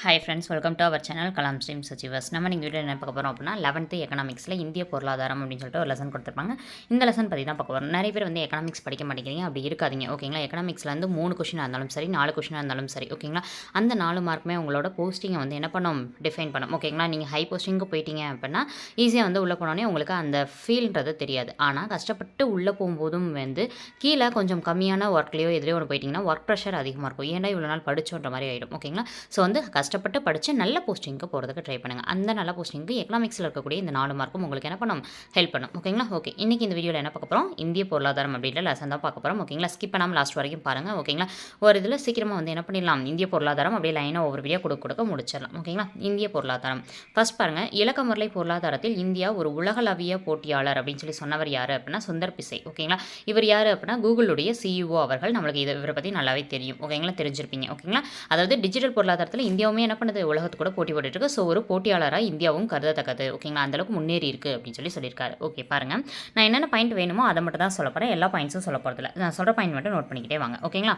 Hi friends, welcome to our channel Kalam stream achievers. நம்ம நீங்கள் video என்ன பார்க்க போகிறோம் அப்படின்னா 11th எக்கனாமிக்ஸில் இந்திய பொருளாதாரம் அப்படின்னு சொல்லிட்டு ஒரு லெசன் கொடுத்துருப்பாங்க. இந்த லெசன் பற்றி தான் பார்க்க போகிறோம். நிறைய பேர் வந்து எக்கனாமிக்ஸ் படிக்க மாட்டேங்கிறீங்க, அப்படி இருக்காதீங்க ஓகேங்களா. எக்கனாமிக்ஸில் வந்து 3 கொஷினாக இருந்தாலும் சரி, 4 கொஷினாக இருந்தாலும் சரி ஓகேங்களா. அந்த 4 மார்க்குமே உங்களோட போஸ்டிங்கை வந்து என்ன பண்ணும், டிஃபைன் பண்ணும் ஓகேங்களா. நீங்கள் ஹை போஸ்டிங்க்கு போயிட்டீங்க அப்படின்னா ஈஸியாக வந்து உள்ளே போனோடனே உங்களுக்கு அந்த ஃபீல்ன்றது தெரியாது. ஆனால் கஷ்டப்பட்டு உள்ளே போகும்போதும் வந்து கீழே கொஞ்சம் கம்மியான ஒர்க்லேயோ எதுலேயோ ஒன்று போயிட்டிங்கன்னா ஒர்க் ப்ரெஷர் அதிகமாக இருக்கும். ஏன்னா இவ்வளோ நாள் படிச்சோன்ற மாதிரி ஆகிடும் ஓகேங்களா. ஸோ வந்து கஷ்டப்பட்டு படித்து நல்ல போஸ்டிங்க்கு போகிறதுக்கு ட்ரை பண்ணுங்கள். அந்த நல்ல போஸ்டிங்க்கு எக்கனாமிக்ஸில் இருக்கக்கூடிய இந்த 4 மார்க்கும் உங்களுக்கு என்ன பண்ணும், ஹெல்ப் பண்ணும் ஓகேங்களா. ஓகே, இன்றைக்கி இந்த வீடியோவில் என்ன பார்க்க போகிறோம், இந்திய பொருளாதாரம் அப்படின்ற லெசன் தான் பார்க்க போகிறோம் ஓகேங்களா. ஸ்கிப் பண்ணாமல் லாஸ்ட் வரைக்கும் பாருங்கள் ஓகேங்களா. ஒரு இதில் சீக்கிரமாக வந்து என்ன பண்ணிடலாம், இந்திய பொருளாதாரம் அப்படியே லைனாக ஒவ்வொரு வீடியோ கொடுக்க முடிச்சிடலாம் ஓகேங்களா. இந்திய பொருளாதாரம் ஃபர்ஸ்ட் பாருங்கள். இலக்க முறை பொருளாதாரத்தில் இந்தியா ஒரு உலகளவிய போட்டியாளர் அப்படின்னு சொல்லி சொன்னவர் யார் அப்படின்னா சுந்தர் பிச்சை ஓகேங்களா. இவர் யார் அப்படின்னா கூகுளுடைய சிஇஓ அவர்கள். நம்மளுக்கு இவரை பற்றி நல்லாவே தெரியும் ஓகேங்களா, தெரிஞ்சிருப்பீங்க ஓகேங்களா. அதாவது டிஜிட்டல் பொருளாதாரத்தில் இந்தியாவுமே என்ன பண்ணுது, உலகத்து கூட போட்டி போட்டுட்டு இருக்கு. ஸோ ஒரு போட்டியாளராக இந்தியாவும் கருதத்தக்கது ஓகேங்களா. அந்தளவுக்கு முன்னேறி இருக்குது அப்படின்னு சொல்லியிருக்காரு. ஓகே பாருங்கள், நான் என்னென்ன பாயிண்ட் வேணுமோ அதை மட்டும் தான் சொல்ல போகிறேன். எல்லா பாயிண்ட்ஸும் சொல்ல போகிறதில்ல, நான் சொல்கிற பாயிண்ட் மட்டும் நோட் பண்ணிக்கிட்டே வாங்க ஓகேங்களா.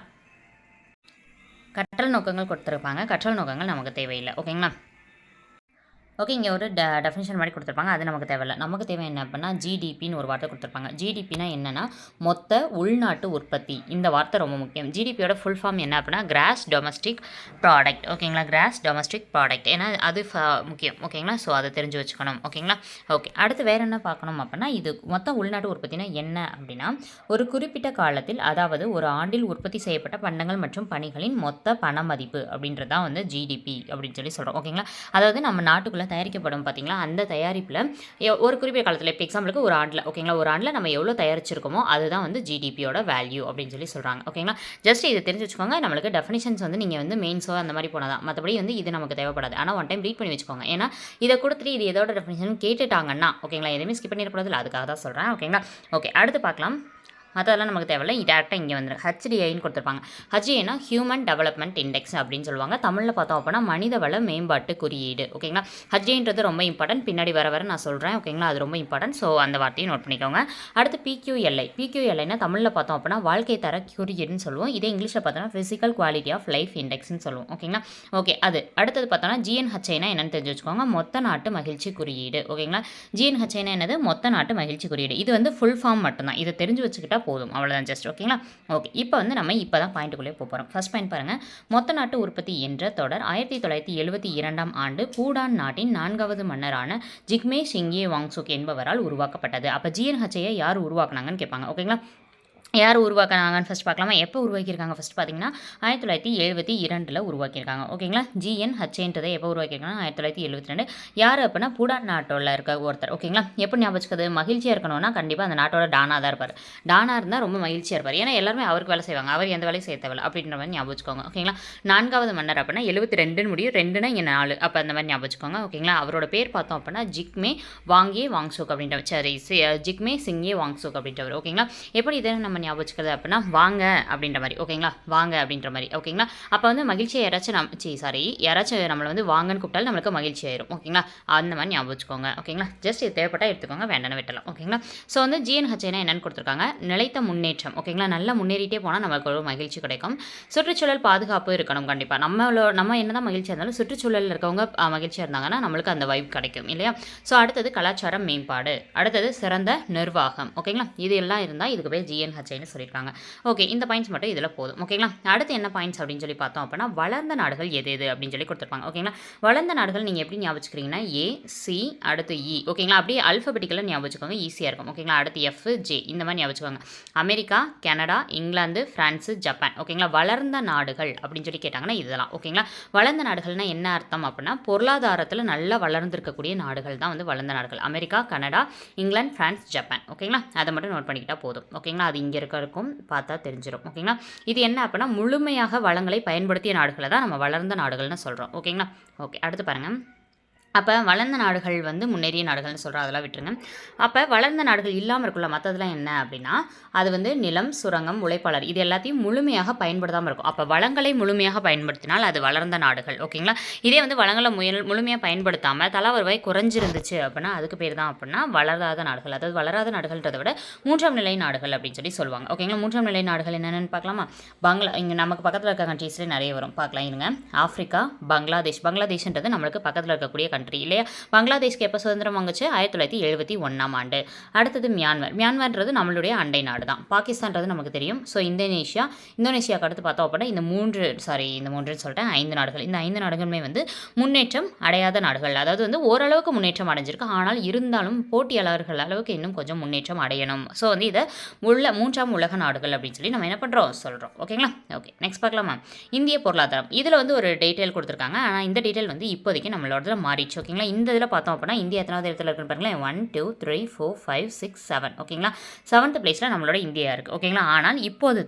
கற்றல் நோக்கங்கள் கொடுத்துருப்பாங்க, கற்றல் நோக்கங்கள் நமக்கு தேவையில்லை ஓகேங்களா. ஓகே, இங்கே ஒரு டெஃபினிஷன் மாதிரி கொடுத்துருப்பாங்க, அது நமக்கு தேவையில்லை. நமக்கு தேவை என்ன அப்படின்னா ஜிடிபின்னு ஒரு வார்த்தை கொடுத்துருப்பாங்க. ஜிடிபினா என்னென்னா மொத்த உள்நாட்டு உற்பத்தி. இந்த வார்த்தை ரொம்ப முக்கியம். ஜிடிபியோட ஃபுல் ஃபார்ம் என்ன அப்படின்னா கிராஸ் டொமஸ்டிக் ப்ராடக்ட் ஓகேங்களா. கிராஸ் டொமஸ்டிக் ப்ராடக்ட், ஏன்னா அது முக்கியம் ஓகேங்களா. ஸோ அதை தெரிஞ்சு வச்சுக்கணும் ஓகேங்களா. ஓகே, அடுத்து வேறு என்ன பார்க்கணும் அப்படின்னா இது மொத்த உள்நாட்டு உற்பத்தினா என்ன அப்படின்னா ஒரு குறிப்பிட்ட காலத்தில், அதாவது ஒரு ஆண்டில் உற்பத்தி செய்யப்பட்ட பண்டங்கள் மற்றும் பணிகளின் மொத்த பண மதிப்பு அப்படின்றது தான் வந்து ஜிடிபி அப்படின்னு சொல்கிறோம் ஓகேங்களா. அதாவது நம்ம நாட்டுக்குள்ளே தயாரிக்கப்படும் பார்த்தீங்களா, அந்த தயாரிப்பில் ஒரு குறிப்பிட்ட காலத்தில், இப்போ எக்ஸாம்பிளுக்கு ஒரு ஆண்டில் ஓகேங்களா, ஒரு ஆண்டில் நம்ம எவ்வளோ தயாரிச்சிருக்கோமோ அதுதான் வந்து ஜிடிபியோட வேல்யூ அப்படின்னு சொல்கிறாங்க ஓகேங்களா. ஜஸ்ட் இதை தெரிஞ்சு வச்சுக்கோங்க. நம்மளுக்கு டெஃபினிஷன்ஸ் வந்து நீங்கள் வந்து மெயின்ஸோ அந்த மாதிரி போனால் தான், மற்றபடி வந்து இது நமக்கு தேவைப்படாது. ஆனால் ஒன் டைம் ரீட் பண்ணி வச்சுக்கோங்க. ஏன்னா இதை கொடுத்துட்டு இது எதோட டெஃபினிஷன் கேட்டுட்டாங்கன்னா ஓகேங்களா, எதுவுமே ஸ்கிப் பண்ணிடக்கூடாது, அதுக்காக தான் சொல்கிறேன் ஓகேங்களா. ஓகே, அடுத்து பார்க்கலாம். மற்றதெல்லாம் நமக்கு தேவையில்லை, டேரெக்டாக இங்கே வந்துடும். ஹெச்டிஐன்னு கொடுத்துருப்பாங்க. ஹெச்டிஐனா ஹியூமன் டெவலப்மெண்ட் இண்டெக்ஸ் அப்படின்னு சொல்லுவாங்க. தமிழில் பார்த்தோம் அப்படின்னா மனிதவள மேம்பாட்டு குறியீடு ஓகேங்களா. ஹெச்டிஐன்றது ரொம்ப இம்பார்ட்டன்ட், பின்னாடி வர நான் சொல்கிறேன் ஓகேங்களா. அது ரொம்ப இம்பார்ட்டன்ட், ஸோ அந்த வார்த்தையும் நோட் பண்ணிக்கோங்க. அடுத்து பிக்யூஎல்ஐ. பிக்யூஎல்ஐனா தமிழில் பார்த்தோம் அப்படின்னா வாழ்க்கை தர குறியீடுன்னு சொல்லுவோம். இதே இங்கிலீஷில் பார்த்தோன்னா ஃபிசிக்கல் குவாலிட்டி ஆஃப் லைஃப் இண்டெக்ஸ்னு சொல்லுவோம் ஓகேங்களா. ஓகே, அது அடுத்தது பார்த்தோன்னா ஜிஎன்ஹெச்ஐனா என்னென்னு தெரிஞ்சு வச்சுக்கோங்க. மொத்த நாட்டு மகிழ்ச்சி குறியீடு ஓகேங்களா. ஜிஎன்ஹெச்ஐனா என்னது, மொத்த நாட்டு மகிழ்ச்சி குறியீடு. இது வந்து ஃபுல் ஃபார்ம் மட்டும்தான், இதை தெரிஞ்சு வச்சுக்கிட்டா போதும், அவ்வளோதான் ஜஸ்ட் ஓகேங்களா. ஓகே, இப்போ வந்து நம்ம இப்போ தான் பாயிண்ட்டுக்குள்ளே போகிறோம். ஃபர்ஸ்ட் பாயிண்ட் பாருங்கள். மொத்த நாட்டு உற்பத்தி என்ற தொடர் 1972ஆம் ஆண்டு பூடான் நாட்டின் 4வது மன்னரான ஜிக்மே சிங்கே வாங்சுக் என்பவரால் உருவாக்கப்பட்டது. அப்போ ஜிஎன்ஹெச்ஐயை யார் உருவாக்குனாங்கன்னு கேட்பாங்க ஓகேங்களா. யார் உருவாக்குனாங்கன்னு ஃபஸ்ட் பார்க்கலாமா. எப்போ உருவாக்கியிருக்காங்க ஃபஸ்ட் பார்த்தீங்கன்னா 1972 உருவாக்கியிருக்காங்க ஓகேங்களா. ஜிஎன்ஹெச்ஏன்றதை எப்போ உருவாக்கியிருக்காங்க, 1972. யார் அப்படின்னா பூடான் நாட்டோட இருக்க ஒருத்தர் ஓகேங்களா. எப்போ ஞாபகம் வச்சுக்கிறது, மகிழ்ச்சியாக இருக்கணும்னா கண்டிப்பாக அந்த நாட்டோட டானாக தான் இருப்பார். டானாக இருந்தால் ரொம்ப மகிழ்ச்சியாக இருப்பார். ஏன்னா எல்லாருமே அவருக்கு வேலை செய்வாங்க, அவர் எந்த வேலையும் செய்ய தேவையில்லை அப்படின்ற மாதிரி ஞாபகம் வச்சுக்கோங்க ஓகேங்களா. 4வது மன்னர் அப்படின்னா 72 முடியும், 2னா இங்கே 4, அப்போ அந்த மாதிரி ஞாபகம் வச்சுக்கோங்க ஓகேங்களா. அவரோட பேர் பார்த்தோம் அப்படின்னா ஜிக்மே வாங்கே வாங்சுக் அப்படின்ற, சரி ஜிக்மே சிங்கே வாங்சுக் அப்படின்றவர் ஓகேங்களா. எப்படி இதை நம்ம ஞாபகம் வச்சுக்கிறது அப்படின்னா வாங்க அப்படின்ற மாதிரி ஓகேங்களா, வாங்க அப்படின்ற மாதிரி ஓகேங்களா. அப்போ வந்து மகிழ்ச்சியை யாராச்சும் நம்மளை வந்து வாங்கன்னு கூப்பிட்டாலும் நம்மளுக்கு மகிழ்ச்சி ஆயிரும் ஓகேங்களா. அந்த மாதிரி ஞாபகம் வச்சுக்கோங்க ஓகேங்களா. ஜஸ்ட் இது தேவைப்பட்டால் எடுத்துக்கோங்க, வேண்டாம்னு விட்டலாம் ஓகேங்களா. ஸோ வந்து ஜிஎன்ஹெச்ஐனா என்னன்னு கொடுத்துருக்காங்க, நிலைத்த முன்னேற்றம் ஓகேங்களா. நல்லா முன்னேறிட்டே போனால் நம்மளுக்கு ஒரு மகிழ்ச்சி கிடைக்கும். சுற்றுச்சூழல் பாதுகாப்பு இருக்கணும் கண்டிப்பாக. நம்ம என்னதான் மகிழ்ச்சியாக இருந்தாலும் சுற்றுச்சூழலில் இருக்கவங்க மகிழ்ச்சியாக இருந்தாங்கன்னா நம்மளுக்கு அந்த வைப் கிடைக்கும் இல்லையா. ஸோ அடுத்தது கலாச்சாரம் மேம்பாடு, அடுத்தது சிறந்த நிர்வாகம் ஓகேங்களா. இது எல்லாம் இருந்தால் இதுக்கு பேர் ஜிஎன்ஹெச்ஐன்னு சொல்லியிருக்காங்க. ஓகே, இந்த பாயிண்ட்ஸ் மட்டும் இதில் போதும் ஓகேங்களா. அடுத்து என்ன பாயிண்ட்ஸ் அப்படின்னு சொல்லி பார்த்தோம் அப்படின்னா வளர்ந்த நாடுகள் எது அப்படின்னு சொல்லி கொடுத்துருப்பாங்க ஓகேங்களா. வளர்ந்த நாடுகள் நீங்கள் எப்படி ஞாபகம் வச்சுக்கிறீங்கன்னா ஏசி அடுத்து இ ஓகேங்களா. அப்படியே அல்ஃபபெட்டிக்கலாக ஞாபகம் வச்சுக்கோங்க, ஈஸியாக இருக்கும் ஓகேங்களா. அடுத்து எஃப் ஜே இந்த மாதிரி ஞாபகம் வச்சுக்கோங்க. America, Canada, England, France, Japan ஓகேங்களா. வளர்ந்த நாடுகள் அப்படின்னு சொல்லி கேட்டாங்கன்னா இதெல்லாம் ஓகேங்களா. வளர்ந்த நாடுகள்னால் என்ன அர்த்தம் அப்படின்னா பொருளாதாரத்தில் நல்லா வளர்ந்துருக்கக்கூடிய நாடுகள் தான் வந்து வளர்ந்த நாடுகள். America, Canada, England, France, Japan ஓகேங்களா. அதை மட்டும் நோட் பண்ணிக்கிட்டால் போதும் ஓகேங்களா. அது இங்கே இருக்கும், பார்த்தா தெரிஞ்சிடும் ஓகேங்களா. இது என்ன அப்படின்னா முழுமையாக வளங்களை பயன்படுத்திய நாடுகளை தான் நம்ம வளர்ந்த நாடுகள்னு சொல்கிறோம் ஓகேங்களா. ஓகே, அடுத்து பாருங்கள். அப்போ வளர்ந்த நாடுகள் வந்து முன்னேறிய நாடுகள்னு சொல்கிறோம், அதெல்லாம் விட்டுருங்க. அப்போ வளர்ந்த நாடுகள் இல்லாமல் இருக்குள்ள மற்றதெல்லாம் என்ன அப்படின்னா, அது வந்து நிலம், சுரங்கம், உழைப்பாளர் இது எல்லாத்தையும் முழுமையாக பயன்படுத்தாமல் இருக்கும். அப்போ வளங்களை முழுமையாக பயன்படுத்தினால் அது வளர்ந்த நாடுகள். ஓகேங்களா? இதே வந்து வளங்களை முழுமையாக பயன்படுத்தாமல் தலா வருவாய் குறைஞ்சிருந்துச்சு அப்படின்னா அதுக்கு பேர் தான் அப்படின்னா வளராத நாடுகள். அதாவது வளராத நாடுகள்ன்றதை விட 3ஆம் நிலை நாடுகள் அப்படின்னு சொல்லி சொல்லுவாங்க. ஓகேங்களா? 3ஆம் நிலை நாடுகள் என்னென்னு பார்க்கலாமா? இங்கே நமக்கு பக்கத்தில் இருக்க கண்ட்ரீஸ்லேயே நிறைய வரும், பார்க்கலாம் இருங்க. ஆஃப்ரிக்கா, பங்களாதேஷ்ன்றது நம்மளுக்கு பக்கத்தில் இருக்கக்கூடிய கண்ட்ரி இல்லையா? பங்களாதேஷ்க்கு எப்போ சுதந்திரம் வாங்குச்சு? 1971ஆம் ஆண்டு. அடுத்தது மியான்மர்ன்றது நம்மளுடைய அண்டை நாடு தான். பாகிஸ்தான்றது நமக்கு தெரியும். ஸோ இந்தோனேஷியாவுக்கு அடுத்து பார்த்தோம் அப்படின்னா இந்த 5 நாடுகள். இந்த 5 நாடுகளுமே வந்து முன்னேற்றம் அடையாத நாடுகள். அதாவது வந்து ஓரளவுக்கு முன்னேற்றம் அடைஞ்சிருக்கு, ஆனால் இருந்தாலும் போட்டியாளர்கள் அளவுக்கு இன்னும் கொஞ்சம் முன்னேற்றம் அடையணும். ஸோ வந்து இதை 3ஆம் உலக நாடுகள் அப்படின்னு சொல்லி நம்ம என்ன பண்ணுறோம் சொல்கிறோம். ஓகேங்களா? ஓகே, நெக்ஸ்ட் பார்க்கலாமா? இந்திய பொருளாதாரம் இதில் வந்து ஒரு டீட்டெயில் கொடுத்துருக்காங்க. ஆனால் இந்த டீட்டெயில் வந்து இப்போதைக்கு நம்மளோட மாறிடுச்சு. ஓகேங்களா? இந்த இதில் பார்த்தோம் அப்படின்னா இந்தியா எத்தனாவது இடத்துல இருக்குன்னு பாருங்களேன். 1 2 3 4 5 6 7. ஓகேங்களா? 7th பிளேஸில் நம்மளோட இந்தியா இருக்குது. ஓகேங்களா? ஆனால்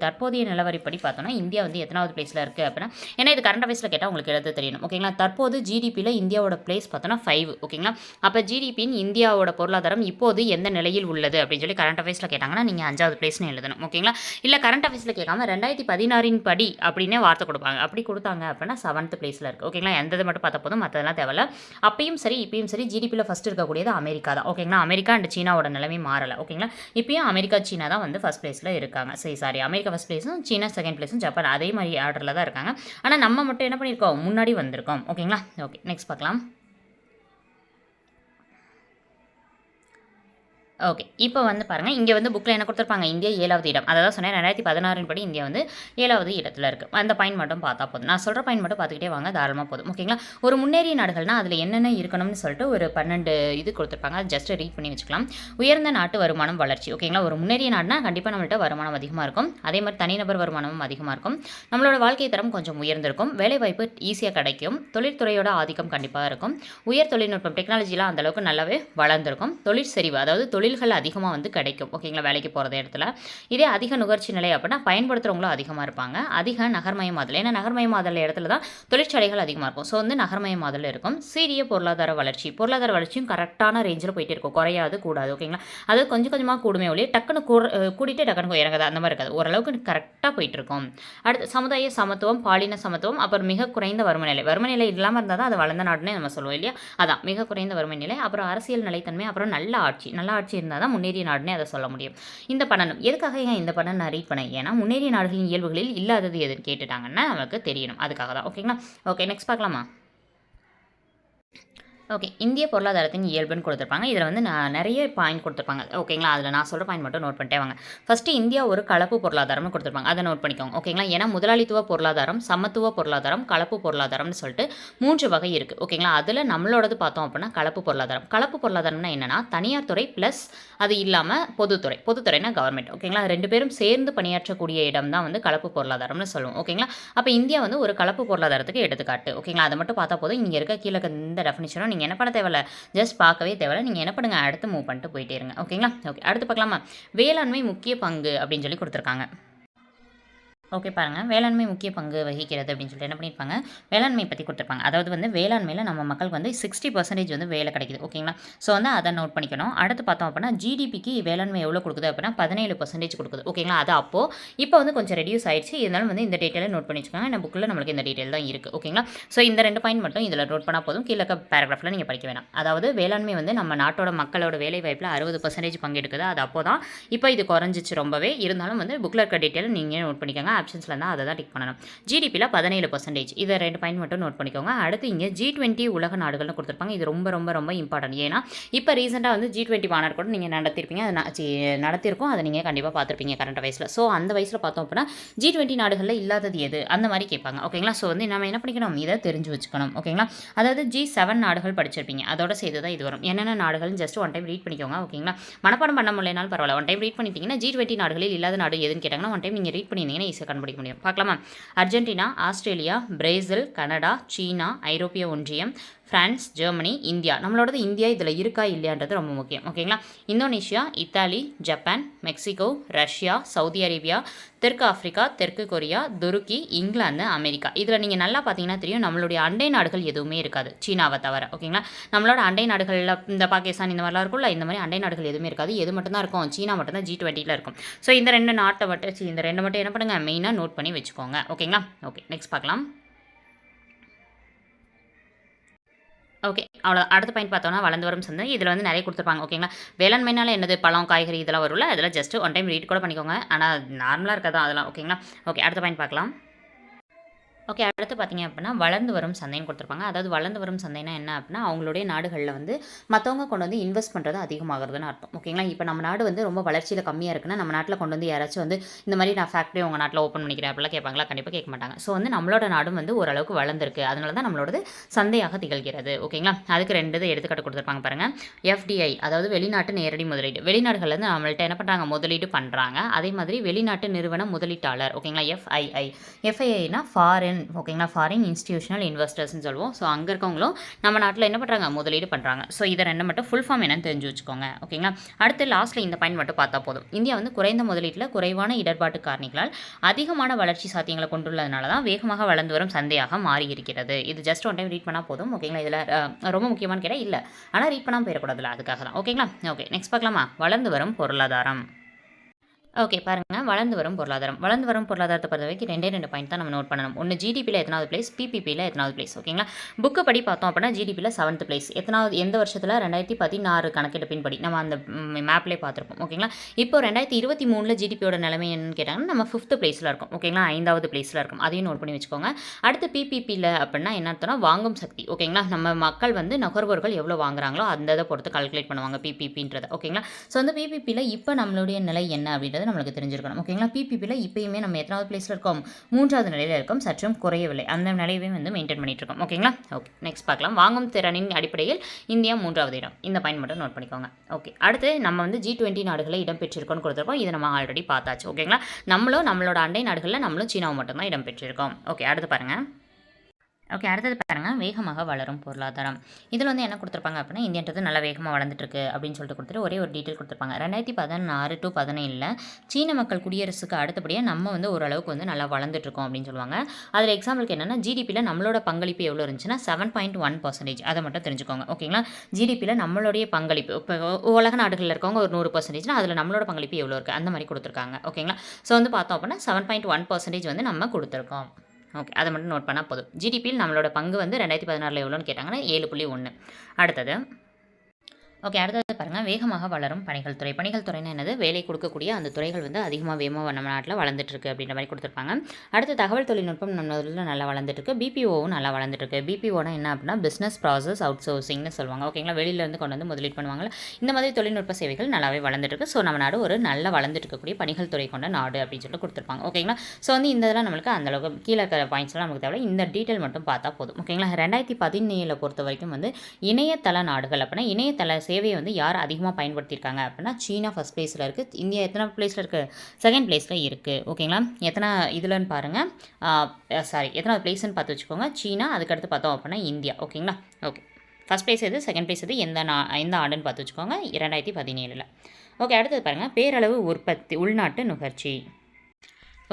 தற்போதைய நிலவரிப்படி பார்த்தோம்னா இந்தியா வந்து எத்தனாவது பிளேஸில் இருக்குது அப்படின்னா, ஏன்னா இது கரண்ட் அஃபேர்ஸில் கேட்டால் உங்களுக்கு எழுத தெரியணும். ஓகேங்களா? தற்போது ஜிடிபியில் இந்தியாவோட பிளேஸ் பார்த்தோன்னா 5. ஓகேங்களா? அப்போ ஜிடிபியின் இந்தியாவோட பொருளாதாரம் இப்போது எந்த நிலையில் உள்ளது அப்படின்னு சொல்லி கரண்ட் அஃபேர்ஸில் கேட்டாங்கன்னா நீங்கள் 5வது பிளேஸ்னு எழுதணும். ஓகேங்களா? இல்லை கரண்ட் அஃபேர்ஸில் கேட்காம 2016 படி அப்படின்னே வார்த்தை கொடுப்பாங்க. அப்படி கொடுத்தாங்க அப்படின்னா 7th பிளேஸில் இருக்குது. ஓகேங்களா? எந்தது மட்டும் பார்த்தா போதும், மற்றதெல்லாம் தேவையில்ல. அப்பயும் சரி ஜிடிபியில் ஃபஸ்ட் இருக்கக்கூடியது அமெரிக்கா தான். ஓகேங்களா? அமெரிக்கா அண்ட் சீனாவோட நிலைமை மாறலை. ஓகேங்களா? இப்பயும் அமெரிக்கா சீனா தான் வந்து ஃபஸ்ட் பிளேஸில் இருக்காங்க. அமெரிக்கா ஃபஸ்ட் பிளேஸும் சீனா செகண்ட் பிளேஸும் ஜப்பான் அதே மாதிரி ஆர்டரில் தான் இருக்காங்க. ஆனால் நம்ம மட்டும் என்ன பண்ணியிருக்கோம், முன்னாடி வந்திருக்கோம். ஓகேங்களா? ஓகே, நெக்ஸ்ட் பார்க்கலாம். ஓகே, இப்போ வந்து பாருங்கள், இங்கே வந்து புக்கில் என்ன கொடுத்துருப்பாங்க, இந்தியா 7வது இடம். அதான் சொன்னேன் 2016 படி இந்தியா வந்து 7வது இடத்துல இருக்குது. அந்த பாயிண்ட் மட்டும் பார்த்தா போதும். நான் சொல்கிற பாயிண்ட் மட்டும் பார்த்துக்கிட்டே வாங்க, தாராளமாக போதும். ஓகேங்களா? ஒரு முன்னேறிய நாடுகள்னால் அதில் என்னென்ன இருக்கணும்னு சொல்லிட்டு ஒரு 12 இது கொடுத்துருப்பாங்க. அது ஜஸ்ட் ரீட் பண்ணி வச்சுக்கலாம். உயர்ந்த நாட்டு வருமானம் வளர்ச்சி. ஓகேங்களா? ஒரு முன்னேறிய நாடுனா கண்டிப்பாக நம்மள்ட்ட வருமானம் அதிகமாக இருக்கும். அதே மாதிரி தனிநபர் வருமானமும் அதிகமாக இருக்கும். நம்மளோட வாழ்க்கை தரம் கொஞ்சம் உயர்ந்திருக்கும். வேலைவாய்ப்பு ஈஸியாக கிடைக்கும். தொழில்துறையோட ஆதிக்கம் கண்டிப்பாக இருக்கும். உயர் தொழில்நுட்பம் டெக்னாலஜிலாம் அந்தளவுக்கு நல்லாவே வளர்ந்துருக்கும். தொழிற்செறிவு அதாவது தொழில்கள் அதிகமாக வந்து கிடைக்கும். ஓகேங்களா? வேலைக்கு போகிற இடத்துல. இதே அதிக நுகர்ச்சி நிலை அப்படின்னா பயன்படுத்துகிறவங்களும் அதிகமாக இருப்பாங்க. அதிக நகர்மயமாதல், ஏன்னா நகர்மயமாதல் இடத்துல தான் தொழிற்சாலைகள் அதிகமாக இருக்கும். ஸோ வந்து நகர்மயமாதல் இருக்கும். சீரிய பொருளாதார வளர்ச்சியும் கரெக்டான ரேஞ்சில் போயிட்டே இருக்கும், குறையாது கூடாது. ஓகேங்களா? அது கொஞ்சம் கொஞ்சமாக கூடுமே ஒழிய டக்குன்னு கூட்டிட்டு டக்குன்னு இறங்காது, அந்த மாதிரி இருக்காது. ஓரளவுக்கு கரெக்டாக போயிட்டு இருக்கும். அடுத்து சமுதாய சமத்துவம், பாலின சமத்துவம், அப்புறம் மிக குறைந்த வறுமை நிலை இல்லாமல் இருந்தால் தான் அது வளர்ந்த நாடுனே நம்ம சொல்லுவோம் இல்லையா? அதான் மிக குறைந்த வறுமை நிலை, அப்புறம் அரசியல் நிலைத்தன்மை, அப்புறம் நல்ல ஆட்சி இருந்தால் தான் முன்னேறிய நாடுனே அதை சொல்ல முடியும். இந்த 12 எதுக்காக இந்த 12 நான் ரீட் பண்ணேன், ஏன்னா முன்னேறிய நாடுகளின் இயல்புகளில் இல்லாதது எதுன்னு கேட்டுட்டாங்கன்னா நமக்கு தெரியணும், அதுக்காக தான். ஓகேங்களா? ஓகே, நெக்ஸ்ட் பார்க்கலாமா? ஓகே, இந்திய பொருளாதாரத்தின் இயல்புன்னு கொடுத்துருப்பாங்க. இதில் வந்து நான் நிறைய பாயிண்ட் கொடுத்துருப்பாங்க. ஓகேங்களா? அதில் நான் சொல்கிற பாயிண்ட் மட்டும் நோட் பண்ணிட்டே வாங்க. ஃபஸ்ட்டு இந்தியா ஒரு கலப்பு பொருளாதாரம்னு கொடுத்துருப்பாங்க, அதை நோட் பண்ணிக்கோங்க. ஓகேங்களா? ஏன்னா முதலாளித்துவ பொருளாதாரம், சமத்துவ பொருளாதாரம், கலப்பு பொருளாதாரம்னு சொல்லிட்டு 3 வகை இருக்குது. ஓகேங்களா? அதில் நம்மளோடது பார்த்தோம் அப்படின்னா கலப்பு பொருளாதாரம்னா என்னென்னா தனியார் துறை ப்ளஸ் அது இல்லாமல் பொதுத்துறைனா கவர்மெண்ட். ஓகேங்களா? 2 பேரும் சேர்ந்து பணியாற்றக்கூடிய இடம் தான் வந்து கலப்பு பொருளாதாரம்னு சொல்லுவோம். ஓகேங்களா? அப்போ இந்தியா வந்து ஒரு கலப்பு பொருளாதாரத்துக்கு எடுத்துக்காட்டு. ஓகேங்களா? அதை மட்டும் பார்த்தா போதும். இங்கே இருக்க கீழே இந்த டெஃபினிஷனும் நீங்கள் என்ன பண்ண தேவையில்ல, ஜஸ்ட் பார்க்கவே தேவையில்ல. நீங்கள் என்ன பண்ணுங்கள், அடுத்து மூவ் பண்ணிட்டு போயிட்டே இருங்க. ஓகேங்களா? ஓகே, அடுத்து பார்க்கலாமா? வேளாண்மை முக்கிய பங்கு அப்படின்னு சொல்லி கொடுத்துருக்காங்க. ஓகே, பாருங்கள், வேளாண்மை முக்கிய பங்கு வகிக்கிறது அப்படின்னு சொல்லிட்டு என்ன பண்ணியிருப்பாங்க, வேளாண்மை பற்றி கொடுத்துருப்பாங்க. அதாவது வந்து வேளாண்மையில் நம்ம மக்களுக்கு வந்து 60% வந்து வேலை கிடைக்குது. ஓகேங்களா? ஸோ வந்து அதை நோட் பண்ணிக்கணும். அடுத்து பார்த்தோம் அப்படின்னா ஜிடிபிக்கு வேளாண்மை எவ்வளோ கொடுக்குது அப்படின்னா 17% கொடுக்குது. ஓகேங்களா? அது அப்போது இப்போ வந்து கொஞ்சம் ரெடியூஸ் ஆயிடுச்சு. இருந்தாலும் வந்து இந்த டீட்டெயிலை நோட் பண்ணி வச்சுக்கோங்க. இந்த புக்கில் நம்மளுக்கு இந்த டீட்டெயில் தான் இருக்குது. ஓகேங்களா? ஸோ இந்த 2 பாயிண்ட் மட்டும் இதில் நோட் பண்ணால் போதும். கீழே பேராகிராஃபில் நீங்கள் படிக்க வேணாம். அதாவது வேளாண்மை வந்து நம்ம நாட்டோட மக்களோட வேலை வாய்ப்பில் 60% பங்கெடுக்குது. அது அப்போ தான். இப்போ இது குறைஞ்சிச்சு ரொம்பவே. இருந்தாலும் வந்து புக்கில் இருக்க டீட்டெயில் நீங்கள் நோட் பண்ணிக்கோங்க. ஆப்ஷன்ஸில் இருந்தால் அதை தான் டிக் பண்ணணும். ஜிடிபியில் 17%. இதை 2 பாயிண்ட் மட்டும் நோட் பண்ணிக்கோங்க. அடுத்து இங்கே G20 உலக நாடுகள்னு கொடுத்துருப்பாங்க. இது ரொம்ப ரொம்ப ரொம்ப இம்பார்ட்டன்ட். ஏன்னா இப்போ ரீசெண்டாக வந்து G20 மாநாடு கூட நீங்கள் நடத்திருப்பீங்க. அது நடத்திருக்கோம். அதை நீங்கள் கண்டிப்பாக பார்த்துருப்பீங்க கரண்ட் வயசில். ஸோ அந்த வயசில் பார்த்தோம் அப்படின்னா G20 நாடுகளில் இல்லாதது எது அந்த மாதிரி கேட்பாங்க. ஓகேங்களா? ஸோ வந்து நம்ம என்ன பண்ணிக்கணும், இதை தெரிஞ்சு வச்சுக்கணும். ஓகேங்களா? அதாவது G7 நாடுகள் படிச்சிருப்பீங்க. அதோட சேர்த்து தான் இது வரும். என்னென்ன நாடுகள்னு ஜஸ்ட் ஒன் டைம் ரீட் பண்ணிக்கோங்க. ஓகேங்களா? மனப்பாடம் பண்ண முடியலனாலும் பரவாயில்ல, ஒன் டைம் ரீட் பண்ணிட்டீங்கன்னா G20 நாடுகளில் இல்லாத நாடு எதுன்னு கேட்டாங்கன்னா ஒன் டைம் நீங்கள் ரீட் பண்ணியிருந்தீங்கன்னா ஈஸியாக கண்டுபிடிக்க முடியும். பார்க்கலாமா? அர்ஜென்டினா, ஆஸ்திரேலியா, பிரேசில், கனடா, சீனா, ஐரோப்பிய ஒன்றியம், பிரான்ஸ், ஜெர்மனி, இந்தியா. நம்மளோடது இந்தியா இதில் இருக்கா இல்லையான்றது ரொம்ப முக்கியம். ஓகேங்களா? Indonesia, Italy, Japan, Mexico, Russia, Saudi Arabia, தெற்கு ஆப்பிரிக்கா, தெற்கு கொரியா, துருக்கி, இங்கிலாந்து, அமெரிக்கா. இதில் நீங்கள் நல்லா பார்த்தீங்கன்னா தெரியும், நம்மளுடைய அண்டை நாடுகள் எதுவுமே இருக்காது சீனாவை தவிர. ஓகேங்களா, நம்மளோட அண்டை நாடுகளில் இந்த பாகிஸ்தான் இந்த மாதிரிலாம் இருக்கும்ல, இந்த மாதிரி அண்டை நாடுகள் எதுவுமே இருக்காது. எது மட்டும்தான் இருக்கும், சீனா மட்டும்தான் G20ல் இருக்கும். ஸோ இந்த ரெண்டு நாட்டை மட்டும் இந்த ரெண்டு மட்டும் என்ன பண்ணுங்கள், மெயினாக நோட் பண்ணி வச்சுக்கோங்க. ஓகேங்களா, ஓகே நெக்ஸ்ட் பார்க்கலாம். ஓகே, அவ்வளோ. அடுத்த பாயிண்ட் பார்த்தோம்னா வளர்ந்து வரும் சந்தை. இதில் வந்து நிறைய கொடுத்துருப்பாங்க. ஓகேங்களா, வேளாண்மைனால என்னது, பழம், காய்கறி இதெல்லாம் வரும்ல, அதெல்லாம் ஜஸ்ட் ஒன் டைம் ரீட் கூட பண்ணிக்கோங்க. ஆனால் நார்மலாக இருக்காது அதெல்லாம். ஓகேங்களா, ஓகே அடுத்த பாயிண்ட் பார்க்கலாம். ஓகே, அடுத்து பார்த்தீங்க அப்படின்னா வளர்ந்து வரும் சந்தைன்னு கொடுத்துருப்பாங்க. அதாவது வளர்ந்து வரும் சந்தைனா என்ன அப்படின்னா, அவங்களுடைய நாடுகளில் வந்து மற்றவங்க கொண்டு வந்து இன்வெஸ்ட் பண்ணுறது அதிகமாகிறதுன்னு அர்த்தம். ஓகேங்களா, இப்போ நம்ம நாடு வந்து ரொம்ப வளர்ச்சியில் கம்மியாக இருக்குன்னா, நம்ம நாட்டில் கொண்டு வந்து யாராச்சும் வந்து இந்த மாதிரி நான் ஃபேக்ட்ரி உங்கள் நாட்டில் ஓப்பன் பண்ணிக்கிறேன் அப்படிலாம் கேட்பாங்களா? கண்டிப்பாக கேட்க மாட்டாங்க. ஸோ வந்து நம்மளோட நாடும் வந்து ஓரளவுக்கு வளர்ந்துருக்கு, அதனால தான் நம்மளோடது சந்தையாக திகழ்கிறது. ஓகேங்களா, அதுக்கு ரெண்டு எடுத்துக்காட்டு கொடுத்துருப்பாங்க பாருங்கள். FDI, அதாவது வெளிநாட்டு நேரடி முதலீடு. வெளிநாடுகள்லேருந்து நம்மள்ட்ட என்ன பண்ணுறாங்க, முதலீடு பண்ணுறாங்க. அதே மாதிரி வெளிநாட்டு நிறுவன முதலீட்டாளர். ஓகேங்களா, FIIனா ஃபாரின். ஓகேங்களா, ஃபாரின் இன்ஸ்டிடியூஷனல் இன்வெஸ்டர்ஸ்னு சொல்லுவோம். ஸோ அங்கே இருக்கவங்களும் நம்ம நாட்டில் என்ன பண்ணுறாங்க, முதலீடு பண்ணுறாங்க. ஸோ இதை ரெண்டு மட்டும் ஃபுல் ஃபார்ம் என்னன்னு தெரிஞ்சு வச்சுக்கோங்க. ஓகேங்களா, அடுத்து லாஸ்ட்டில் இந்த பாயிண்ட் மட்டும் பார்த்தா போதும். இந்தியா வந்து குறைந்த முதலீட்டில் குறைவான இடர்பாட்டு காரணிகளால் அதிகமான வளர்ச்சி சாத்தியங்களை கொண்டுள்ளதுனால தான் வேகமாக வளர்ந்து வரும் சந்தையாக மாறி இருக்கிறது. இது ஜஸ்ட் ஒன் டைம் ரீட் பண்ணால் போதும். ஓகேங்களா, இதில் ரொம்ப முக்கியமான கேட்டால் இல்லை, ஆனால் ரீட் பண்ணாமல் போயிடக்கூடாதுல, அதுக்காக தான். ஓகேங்களா, ஓகே நெக்ஸ்ட் பார்க்கலாமா. வளர்ந்து வரும் பொருளாதாரம். ஓகே பாருங்கள், வளர்ந்து வரும் பொருளாதாரம். வளர்ந்து வரும் பொருளாதாரத்தை பொறுத்த வரைக்கும் ரெண்டு பாயிண்ட் தான் நம்ம நோட் பண்ணணும். ஒன்று ஜிடிபியில் எத்தனாவது பிளேஸ், பிபிபியில் எத்தனாவது பிளேஸ். ஓகேங்களா, புக்கு படி பார்த்தோம் அப்படின்னா ஜிடிபியில் 7th பிளேஸ். எந்த வருஷத்தில் 2016 கணக்கெடுப்பின்படி நம்ம அந்த மேப்லேயே பார்த்துருப்போம். ஓகேங்களா, இப்போ 2023 ஜிடிபியோட நிலைமை என்னன்னு கேட்டாங்கன்னா நம்ம 5th பிளேஸில் இருக்கும். ஓகேங்களா, 5வது பிளேஸில் இருக்கும். அதையும் நோட் பண்ணி வச்சுக்கோங்க. அடுத்து பிபிபியில் அப்படின்னா என்ன அர்த்தம்னா வாங்கும் சக்தி. ஓகேங்களா, நம்ம மக்கள் வந்து நுகர்வோர்கள் எவ்வளோ வாங்குறாங்களோ அந்த இதை பொறுத்து கால்குலேட் பண்ணுவாங்க பிபிபின்றதை. ஓகேங்களா, ஸோ வந்து பிபிபியில் இப்போ நம்மளுடைய நிலை என்ன அப்படின்றது நம்மளுக்கு தெரிஞ்சிருக்கணும். ஓகேங்களா, பிபிபியில் இப்பயுமே நம்ம எத்தனாவது பிளேஸில் இருக்கோம், 3வது நிலையில் இருக்கோம். சற்றும் குறையவில்லை, அந்த நிலையவே வந்து மெயின்டைன் பண்ணிட்டு இருக்கோம். ஓகேங்களா, ஓகே நெக்ஸ்ட் பார்க்கலாம். வாங்கும் திறனின் அடிப்படையில் இந்தியா 3வது இடம். இந்த பாயிண்ட் மட்டும் நோட் பண்ணிக்கோங்க. ஓகே, அடுத்து நம்ம வந்து G20 நாடுகளில் இடம் பெற்றிருக்கோம்னு கொடுத்துருக்கோம். இதை நம்ம ஆல்ரெடி பார்த்தாச்சு. ஓகேங்களா, நம்மளோட அண்டை நாடுகளில் நம்மளும் சீனாவை மட்டும்தான் இடம் பெற்றிருக்கோம். ஓகே, அடுத்து பாருங்கள். ஓகே, அடுத்தது பாருங்கள், வேகமாக வளரும் பொருளாதாரம். இதில் வந்து என்ன கொடுத்துருப்பாங்க அப்படின்னா, இந்தியான்றது நல்லா வேகமாக வளர்ந்துட்டுருக்கு அப்படின்னு சொல்லிட்டு கொடுத்துட்டு ஒரே ஒரு டீட்டெயில் கொடுத்துருப்பாங்க. 2016 to 17 சீன மக்கள் குடியரசுக்கு அடுத்தபடியாக நம்ம வந்து ஓரளவுக்கு வந்து நல்லா வளர்ந்துட்டுருக்கோம் அப்படின்னு சொல்லுவாங்க. அதில் எக்ஸாம்பிளுக்கு என்னென்னா, ஜிடிபியில் நம்மளோட பங்களிப்பு எவ்வளோ இருந்துச்சுன்னா 7.1%. அதை மட்டும் தெரிஞ்சுக்கோங்க. ஓகேங்களா, ஜிடிபியில் நம்மளுடைய பங்களிப்பு இப்போ உலக நாடுகளில் இருக்கவங்க ஒரு 100%, அதில் நம்மளோட பங்களிப்பு எவ்வளோ இருக்குது அந்த மாதிரி கொடுத்துருக்காங்க. ஓகேங்களா, ஸோ வந்து பார்த்தோம் அப்படின்னா 7.1% வந்து நம்ம கொடுத்துருக்கோம். ஓகே, அதை மட்டும் நோட் பண்ணால் போதும். ஜிடிபியில் நம்மளோட பங்கு வந்து 2016 எவ்வளோன்னு கேட்டாங்கன்னா 7.1. அடுத்தது ஓகே, அடுத்தது பாருங்கள், வேகமாக வளரும் பணிகள் துறை. பணிகள் துறைனா என்னது, வேலை கொடுக்கக்கூடிய அந்த துறைகள் வந்து வேகமாக நம்ம நாட்டில் வளர்ந்துட்டுருக்கு அப்படின்ற மாதிரி கொடுத்துருப்பாங்க. அடுத்து தகவல் தொழில்நுட்பம் நம்ம இதில் நல்லா வளர்ந்துட்டுருக்கு. பிபிஓவும் நல்லா வளர்ந்துட்டுருக்கு. பிபிஓனா என்ன அப்படின்னா பிஸ்னஸ் ப்ராசஸ் அவுட் சோர்சிங்னு சொல்லுவாங்க. ஓகேங்களா, வெளியிலேருந்து கொண்டு வந்து முதலீடு பண்ணுவாங்க. இந்த மாதிரி தொழில்நுட்ப சேவைகள் நல்லாவே வளர்ந்துட்டுருக்கு. ஸோ நம்ம நாடு ஒரு நல்ல வளர்ந்துட்டு இருக்கக்கூடிய பணிகள் துறை கொண்ட நாடு அப்படின்னு சொல்லிட்டு கொடுத்துருப்பாங்க. ஓகேங்களா, ஸோ வந்து இந்த இதெல்லாம் நம்மளுக்கு அந்தளவுக்கு கீழே இருக்கிற பாயிண்ட்ஸ்லாம் நமக்கு தேவை. இந்த டீட்டெயில் மட்டும் பார்த்தா போதும். ஓகேங்களா, 2017 பொறுத்த வரைக்கும் வந்து இணையதள நாடுகள் அப்படின்னா இணையதள சேவையை வந்து யார் அதிகமாக பயன்படுத்தியிருக்காங்க அப்படின்னா சீனா ஃபஸ்ட் பிளேஸில் இருக்குது. இந்தியா எத்தனை பிளேஸில் இருக்குது, 2nd பிளேஸில் இருக்குது. ஓகேங்களா, எத்தனை இதுலன்னு பாருங்கள், எத்தனாவது பிளேஸ்ன்னு பார்த்து வச்சுக்கோங்க. சீனா, அதுக்கடுத்து பார்த்தோம் அப்படின்னா இந்தியா. ஓகேங்களா, ஓகே ஃபஸ்ட் பிளேஸ் எது, 2nd பிளேஸ் எது, எந்த ஆண்டுன்னு பார்த்து வச்சுக்கோங்க, 2017. ஓகே, அடுத்தது பாருங்கள், பேரளவு உற்பத்தி உள்நாட்டு நுகர்ச்சி.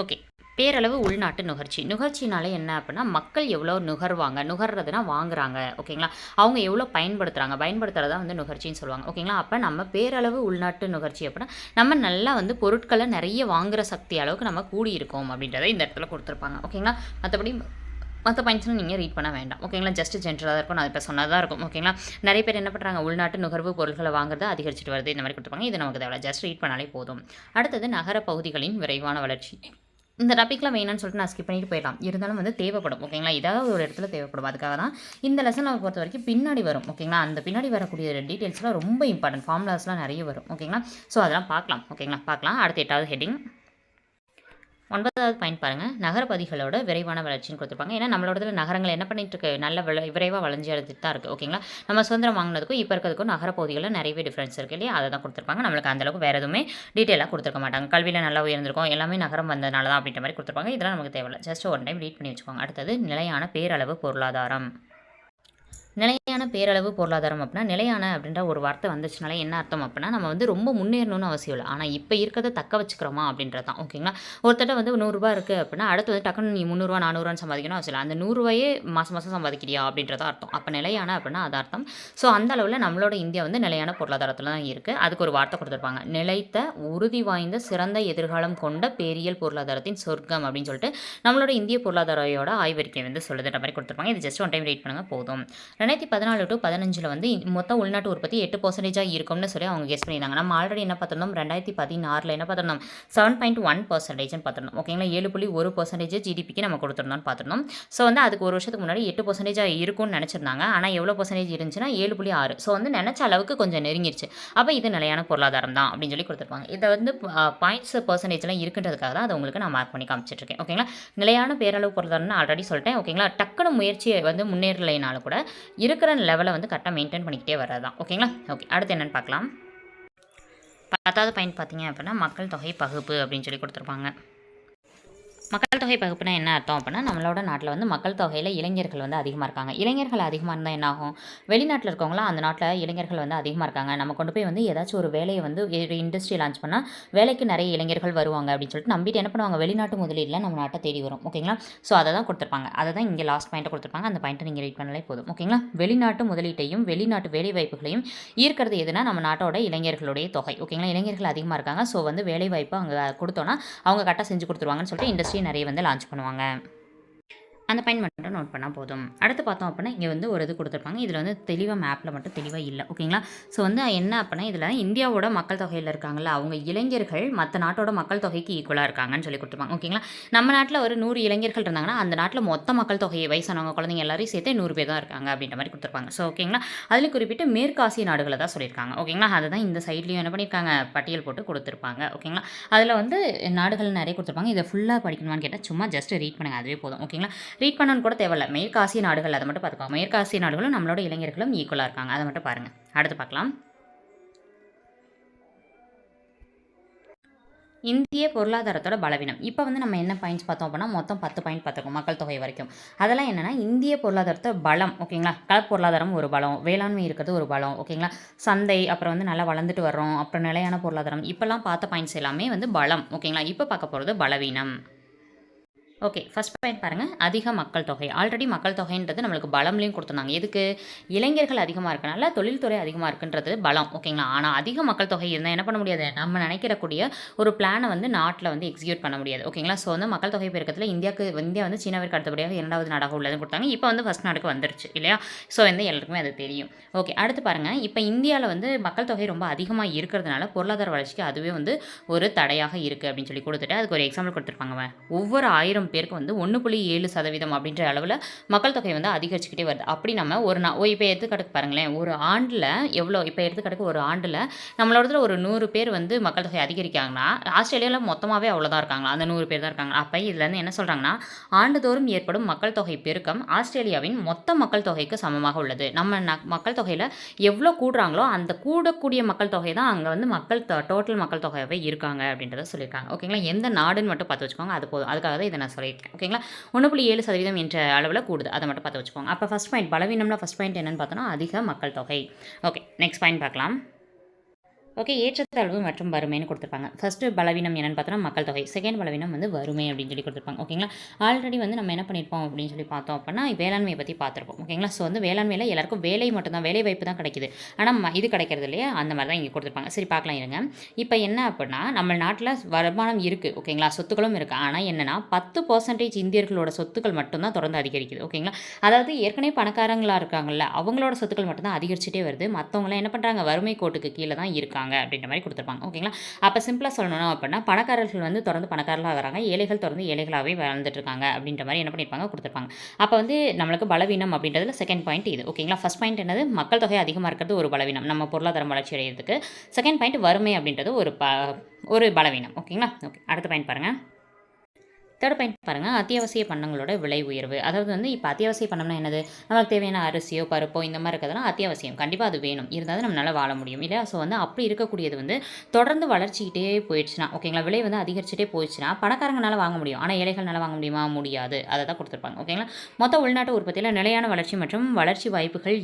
ஓகே, பேரளவு உள்நாட்டு நுகர்ச்சினாலே என்ன அப்படின்னா மக்கள் எவ்வளோ நுகர்றதுனா வாங்குறாங்க. ஓகேங்களா, அவங்க எவ்வளோ பயன்படுத்துறதா வந்து நுகர்ச்சின்னு சொல்லுவாங்க. ஓகேங்களா, அப்போ நம்ம பேரளவு உள்நாட்டு நுகர்ச்சி அப்படின்னா நம்ம நல்லா வந்து பொருட்களை நிறைய வாங்குகிற சக்தி அளவுக்கு நம்ம கூடியிருக்கோம் அப்படின்றத இந்த இடத்துல கொடுத்துருப்பாங்க. ஓகேங்களா, மற்ற பாயிண்ட்ஸ்லாம் நீங்கள் ரீட் பண்ண வேண்டாம். ஓகேங்களா, ஜஸ்ட் ஜென்ரலாக தான் இருக்கும், நான் இப்போ சொன்னதாக இருக்கும். ஓகேங்களா, நிறைய பேர் என்ன பண்ணுறாங்க, உள்நாட்டு நுகர்வு பொருட்களை வாங்குறது அதிகரிச்சுட்டு வருது, இந்த மாதிரி கொடுத்துருப்பாங்க. இது நமக்கு தேவை, ஜஸ்ட் ரீட் பண்ணாலே போதும். அடுத்தது நகர பகுதிகளின் விரைவான வளர்ச்சி. இந்த டாப்பிக்லாம் வேணும்னு சொல்லிட்டு நான் ஸ்கிப் பண்ணிட்டு போயிடலாம், இருந்தாலும் வந்து தேவைப்படும். ஓகேங்களா, ஏதாவது ஒரு இடத்துல தேவைப்படும். அதுக்காக தான் இந்த லெசன் நம்ம பொறுத்த வரைக்கும் பின்னாடி வரும். ஓகேங்களா, அந்த பின்னாடி வரக்கூடிய டீட்டெயில்ஸ்லாம் ரொம்ப இம்பார்ட்டன்ட், ஃபார்முலாஸ்லாம் நிறைய வரும். ஓகேங்களா, ஸோ அதெல்லாம் பார்க்கலாம். அடுத்து 8வது ஹெட்டிங் 9வது பாயிண்ட் பாருங்கள், நகரப்பகுதிகளோட விரைவான வளர்ச்சின்னு கொடுத்துருப்பாங்க. ஏன்னா நம்மளோட நகரங்கள் என்ன பண்ணிட்டு இருக்கு, நல்ல விரைவாக வளர்ச்சி அடைஞ்சிட்டு தான் இருக்குது. ஓகேங்களா, நம்ம சுதந்திரம் வாங்கினதுக்கும் இப்போ இருக்கிறதுக்கும் நகரப்பகுதிகளில் நிறையவே டிஃப்ரென்ஸ் இருக்குது இல்லையா, அதை தான் கொடுத்துருப்பாங்க. நம்மளுக்கு அந்தளவுக்கு வேறு எதுவுமே டீட்டெயிலாக கொடுத்துருக்க மாட்டாங்க. கல்வியில் நல்லா உயர்ந்திருக்கும், எல்லாமே நகரம் வந்ததுனால தான் அப்படின்ற மாதிரி கொடுத்துருப்பாங்க. இதெல்லாம் நமக்கு தேவையில்லை, ஜஸ்ட் ஒன் டைம் ரீட் பண்ணி வச்சுக்கோங்க. அடுத்தது நிலையான பேரளவு பொருளாதாரம். நிலையான நிலையான பேரளவு பொருளாதாரம் அப்படின்னா நிலையான அப்படின்ற ஒரு வார்த்தை வந்துச்சுனால என்ன அர்த்தம் அப்படின்னா நம்ம வந்து ரொம்ப முன்னேறணும்னு அவசியம் இல்லை. ஆனால் இப்போ இருக்கிறத தக்க வச்சுக்கிறோமா அப்படின்றது தான். ஓகேங்களா? ஒருத்தட்ட வந்து ரூ. 100 இருக்குது அப்படின்னா அடுத்து வந்து டக்குன்னு நீ 300 400 சம்பாதிக்கணும் அவசியம் இல்லை. அந்த ரூ. 100 மாதம் மாதம் சம்பாதிக்கிறியா அப்படின்றத அர்த்தம். அப்போ நிலையான அப்படின்னா அது அர்த்தம். ஸோ அந்த அளவில் நம்மளோட இந்தியா வந்து நிலையான பொருளாதாரத்தில் தான் இருக்குது. அதுக்கு ஒரு வார்த்தை கொடுத்துருப்பாங்க. நிலைத்த உறுதி வாய்ந்த சிறந்த எதிர்காலம் கொண்ட பேரியல் பொருளாதாரத்தின் சொர்க்கம் அப்படின்னு சொல்லிட்டு நம்மளோட இந்திய பொருளாதாரையோட ஆய்வறிக்கை வந்து சொல்லுதுன்ற மாதிரி கொடுத்துருப்பாங்க. இது ஜஸ்ட் ஒன் டைம் ரீட் பண்ணுங்கள் போதும். 2014 to 15 வந்து மொத்த உள்நாட்டு உற்பத்தி 8% இருக்கும்னு சொல்லி அவங்க கெஸ் பண்ணியிருந்தாங்க. நம்ம ஆல்ரெடி என்ன பார்த்துருந்தோம் 2016 என்ன பார்த்துருந்தோம் 7.1% பார்த்துருந்தோம். ஓகேங்களா? 7.1% ஜிடிபிக்கு நம்ம கொடுத்துருந்தோம்னு பார்த்துருந்தோம். ஸோ வந்து அதுக்கு ஒரு வருஷத்துக்கு முன்னாடி 8% இருக்கும்னு நினச்சிருந்தாங்க. ஆனால் எவ்வளோ பர்சன்டேஜ் இருந்துச்சுன்னா 7.6. ஸோ வந்து நினச்ச அளவுக்கு கொஞ்சம் நெருங்கிருச்சு. அப்போ இது நிலையான பொருளாதாரம் தான் அப்படின்னு சொல்லி கொடுத்துருப்பாங்க. இதை வந்து பாயிண்ட்ஸ் பர்சன்டேஜ்லாம் இருக்குன்றதுக்காக தான் அதை உங்களுக்கு நான் மார்க் பண்ணி காமிச்சிட்ருக்கேன். ஓகேங்களா? நிலையான பேரளவு பொருளாதாரம்னு ஆல்ரெடி சொல்லிட்டேன். ஓகேங்களா? டக்குனு முயற்சியை வந்து முன்னேறலைனாலும் கூட இருக்கிற லெவலை வந்து கரெக்டாக மெயின்டைன் பண்ணிக்கிட்டே வர்றது தான். ஓகேங்களா? ஓகே, அடுத்து என்னென்னு பார்க்கலாம். 10வது பாயிண்ட் பார்த்தீங்க அப்படின்னா மக்கள் தொகை பகுப்பு அப்படின்னு சொல்லி கொடுத்துருப்பாங்க. மக்கள் தொகை பகுப்புனா என்ன அர்த்தம் அப்படின்னா நம்மளோட நாட்டில் வந்து மக்கள் தொகையில் இளைஞர்கள் வந்து அதிகமாக இருக்காங்க. இளைஞர்கள் அதிகமாக இருந்தால் என்ன ஆகும்? வெளிநாட்டில் இருக்கவங்களாம் அந்த நாட்டில் இளைஞர்கள் வந்து அதிகமாக இருக்காங்க. நம்ம கொண்டு போய் வந்து ஏதாச்சும் ஒரு வேலையை வந்து ஒரு இண்டஸ்ட்ரி லான்ச் பண்ணால் வேலைக்கு நிறைய இளைஞர்கள் வருவாங்க அப்படின்னு சொல்லிட்டு நம்பிட்டு என்ன பண்ணுவாங்க? வெளிநாட்டு முதலீடுல நம்ம நாட்டை தேடி வரும். ஓகேங்களா? ஸோ அதை தான் கொடுத்துருப்பாங்க. அதை தான் இங்கே லாஸ்ட் பாயிண்ட்டை கொடுத்துருப்பாங்க. அந்த பாயிண்ட்டை நீங்கள் ரீட் பண்ணாலே போதும். ஓகேங்களா? வெளிநாட்டு முதலீட்டையும் வெளிநாட்டு வேலை வாய்ப்புகளையும் ஈர்க்கிறது எதுனா நம்ம நாட்டோட இளைஞர்களுடைய தொகை. ஓகேங்களா? இளைஞர்கள் அதிகமாக இருக்காங்க. ஸோ வந்து வேலை வாய்ப்பு அங்கே கொடுத்தோன்னா அவங்க கரெக்டாக செஞ்சு கொடுத்துருவாங்கன்னு சொல்லிட்டு இண்டஸ்ட்ரி நிறைய வந்து லான்ச் பண்ணுவாங்க. அந்த பாயிண்ட் மட்டும் நோட் பண்ணால் போதும். அடுத்து பார்த்தோம் அப்படின்னா இங்கே வந்து ஒரு இது கொடுத்துருப்பாங்க. இதில் வந்து தெளிவாக மேப்பில் மட்டும் தெளிவாக இல்லை. ஓகேங்களா? ஸோ வந்து என்ன அப்படின்னா இதில் இந்தியாவோட மக்கள் தொகையில் இருக்காங்கல்ல அவங்க இளைஞர்கள் மற்ற நாட்டோட மக்கள் தொகைக்கு ஈக்குவலாக இருக்காங்கன்னு சொல்லி கொடுத்துருப்பாங்க. ஓகேங்களா? நம்ம நாட்டில் ஒரு 100 இளைஞர்கள் இருந்தாங்கன்னா அந்த நாட்டில் மொத்த மக்கள் தொகையை வயசானவங்க குழந்தைங்க எல்லாரையும் சேர்த்து 100 பேர் தான் இருக்காங்க அப்படின்ற மாதிரி கொடுத்துருப்பாங்க. ஸோ ஓகேங்களா? அதில் குறிப்பிட்டு மேற்காசிய நாடுகளை தான் சொல்லியிருக்காங்க. ஓகேங்களா? அதை தான் இந்த சைட்லையும் என்ன பண்ணியிருக்காங்க பட்டியல் போட்டு கொடுத்துருப்பாங்க. ஓகேங்களா? அதில் வந்து நாடுகள் நிறைய கொடுத்துருப்பாங்க. இதை ஃபுல்லாக படிக்கணுமான்னு கேட்டால் சும்மா ஜஸ்ட் ரீட் பண்ணுங்கள் அதுவே போதும். ஓகேங்களா? ரீட் பண்ணணும்னு கூட தேவையில்ல. மேற்காசிய நாடுகள் அதை மட்டும் பார்த்துக்கோங்க. மேற்காசிய நாடுகளும் நம்மளோட இளைஞர்களும் ஈக்குவலாக இருக்காங்க. அதை மட்டும் பாருங்கள். அடுத்து பார்க்கலாம். இந்திய பொருளாதாரத்தோட பலவீனம். இப்போ வந்து நம்ம என்ன பாயிண்ட்ஸ் பார்த்தோம் அப்படின்னா மொத்தம் 10 பாயிண்ட் பார்த்துருக்கோம் மக்கள் தொகை வரைக்கும். அதெல்லாம் என்னென்னா இந்திய பொருளாதாரத்தோட பலம். ஓகேங்களா? பொருளாதாரம் ஒரு பலம், வேளாண்மை இருக்கிறது ஒரு பலம். ஓகேங்களா? சந்தை அப்புறம் வந்து நல்லா வளர்ந்துட்டு வர்றோம், அப்புறம் நிலையான பொருளாதாரம் இப்போல்லாம் பார்த்த பாயிண்ட்ஸ் எல்லாமே வந்து பலம். ஓகேங்களா? இப்போ பார்க்க போகிறது பலவீனம். ஓகே, ஃபர்ஸ்ட் பாயிண்ட் பாருங்கள். அதிக மக்கள் தொகை. ஆல்ரெடி மக்கள் தொகைன்றது நம்மளுக்கு பலம்லையும் கொடுத்துருந்தாங்க. எதுக்கு? இளைஞர்கள் அதிகமாக இருக்கனால தொழில்துறை அதிகமாக இருக்குன்றது பலம். ஓகேங்களா? ஆனால் அதிக மக்கள் தொகை இருந்தால் என்ன பண்ண முடியாது? நம்ம நினைக்கிறக்கூடிய ஒரு பிளானை வந்து நாட்டில் வந்து எக்ஸிக்யூட் பண்ண முடியாது. ஓகேங்களா? ஸோ வந்து மக்கள் தொகை பெருக்கத்தில் இந்தியா வந்து சீனாவிற்கு அடுத்தபடியாக 2வது நாடாக உள்ளதுன்னு கொடுத்தாங்க. இப்போ வந்து ஃபர்ஸ்ட் நாடுக்கு வந்துருச்சு இல்லையா? ஸோ வந்து எல்லாருக்குமே அது தெரியும். ஓகே, அடுத்து பாருங்கள். இப்போ இந்தியாவில் வந்து மக்கள் தொகை ரொம்ப அதிகமாக இருக்கிறதுனால பொருளாதார வளர்ச்சிக்கு அதுவே வந்து ஒரு தடையாக இருக்குது அப்படின்னு சொல்லி கொடுத்துட்டு அதுக்கு ஒரு எக்ஸாம்பிள் கொடுத்துருப்பாங்க. ஒவ்வொரு 1000 பேருக்கு வந்து 1.7% அப்படின்ற அளவில் மக்கள் தொகை வந்து அதிகரிச்சுக்கிட்டே வருது. அப்படி நம்ம இப்போ எடுத்துக்காட்டுக்கு பாருங்களேன், ஒரு ஆண்டில் எவ்வளோ இப்போ எடுத்துக்காட்டுக்கு ஒரு ஆண்டில் நம்மளோட ஒரு 100 பேர் வந்து மக்கள் தொகை அதிகரிக்காங்கன்னா ஆஸ்திரேலியாவில் மொத்தமாகவே அவ்வளோதான் இருக்காங்க. அந்த 100 பேர் தான் இருக்காங்க. அப்போ இதுலேருந்து என்ன சொல்கிறாங்கன்னா ஆண்டுதோறும் ஏற்படும் மக்கள் தொகை பெருக்கம் ஆஸ்திரேலியாவின் மொத்த மக்கள் தொகைக்கு சமமாக உள்ளது. நம்ம மக்கள் தொகையில் எவ்வளோ கூடுறாங்களோ அந்த கூடக்கூடிய மக்கள் தொகை தான் அங்கே வந்து டோட்டல் மக்கள் தொகையாகவே இருக்காங்க அப்படின்றத சொல்லியிருக்காங்க. ஓகேங்களா? எந்த நாடுன்னு மட்டும் பார்த்து வச்சுக்கோங்க. அது போதும். அதுக்காக தான் இதை நான் சொல்லியிருக்கேன். ஓகேங்களா? 1.7% என்ற அளவில் கூடுது. அதை மட்டும் பார்த்து வச்சுக்கோங்க. அப்போ ஃபஸ்ட் பாயிண்ட் பலவீனம்னா ஃபஸ்ட் பாயிண்ட் என்னென்னு பார்த்தோன்னா அதிக மக்கள் தொகை. ஓகே, நெக்ஸ்ட் பாயிண்ட் பார்க்கலாம். ஓகே, ஏற்றத்தாழ்வு மற்றும் வறுமைன்னு கொடுத்துருப்பாங்க. ஃபஸ்ட்டு பலவீனம் என்னென்னு பார்த்தோன்னா மக்கள் தொகை, செகண்ட் பலவீனம் வந்து வறுமை அப்படின்னு சொல்லி கொடுத்துருப்பாங்க. ஓகேங்களா? ஆல்ரெடி வந்து நம்ம என்ன பண்ணியிருப்போம் அப்படின்னு சொல்லி பார்த்தோம் அப்படின்னா வேளாண்மையை பற்றி பார்த்துருப்போம். ஓகேங்களா? ஸோ வந்து வேளாண்மையில் எல்லாருக்கும் வேலை மட்டும்தான், வேலை வாய்ப்பு தான் கிடைக்குது. ஆனால் இது கிடைக்கிறது இல்லையா? அந்த மாதிரி தான் இங்கே கொடுத்துருப்பாங்க. சரி, பார்க்கலாம் இருங்க. இப்போ என்ன அப்படின்னா நம்ம நாட்டில் வருமானம் இருக்குது. ஓகேங்களா? சொத்துக்களும் இருக்குது. ஆனால் என்னென்னா 10% இந்தியர்களோட சொத்துக்கள் மட்டும்தான் தொடர்ந்து அதிகரிக்குது. ஓகேங்களா? அதாவது ஏற்கனவே பணக்காரங்களாக இருக்காங்கல்ல அவங்களோட சொத்துக்கள் மட்டும்தான் அதிகரிச்சுட்டே வருது. மற்றவங்களாம் என்ன பண்ணுறாங்க? வறுமை கோட்டுக்கு கீழே தான் இருக்காங்க அப்படின்ற மாதிரி கொடுத்துருப்பாங்க. ஓகேங்களா? அப்போ சிம்பிளாக சொல்லணும் அப்படின்னா பணக்காரர்கள் வந்து தொடர்ந்து பணக்காரர்களாக வராங்க, ஏழைகள் தொடர்ந்து ஏழைகளாகவே வாழ்ந்துட்டு இருக்காங்க அப்படின்ற மாதிரி என்ன பண்ணியிருப்பாங்க கொடுத்துருப்பாங்க. அப்போ வந்து நம்மளுக்கு பலவீனம் அப்படின்றதுல செகண்ட் பாயிண்ட் இது. ஓகேங்களா? ஃபர்ஸ்ட் பாயிண்ட் என்னது? மக்கள் தொகை அதிகமாக இருக்கிறது ஒரு பலவீனம் நம்ம பொருளாதாரம் வளர்ச்சி அடைகிறதுக்கு. செகண்ட் பாயிண்ட் வறுமை அப்படின்றது ஒரு பலவீனம். ஓகேங்களா? ஓகே, அடுத்த பாயிண்ட் பாருங்கள். தேர்ட் பாயிண்ட் பாருங்கள், அத்தியாவசிய பண்டங்களோட விலை உயர்வு. அதாவது வந்து இப்போ அத்தியாவசிய பண்டம்னா என்னது, நமக்கு தேவையான அரிசியோ பருப்போ இந்த மாதிரி இருக்கிறதுலாம் அத்தியாவசியம், கண்டிப்பாக அது வேணும், இருந்தால் நம்மளால் வாழ முடியும் இல்லையா. ஸோ வந்து அப்படி இருக்கக்கூடியது வந்து தொடர்ந்து வளர்ச்சிக்கிட்டே போயிடுச்சுன்னா, ஓகேங்களா, விலை வந்து அதிகரிச்சுட்டே போயிடுச்சுன்னா பணக்காரங்களால வாங்க முடியும், ஆனால் ஏழைகள்னால வாங்க முடியுமா, முடியாது. அதை தான் கொடுத்துருப்பாங்க. ஓகேங்களா, மொத்த உள்நாட்டு உற்பத்தியில் நிலையான வளர்ச்சி மற்றும் வளர்ச்சி வாய்ப்புகள்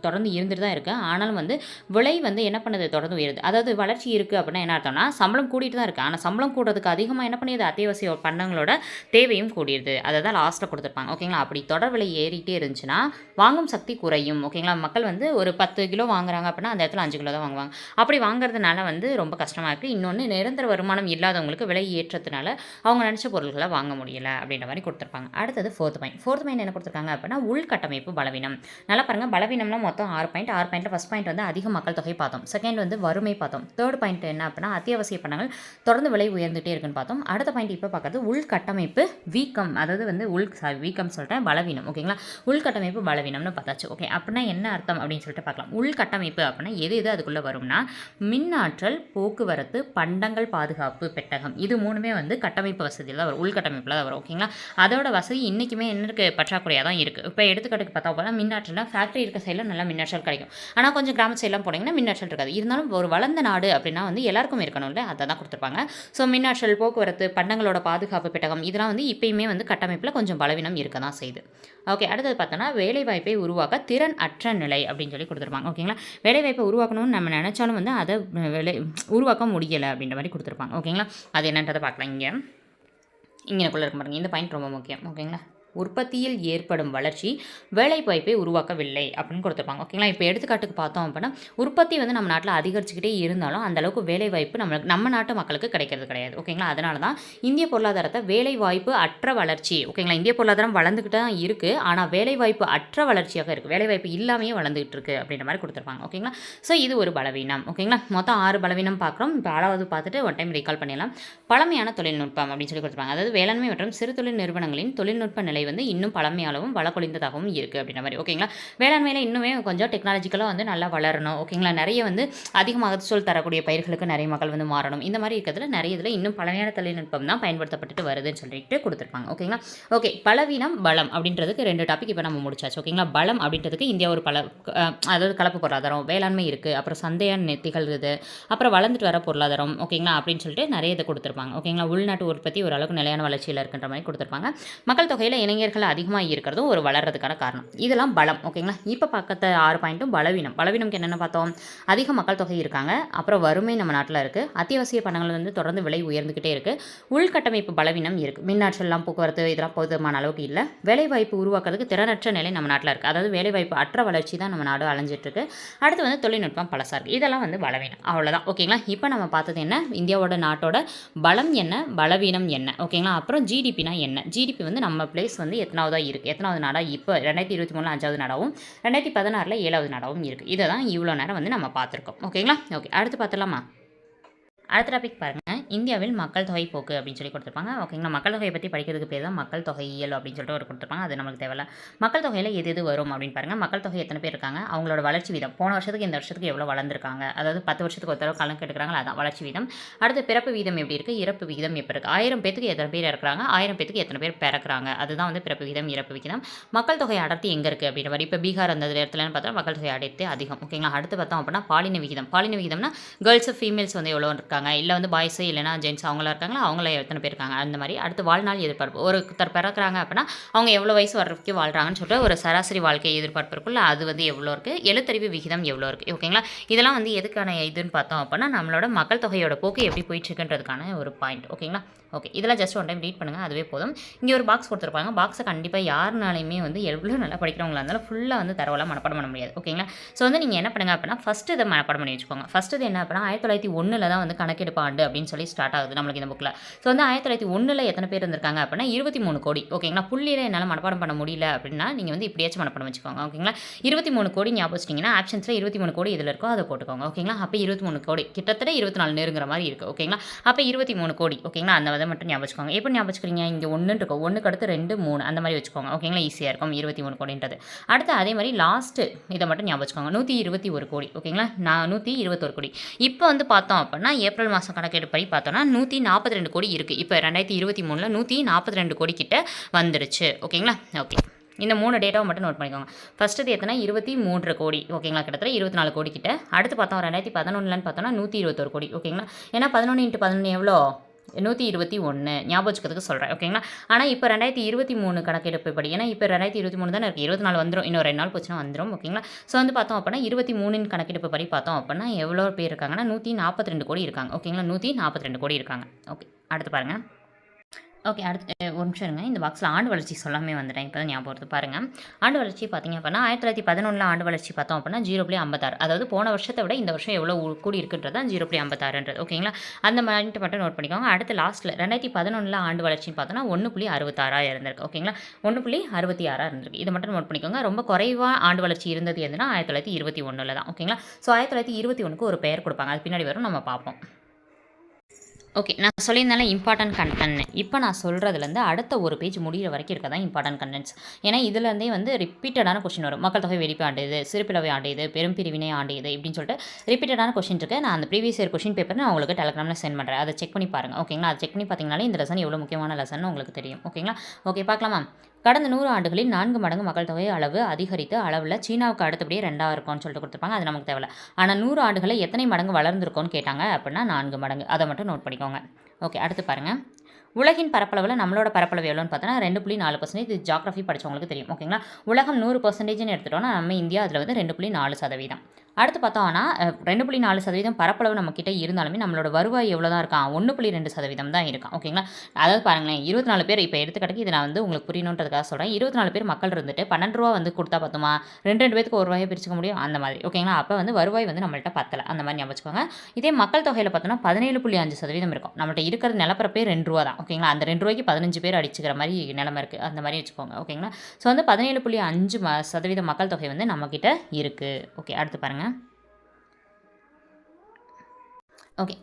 தொடர்ந்து இருந்துட்டு தான் இருக்குது. ஆனாலும் வந்து விலை வந்து என்ன பண்ணுது, தொடர்ந்து உயருது. அதாவது வளர்ச்சி இருக்குது அப்படின்னா என்ன அர்த்தம்னா, சம்பளம் கூட்டிகிட்டு தான் இருக்குது, ஆனால் சம்பளம் கூடுறதுக்கு அதிகமாக என்ன பண்ணியது, அத்தியாவசிய பண்டங்களோட தேவையும் கூடிடுது. அதை தான் லாஸ்ட்டில் கொடுத்துருப்பாங்க. ஓகேங்களா, அப்படி தொடர் விலை ஏறிட்டே இருந்துச்சுன்னா வாங்கும் சக்தி குறையும். ஓகேங்களா, மக்கள் வந்து ஒரு 10 கிலோ வாங்குறாங்க அப்படின்னா அந்த இடத்துல 5 கிலோ தான் வாங்குவாங்க. அப்படி வாங்குறதுனால வந்து ரொம்ப கஷ்டமாக இருக்குது. இன்னொன்று, நிரந்தர வருமானம் இல்லாதவங்களுக்கு விலை ஏற்றத்தினால அவங்க நினச்ச பொருட்களை வாங்க முடியலை அப்படின்ற மாதிரி கொடுத்துருப்பாங்க. அடுத்தது ஃபோர்த் பாயிண்ட் என்ன கொடுத்துருக்காங்க அப்படின்னா, உள்கட்டமைப்பு பலவீனம். நல்லா பாருங்கள், பலவீனம்னா மொத்தம் 6 பாயிண்ட். ஃபஸ்ட் பாயிண்ட் வந்து அதிக மக்கள் தொகை பார்த்தோம், செகண்ட் வந்து வறுமை பார்த்தோம், தேர்ட் பாயிண்ட் என்ன அப்படின்னா அத்தியாவசிய பண்டங்கள் தொடர்ந்து விலை உயர்ந்துகிட்டே இருக்குன்னு பார்த்தோம். அடுத்த பாயிண்ட் இப்போ பார்க்கறது உள்கட்டமைப்பு வீக்கம். அதாவது வந்து வீக்கம் சொல்கிறேன், பலவீனம். ஓகேங்களா, உள்கட்டமைப்பு பலவீனம்னு பார்த்தாச்சு. ஓகே, அப்படின்னா என்ன அர்த்தம் அப்படின்னு சொல்லிட்டு பார்க்கலாம். உள்கட்டமைப்பு அப்படின்னா எது அதுக்குள்ளே வரும்னா, மின்னாற்றல், போக்குவரத்து, பண்டங்கள் பாதுகாப்பு பெட்டகம், இது மூணுமே வந்து கட்டமைப்பு வசதியில் தான் வரும், உள்கட்டமைப்பில் தான் வரும். ஓகேங்களா, அதோட வசதி இன்றைக்குமே என்ன இருக்குது, பற்றாக்குறையாக தான் இருக்குது. இப்போ எடுத்துக்காட்டுக்கு பார்த்தா போனால் மின்னாற்றல்னா ஃபேக்ட்ரி இருக்க சைடில் நல்லா மின்னாற்றல் கிடைக்கும், ஆனால் கொஞ்சம் கிராம சைடெலாம் போனீங்கன்னா மின்னாற்றல் இருக்காது. இருந்தாலும் ஒரு வளர்ந்த நாடு அப்படின்னா வந்து எல்லாருக்கும் இருக்கணும்ல, அதை தான் கொடுத்துருப்பாங்க. ஸோ மின்னாற்றல், போக்குவரத்து, பண்டங்களோட பாதுகாப்பு பெட்டகம், இதெல்லாம் வந்து இப்பயுமே வந்து கட்டமைப்பில் கொஞ்சம் பலவீனம் இருக்க தான் செய்யுது. ஓகே, அடுத்தது பார்த்தோன்னா வேலைவாய்ப்பை உருவாக்க திறன் அற்ற நிலை அப்படின்னு சொல்லி கொடுத்துருப்பாங்க. ஓகேங்களா, வேலைவாய்ப்பை உருவாக்கணும்னு நம்ம நினச்சாலும் வந்து அதை உருவாக்க முடியலை அப்படின்ற மாதிரி கொடுத்துருப்பாங்க. ஓகேங்களா, அது என்னன்றதை பார்க்கலாம். இங்கேக்குள்ளே இருக்க பாருங்க, இந்த பாயிண்ட் ரொம்ப முக்கியம். ஓகேங்களா, உற்பத்தியில் ஏற்படும் வளர்ச்சி வேலைவாய்ப்பை உருவாக்கவில்லை அப்படின்னு கொடுத்துருப்பாங்க. ஓகேங்களா, இப்போ எடுத்துக்காட்டுக்கு பார்த்தோம் அப்படின்னா உற்பத்தி வந்து நம்ம நாட்டில் அதிகரிச்சுக்கிட்டே இருந்தாலும் அந்தளவுக்கு வேலைவாய்ப்பு நம்ம நாட்டு மக்களுக்கு கிடைக்கிறது கிடையாது. ஓகேங்களா, அதனால தான் இந்திய பொருளாதாரத்தை வேலைவாய்ப்பு அற்ற வளர்ச்சி. ஓகேங்களா, இந்திய பொருளாதாரம் வளர்ந்துக்கிட்டு தான் இருக்குது, ஆனால் வேலைவாய்ப்பு அற்ற வளர்ச்சியாக இருக்குது, வேலைவாய்ப்பு இல்லாமையே வளர்ந்துகிட்டு இருக்குது அப்படின்ற மாதிரி கொடுத்துருப்பாங்க. ஓகேங்களா, ஸோ இது ஒரு பலவீனம். ஓகேங்களா, மொத்தம் 6 பலவீனம் பார்க்குறோம். இப்போ 6வது பார்த்துட்டு ஒன் டைம் ரீகால் பண்ணிடலாம். பழமையான தொழில்நுட்பம் அப்படின்னு சொல்லி கொடுத்துருப்பாங்க. அதாவது வேளாண்மை மற்றும் சிறு தொழில் நிறுவனங்களின் தொழில்நுட்ப நிலை வந்து இன்னும் பழமையாகவும் வளக்குழிந்ததாகவும் இருக்குது அப்படின்ற மாதிரி. ஓகேங்களா, வேளாண்மையில் இன்னுமே கொஞ்சம் டெக்னாலஜிக்கலாக வந்து நல்லா வளரணும். ஓகேங்களா, நிறைய வந்து அதிக மகசூல் தரக்கூடிய பயிர்களுக்கு நிறைய மக்கள் வந்து மாறணும். இந்த மாதிரி இருக்கிறதுல நிறைய இதில் இன்னும் பழமையான தொழில்நுட்பம் தான் பயன்படுத்தப்பட்டு வருதுன்னு சொல்லிட்டு கொடுத்துருப்பாங்க. ஓகேங்களா, ஓகே, பலவீனம் பலம் அப்படின்றதுக்கு 2 டாபிக் இப்போ நம்ம முடிச்சாச்சு. ஓகேங்களா, பலம் அப்படின்றதுக்கு இந்தியா ஒரு அதாவது கலப்பு பொருளாதாரம், வேளாண்மை இருக்குது, அப்புறம் சந்தையான திகழ்கிறது, அப்புறம் வளர்ந்துட்டு வர பொருளாதாரம். ஓகேங்களா, அப்படின்னு சொல்லிட்டு நிறைய இதை கொடுத்துருப்பாங்க. ஓகேங்களா, உள்நாட்டு உற்பத்தி ஓரளவுக்கு நிலையான வளர்ச்சியில் இருக்கின்ற மாதிரி கொடுத்துருப்பாங்க. மக்கள் தொகையில் இளைஞர்கள் அதிகமாக இருக்கிறதும் ஒரு வளர்றதுக்கான காரணம். இதெல்லாம் பலம். ஓகேங்களா, இப்போ பக்கத்து 6 பாயிண்ட்டும் பலவீனம். பலவீனம்க்கு என்னென்ன பார்த்தோம், அதிக மக்கள் தொகை இருக்காங்க, அப்புறம் வறுமை நம்ம நாட்டில் இருக்குது, அத்தியாவசிய பண்டங்கள் வந்து தொடர்ந்து விலை உயர்ந்துக்கிட்டே இருக்குது, உள்கட்டமைப்பு பலவீனம் இருக்குது, மின்னாற்றல்லாம் போக்குவரத்து இதெல்லாம் போதுமான அளவுக்கு இல்லை, வேலைவாய்ப்பு உருவாக்குறதுக்கு திறனற்ற நிலை நம்ம நாட்டில் இருக்குது, அதாவது வேலைவாய்ப்பு அற்ற வளர்ச்சி தான் நம்ம நாடு அலைஞ்சிட்ருக்கு. அடுத்து வந்து தொழில்நுட்பம் பழசா இருக்குது. இதெல்லாம் வந்து பலவீனம். அவ்வளோதான். ஓகேங்களா, இப்போ நம்ம பார்த்தது என்ன, இந்தியாவோட நாட்டோட பலம் என்ன, பலவீனம் என்ன. ஓகேங்களா, அப்புறம் ஜிடிபினா என்ன, ஜிடிபி வந்து நம்ம பிளேஸ் வந்து எத்தனாவதாக இருக்குது, எத்தனாவது நாடாக இப்போ 2023 5வது நாடாகவும் 2016 7வது நாடாகவும் இருக்குது. இதை தான் இவ்வளோ நேரம் வந்து நம்ம பார்த்துருக்கோம். ஓகேங்களா, ஓகே, அடுத்து பார்த்துலாமா. அடுத்த டாபிக் பாருங்கள், இந்தியாவில் மக்கள் தொகை போக்கு அப்படின்னு சொல்லி கொடுத்துருப்பாங்க. ஓகேங்களா, மக்கள் தொகையை பற்றி படிக்கிறதுக்கு பேர் தான் மக்கள் தொகையியல் அப்படின்னு சொல்லிட்டு ஒரு கொடுத்துருப்பாங்க. அது நமக்கு தேவையில்ல. மக்கள் தொகையில் எது வரும் அப்படின்னு பாருங்கள். மக்கள் தொகை எத்தனை பேர் இருக்காங்க, அவங்களோட வளர்ச்சி வீதம் போன வருஷத்துக்கு இந்த வருஷத்துக்கு எவ்வளோ வளர்ந்துருக்காங்க, அதாவது 10 வருஷத்துக்கு ஒரு தடவை கணக்கு எடுக்கிறாங்களா, அதான் வளர்ச்சி வீதம். அடுத்து பிறப்பு வீதம் எப்படி இருக்குது, இறப்பு விகிதம் எப்போ இருக்குது, 1000 பேத்துக்கு எத்தனை பேர் இருக்கிறாங்க, 1000 பேத்துக்கு எத்தனை பேர் பிறக்கிறாங்க, அதுதான் வந்து பிறப்பு வீதம், இறப்பு விகிதம். மக்கள் தொகை அடர்த்தி எங்கே இருக்குது அப்படின்ற மாதிரி. இப்போ பீகார் அந்த இடத்துலன்னு பார்த்தா மக்கள் தொகை அடர்த்தி அதிகம். ஓகேங்களா, அடுத்து பார்த்தோம் அப்படின்னா பாலின விகிதம். பாலின விகிதம்னா கேர்ள்ஸ் ஃபீமேல்ஸ் வந்து எவ்வளோ இருக்காங்க, இல்லை வந்து பாய்ஸ் இல்லைனா ஜென்ட்ஸ் அவங்களா இருக்காங்களா, அவங்கள எத்தனை பேர் இருக்காங்க, அந்த மாதிரி. அடுத்து வாழ்நாள் எதிர்பார்ப்பு, ஒருத்தர் பிறக்கிறாங்க அப்படின்னா அவங்க எவ்வளோ வயசு வரைக்கும் வாழ்கிறாங்கன்னு சொல்லிட்டு ஒரு சராசரி வாழ்க்கை எதிர்பார்ப்பு இருக்குல்ல, அது வந்து எவ்வளோ இருக்குது, எழுத்தறிவு விகிதம் எவ்வளோ இருக்குது. ஓகேங்களா, இதெல்லாம் வந்து எதுக்கான இதுன்னு பார்த்தோம் அப்படின்னா நம்மளோட மக்கள் தொகையோட போக்கு எப்படி போயிட்டுருக்குன்றதுக்கான ஒரு பாயிண்ட். ஓகேங்களா, ஓகே, இதெல்லாம் ஜஸ்ட் ஒன் டைம் ரீட் பண்ணுங்கள், அதுவே போதும். இங்கே ஒரு பாக்ஸ் கொடுத்துருப்பாங்க. பாக்ஸை கண்டிப்பாக யாருனாலையுமே வந்து எவ்வளோ நல்லா படிக்கிறவங்களா இருந்தாலும் ஃபுல்லாக வந்து தரவெல்லாம் மனப்பாடம் பண்ண முடியாது. ஓகேங்களா, ஸோ வந்து நீங்கள் என்ன பண்ணுங்கள் அப்படின்னா ஃபஸ்ட்டு இதை மனப்பாடம் பண்ணி வச்சுக்கோங்க. ஃபஸ்ட்டு இது என்ன அப்படின்னா 1901 தான் வந்து கணக்கெடுப்பு ஆண்டு அப்படின்னு சொல்லி ஸ்டார்ட் ஆகுது நம்மளுக்கு இந்த புக்கில். ஸோ வந்து 1901 எத்தனை பேர் இருந்திருக்காங்க அப்படின்னா 23 கோடி. ஓகேங்களா, புள்ளியில் என்னால் மனப்பாடம் பண்ண முடியல அப்படின்னா நீங்கள் வந்து இப்படியாச்சும் மனப்பாடம் வச்சுக்கோங்க. ஓகேங்களா, 23 கோடி ஞாபகம் வச்சிட்டிங்கன்னா ஆப்ஷன்ஸில் 23 கோடி இதில் இருக்கோ அதை போட்டுக்கோங்க. ஓகேங்களா, அப்போ 23 கோடி கிட்டத்தட்ட 24 நெருங்குற மாதிரி இருக்குது. ஓகேங்களா, அப்போ 23 கோடி. ஓகேங்களா, அந்த அதை மட்டும் ஞாபகம் வச்சுக்கோங்க. எப்படி ஞாபகம் வச்சுக்கிறீங்க, இங்கே 1 இருக்கும், 1க்கு அடுத்து 2, 3 அந்த மாதிரி வச்சுக்கோங்க. ஓகேங்களா, ஈஸியாக இருக்கும் 23 கோடின்றது. அடுத்து அதே மாதிரி லாஸ்ட்டு இதை மட்டும் ஞாபகம் வச்சுக்கோங்க, 121 கோடி. ஓகேங்களா, 121 கோடி. இப்போ வந்து பார்த்தோம் அப்படின்னா ஏப்ரல் மாதம் கணக்கெடுப்படி பார்த்தோம்னா 142 கோடி இருக்குது. இப்போ 2023 142 கோடி கிட்ட வந்துருச்சு. ஓகேங்களா, ஓகே. இந்த 3 டேட்டாவை மட்டும் நோட் பண்ணிக்கோங்க. ஃபஸ்ட்டு எத்தனை 23 கோடி. ஓகேங்களா, கிட்டத்தட்ட 24 கோடி கிட்ட. அடுத்து பார்த்தோம் 2011 பார்த்தோம்னா 121 கோடி. ஓகேங்களா, ஏன்னா 11 × 11 எவ்வளோ, 121 ஞாபகம் வச்சுக்கிறதுக்கு சொல்கிறேன். ஓகேங்களா, ஆனால் இப்போ 2023 கணக்கெடுப்புப்படி, ஏன்னா இப்போ 2023 தானே இருக்குது, 24 வந்துடும், இன்னும் 2 நாள் போச்சுன்னா வந்துடும். ஓகேங்களா, ஸோ வந்து பார்த்தோம் அப்படின்னா 23 கணக்கெடுப்பு படி பார்த்தோம் அப்படின்னா எவ்வளோ பேர் இருக்காங்கன்னா 142 கோடி இருக்காங்க. ஓகேங்களா, 142 கோடி இருக்காங்க. ஓகே, அடுத்து பாருங்கள். ஓகே, அடுத்து ஒரு நிமிஷம் இருங்க, இந்த பாக்ஸில் ஆண்டு வளர்ச்சி சொல்லாமே வந்துட்டேன், இப்போ தான் ஞாபகம் வருது பாருங்கள். ஆண்டு வளர்ச்சி பார்த்திங்க அப்படின்னா 1911 ஆண்டு வளர்ச்சி பார்த்தோம் அப்படின்னா 0.56, அதாவது போன வருஷத்தை விட இந்த வருஷம் எவ்வளோ கூடி இருக்குன்றது தான் 0.56. ஓகேங்களா, அந்த மாதிரி மட்டும் நோட் பண்ணிக்கோங்க. அடுத்து லாஸ்ட்டில் 2011 ஆண்டு வளர்ச்சின்னு பார்த்தோன்னா 1.66 இருந்திருக்கு. ஓகேங்களா, 1.66 இருந்திருக்கு. இதை மட்டும் நோட் பண்ணிக்கோங்க. ரொம்ப குறைவாக ஆண்டு வளர்ச்சி இருந்தது எதுனா 1921 தான். ஓகேங்களா, ஸோ 1921க்கு ஒரு பெயர் கொடுப்பாங்க, அது பின்னாடி வரும், நம்ம பார்ப்போம். ஓகே, நான் சொல்லியிருந்தால இம்பார்ட்டன்ட் கண்டென்ட். இப்போ நான் சொல்கிறதுலேருந்து அடுத்த ஒரு பேஜ் முடிகிற வரைக்கும் இருக்க தான் இம்பார்ட்டன்ட் கண்டென்ட்ஸ். ஏன்னா இதுலேருந்தே வந்து ரிப்பீட்டடான கொஸ்டின் வரும். மக்கள் தொகை வெடிப்பு ஆண்டு இது, சிறுபிளவை ஆண்டு இது, பெரும் பிரிவினை ஆண்டு இது இப்படின்னு சொல்லிட்டு ரிப்பீட்டடான கொஸ்டின் இருக்குது. நான் அந்த ப்ரீவியஸ் இயர் கொஸ்டின் பேப்பர் நான் உங்களுக்கு டெலகிராமில் சென்ட் பண்ணுறேன், அதை செக் பண்ணி பாருங்கள். ஓகேங்களா, அதை செக் பண்ணி பார்த்தீங்கனாலே இந்த லெசன் எவ்வளோ முக்கியமான லெசன் உங்களுக்கு தெரியும். ஓகேங்களா, ஓகே, பார்க்கலாமா. கடந்த 100 ஆண்டுகளில் 4 மடங்கு மக்கள் தொகை அளவு அதிகரித்து அளவில் சீனாவுக்கு அடுத்தபடியே 2ஆக இருக்கும்னு சொல்லிட்டு கொடுத்துருப்பாங்க, அது நமக்கு தேவையில்ல. ஆனால் 100 ஆண்டுகளை எத்தனை மடங்கு வளர்ந்துருக்கோன்னு கேட்டாங்க அப்படின்னா 4 மடங்கு. அதை மட்டும் நோட் பண்ணிக்கோங்க. ஓகே, அடுத்து பாருங்கள். உலகின் பரப்பளவில் நம்மளோட பரப்பளவு எவ்வளோன்னு பார்த்தோன்னா 2.4%. இது ஜியாகிரஃபி படித்தவங்களுக்கு தெரியும். ஓகேங்களா, உலகம் 100%ன்னு எடுத்துட்டோம்னா நம்ம இந்தியா அதில் வந்து 2.4%. அடுத்து பார்த்தோம்னா 2.4% பரப்பளவு நம்மக்கிட்ட இருந்தாலுமே நம்மளோட வருவாய் எவ்வளோ தான் இருக்கான், 1.2% தான் இருக்கான். ஓகேங்களா, அதாவது பாருங்களேன், 24 பேர், இப்போ எடுத்துக்கிட்டக்கு இது நான் வந்து உங்களுக்கு புரியணுன்றதுக்காக சொல்கிறேன். 24 பேர் மக்கள் இருந்துட்டு 12 ரூபா வந்து கொடுத்தா பார்த்துமா, 2 பேருக்கு ஒரு ரூபாயை பிரிச்சுக்க முடியும், அந்த மாதிரி. ஓகேங்களா, அப்போ வந்து வருவாய் வந்து நம்மள்ட்ட பத்தலை, அந்த மாதிரி ஞாபகம் வச்சுக்கோங்க. இதே மக்கள் தொகையில் பார்த்தோன்னா 17.5% இருக்கும். நம்மள்ட்ட இருக்கிற நிலப்பரப்பே 2 ரூபா தான். ஓகேங்களா, அந்த 2 ரூபாய்க்கு 15 பேர் அடிச்சுக்கிற மாதிரி நிலைமை இருக்குது, அந்த மாதிரி வச்சுக்கோங்க. ஓகேங்களா, ஸோ வந்து 17.5% மக்கள் தொகை வந்து நம்மக்கிட்ட இருக்குது. ஓகே, அடுத்து பாருங்கள். ஓகே,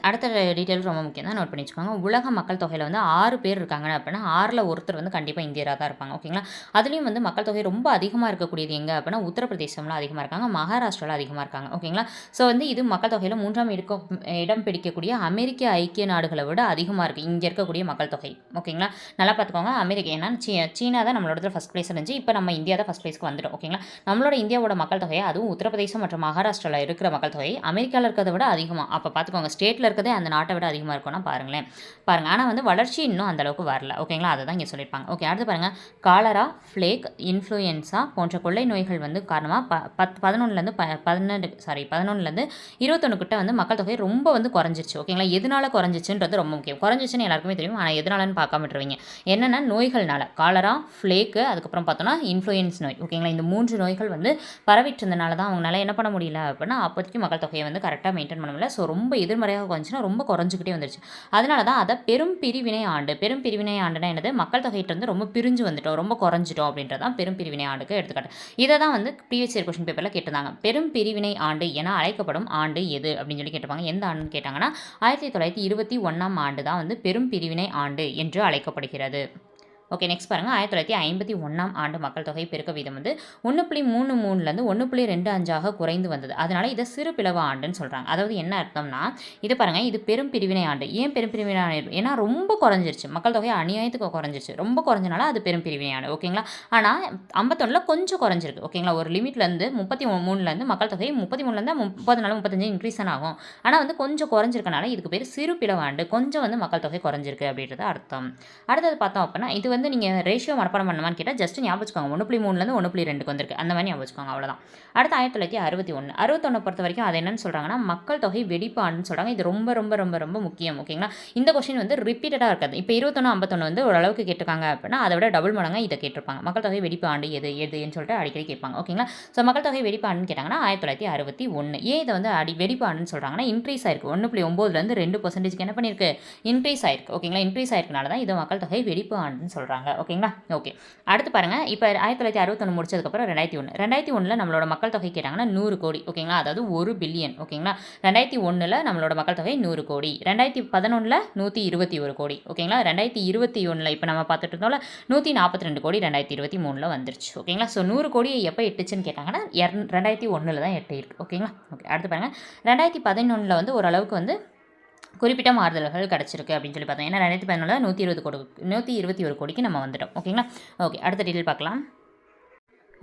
அடுத்த டீட்டெயில் ரொம்ப முக்கியம் தான், நோட் பண்ணி வச்சுக்கோங்க. உலக மக்கள் தொகையில் வந்து 6 பேர் இருக்காங்க அப்படின்னா 6ல் ஒருத்தர் வந்து கண்டிப்பாக இந்தியராக தான் இருப்பாங்க. ஓகேங்களா, அதுலேயும் வந்து மக்கள் தொகை ரொம்ப அதிகமாக இருக்கக்கூடியது எங்கே அப்படின்னா உத்தரப்பிரதேசம்ல அதிகமாக இருக்காங்க, மகாராஷ்டிராவில் அதிகமாக இருக்காங்க. ஓகேங்களா, ஸோ வந்து இது மக்கள் தொகையில் 3ஆம் இடம் பிடிக்கக்கூடிய அமெரிக்க ஐக்கிய நாடுகளை விட அதிகமாக இருக்குது இங்கே இருக்கக்கூடிய மக்கள் தொகை. ஓகேங்களா, நல்லா பார்த்துக்கோங்க. அமெரிக்கா ஏன்னா சீனா தான் நம்மளோட ஃபஸ்ட் பிளேஸ் இருந்துச்சு, இப்போ நம்ம இந்தியா தான் ஃபஸ்ட் பிளேஸ்க்கு வந்துடும். ஓகேங்களா, நம்மளோட இந்தியாவோட மக்கள் தொகை, அதுவும் உத்தரப்பிரதேசம் மற்றும் மகாராஷ்டிராவில் இருக்கிற மக்கள் தொகை அமெரிக்காவில் இருக்கிறத விட அதிகமாக. அப்போ பார்த்துக்கோங்க, ஸ்டேட்டில் இருக்கிறதே அந்த நாட்டை விட அதிகமாக இருக்கும்னா பாருங்கள். ஆனால் வந்து வளர்ச்சி இன்னும் அந்தளவுக்கு வரல. ஓகேங்களா, அதை தான் இங்கே சொல்லியிருப்பாங்க. ஓகே, அடுத்து பாருங்கள். காலரா, ஃப்ளேக், இன்ஃப்ளூயன்ஸா போன்ற கொள்ளை நோய்கள் வந்து காரணமாக 11லேருந்து 21 கிட்ட வந்து மக்கள் தொகை ரொம்ப வந்து குறைஞ்சிருச்சு. ஓகேங்களா, எதனால குறைஞ்சிச்சுன்றது ரொம்ப முக்கியம். குறைஞ்சிச்சுன்னு எல்லாருக்குமே தெரியும், ஆனால் எதனாலன்னு பார்க்காம விட்டுருவீங்க. என்னென்னா நோய்கள்னால, காலரா, ஃப்ளேக்கு, அதுக்கப்புறம் பார்த்தோன்னா இன்ஃப்ளூயன்ஸ் நோய். ஓகேங்களா, இந்த 3 நோய்கள் வந்து பரவிட்டு இருந்தனால தான் அவங்களால என்ன பண்ண முடியல அப்படின்னா அப்போதைக்கு மக்கள் தொகையை வந்து கரெக்டாக மெயின்டைன் பண்ண முடியல. ஸோ ரொம்ப எதிர்மறையாக குறைஞ்சின்னா ரொம்ப குறைஞ்சிக்கிட்டே வந்துருச்சு. அதனால தான் அதை பெரும் பிரிவினை ஆண்டு. பெரும் பிரிவினை ஆண்டுனா என்னது, மக்கள் தொகையிட்டிருந்து ரொம்ப பிரிஞ்சு வந்துட்டோம், ரொம்ப குறைஞ்சிட்டோம் அப்படின்றது தான் பெரும் பிரிவினை ஆண்டுக்கு எடுத்துக்காட்டு. இதை தான் வந்து ப்ரீவியஸ் இயர் கொஸ்டின் பேப்பரில் கேட்டிருந்தாங்க. பெரும் பிரிவினை ஆண்டு என அழைக்கப்படும் ஆண்டு எது அப்படின்னு சொல்லி கேட்டிருப்பாங்க. எந்த ஆண்டுன்னு கேட்டாங்கன்னா 1921ஆம் ஆண்டு தான் வந்து பெரும் பிரிவினை ஆண்டு என்று அழைக்கப்படுகிறது. ஓகே, நெக்ஸ்ட் பாருங்கள். 1951ஆம் ஆண்டு மக்கள் தொகை பெருக்க வீதம் வந்து 1.33லேருந்து 1.25ஆக குறைந்து வந்தது. அதனால் இதை சிறு பிளவு ஆண்டுன்னு சொல்கிறாங்க. அதாவது என்ன அர்த்தம்னா, இது பாருங்கள், இது பெரும் பிரிவினை ஆண்டு. ஏன் பெரும் பிரிவினை ஆண்டு, ஏன்னா ரொம்ப குறைஞ்சிருச்சு மக்கள் தொகை, அநியாயத்துக்கு குறைஞ்சிருச்சு, ரொம்ப குறைஞ்சனால அது பெரும் பிரிவினை ஆண்டு. ஓகேங்களா, ஆனால் 51ல் கொஞ்சம் குறைஞ்சிருக்கு. ஓகேங்களா, ஒரு லிமிட்லேருந்து 33லேருந்து மக்கள் தொகை 33லேருந்து 34 35 இன்க்ரீஸ் தான் ஆகும். ஆனால் வந்து கொஞ்சம் குறைஞ்சிருக்கனால இதுக்கு பேர் சிறு பிளவு ஆண்டு. கொஞ்சம் வந்து மக்கள் தொகை குறைஞ்சிருக்கு அப்படின்றது அர்த்தம். அடுத்தது பார்த்தோம் அப்படின்னா, இது வந்து நீங்கள் ரேஷியோ மனப்பாடம் பண்ணுமான்னு கேட்டால் ஜஸ்ட் ஞாபகம் வச்சுக்கோங்க, 1.3லேருந்து 1.2க்கு வந்திருக்கு, அந்த மாதிரி ஞாபகம் வச்சுக்கோங்க, அவ்வளோதான். அடுத்து 1961 பொறுத்த வரைக்கும் அது என்னன்னு சொல்கிறாங்கன்னா மக்கள் தொகை வெடிப்பு ஆண்டுன்னு சொல்கிறாங்க. இது ரொம்ப ரொம்ப ரொம்ப ரொம்ப முக்கியம். ஓகேங்களா, இந்த கொஸ்டின் வந்து ரிப்பீட்டடாக இருக்காது. இப்போ 21 51 வந்து ஓரளவுக்கு கேட்டிருக்காங்க அப்படின்னா அதை விட டபுள் மடங்காக இதை கேட்டிருப்பாங்க. மக்கள் தொகை வெடிப்பு ஆண்டு எதுன்னு சொல்லிட்டு அடிக்கடி கேட்பாங்க. ஓகேங்களா, ஸோ மக்கள் தொகை வெடிப்பு ஆண்டுன்னு கேட்டாங்கன்னா 1961. ஏன் இதை வந்து வெடிப்பு ஆண்டுன்னு சொல்கிறாங்கன்னா இன்க்ரீஸ் ஆயிருக்கு, 1.9லேருந்து 2% என்ன பண்ணியிருக்கு, இன்க்ரீஸ் ஆயிருக்கு. ஓகேங்களா, இன்க்ரீஸ் ஆயிருக்கனால தான் இது மக்கள் தொகை வெடிப்பு ஆண்டுன்னு சொல்கிறாங்க. சொல்கிறாங்க. ஓகேங்களா? ஓகே. அடுத்து பாருங்கள், இப்போ 1961 முடிச்சதுக்கப்புறம் 2001 நம்மளோட மக்கள் தொகை கேட்டாங்கன்னா 100 கோடி. ஓகேங்களா? அதாவது 1 பில்லியன். ஓகேங்களா? 2001 நம்மளோட மக்கள் தொகை 100 கோடி. 2011 121 கோடி. ஓகேங்களா? 2021 இப்போ நம்ம பார்த்துட்டு இருந்தோம்ல 142 கோடி 2023 வந்துருச்சு. ஓகேங்களா? ஸோ 100 கோடியை எப்போ எட்டுச்சுன்னு கேட்டாங்கன்னா 2001 தான் எட்டியிருக்கு. ஓகேங்களா? ஓகே. அடுத்து பாருங்கள், 2011 வந்து ஓரளவுக்கு வந்து குறிப்பிட்ட மாறுதல்கள் கிடச்சிருக்கு அப்படின்னு சொல்லி பார்த்தோம். ஏன்னா 2011 121 கோடிக்கு நம்ம வந்துட்டோம். ஓகேங்களா? ஓகே. அடுத்த டீட்டெயில் பார்க்கலாம்.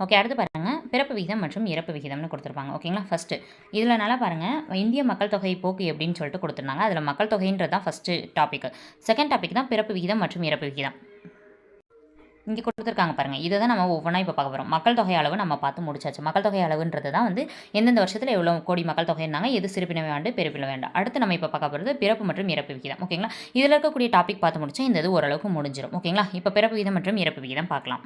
ஓகே. அடுத்து பாருங்கள், பிறப்பு விகிதம் மற்றும் இறப்பு விகிதம்னு கொடுத்துருப்பாங்க. ஓகேங்களா? ஃபஸ்ட்டு இதில் நல்லா பாருங்கள், இந்திய மக்கள் தொகை போக்கு எப்படின்னு சொல்லிட்டு கொடுத்துருந்தாங்க. அதில் மக்கள் தொகைன்றது தான் ஃபஸ்ட்டு டாபிக். செகண்ட் டாபிக் தான் பிறப்பு விகிதம் மற்றும் இறப்பு விகிதம். இங்கே கொடுத்துருக்காங்க பாருங்கள், இதை தான் நம்ம ஒவ்வொன்றா இப்போ பார்க்க போகிறோம். மக்கள் தொகை அளவு நம்ம பார்த்து முடிச்சாச்சு. மக்கள் தொகை அளவுன்றது தான் வந்து எந்தெந்த வருஷத்தில் எவ்வளோ கோடி மக்கள் தொகை இருந்தாங்க, எது சிறுபினவை ஆண்டு பெருப்பினவை ஆண்டு. அடுத்து நம்ம இப்போ பார்க்க போகிறது பிறப்பு மற்றும் இறப்பு விகிதம். ஓகேங்களா? இதில் இருக்கக்கூடிய டாபிக் பார்த்து முடிச்சா இந்த இது ஓரளவுக்கு முடிஞ்சிடும். ஓகேங்களா? இப்போ பிறப்பு விகிதம் மற்றும் இறப்பு விகிதம் பார்க்கலாம்.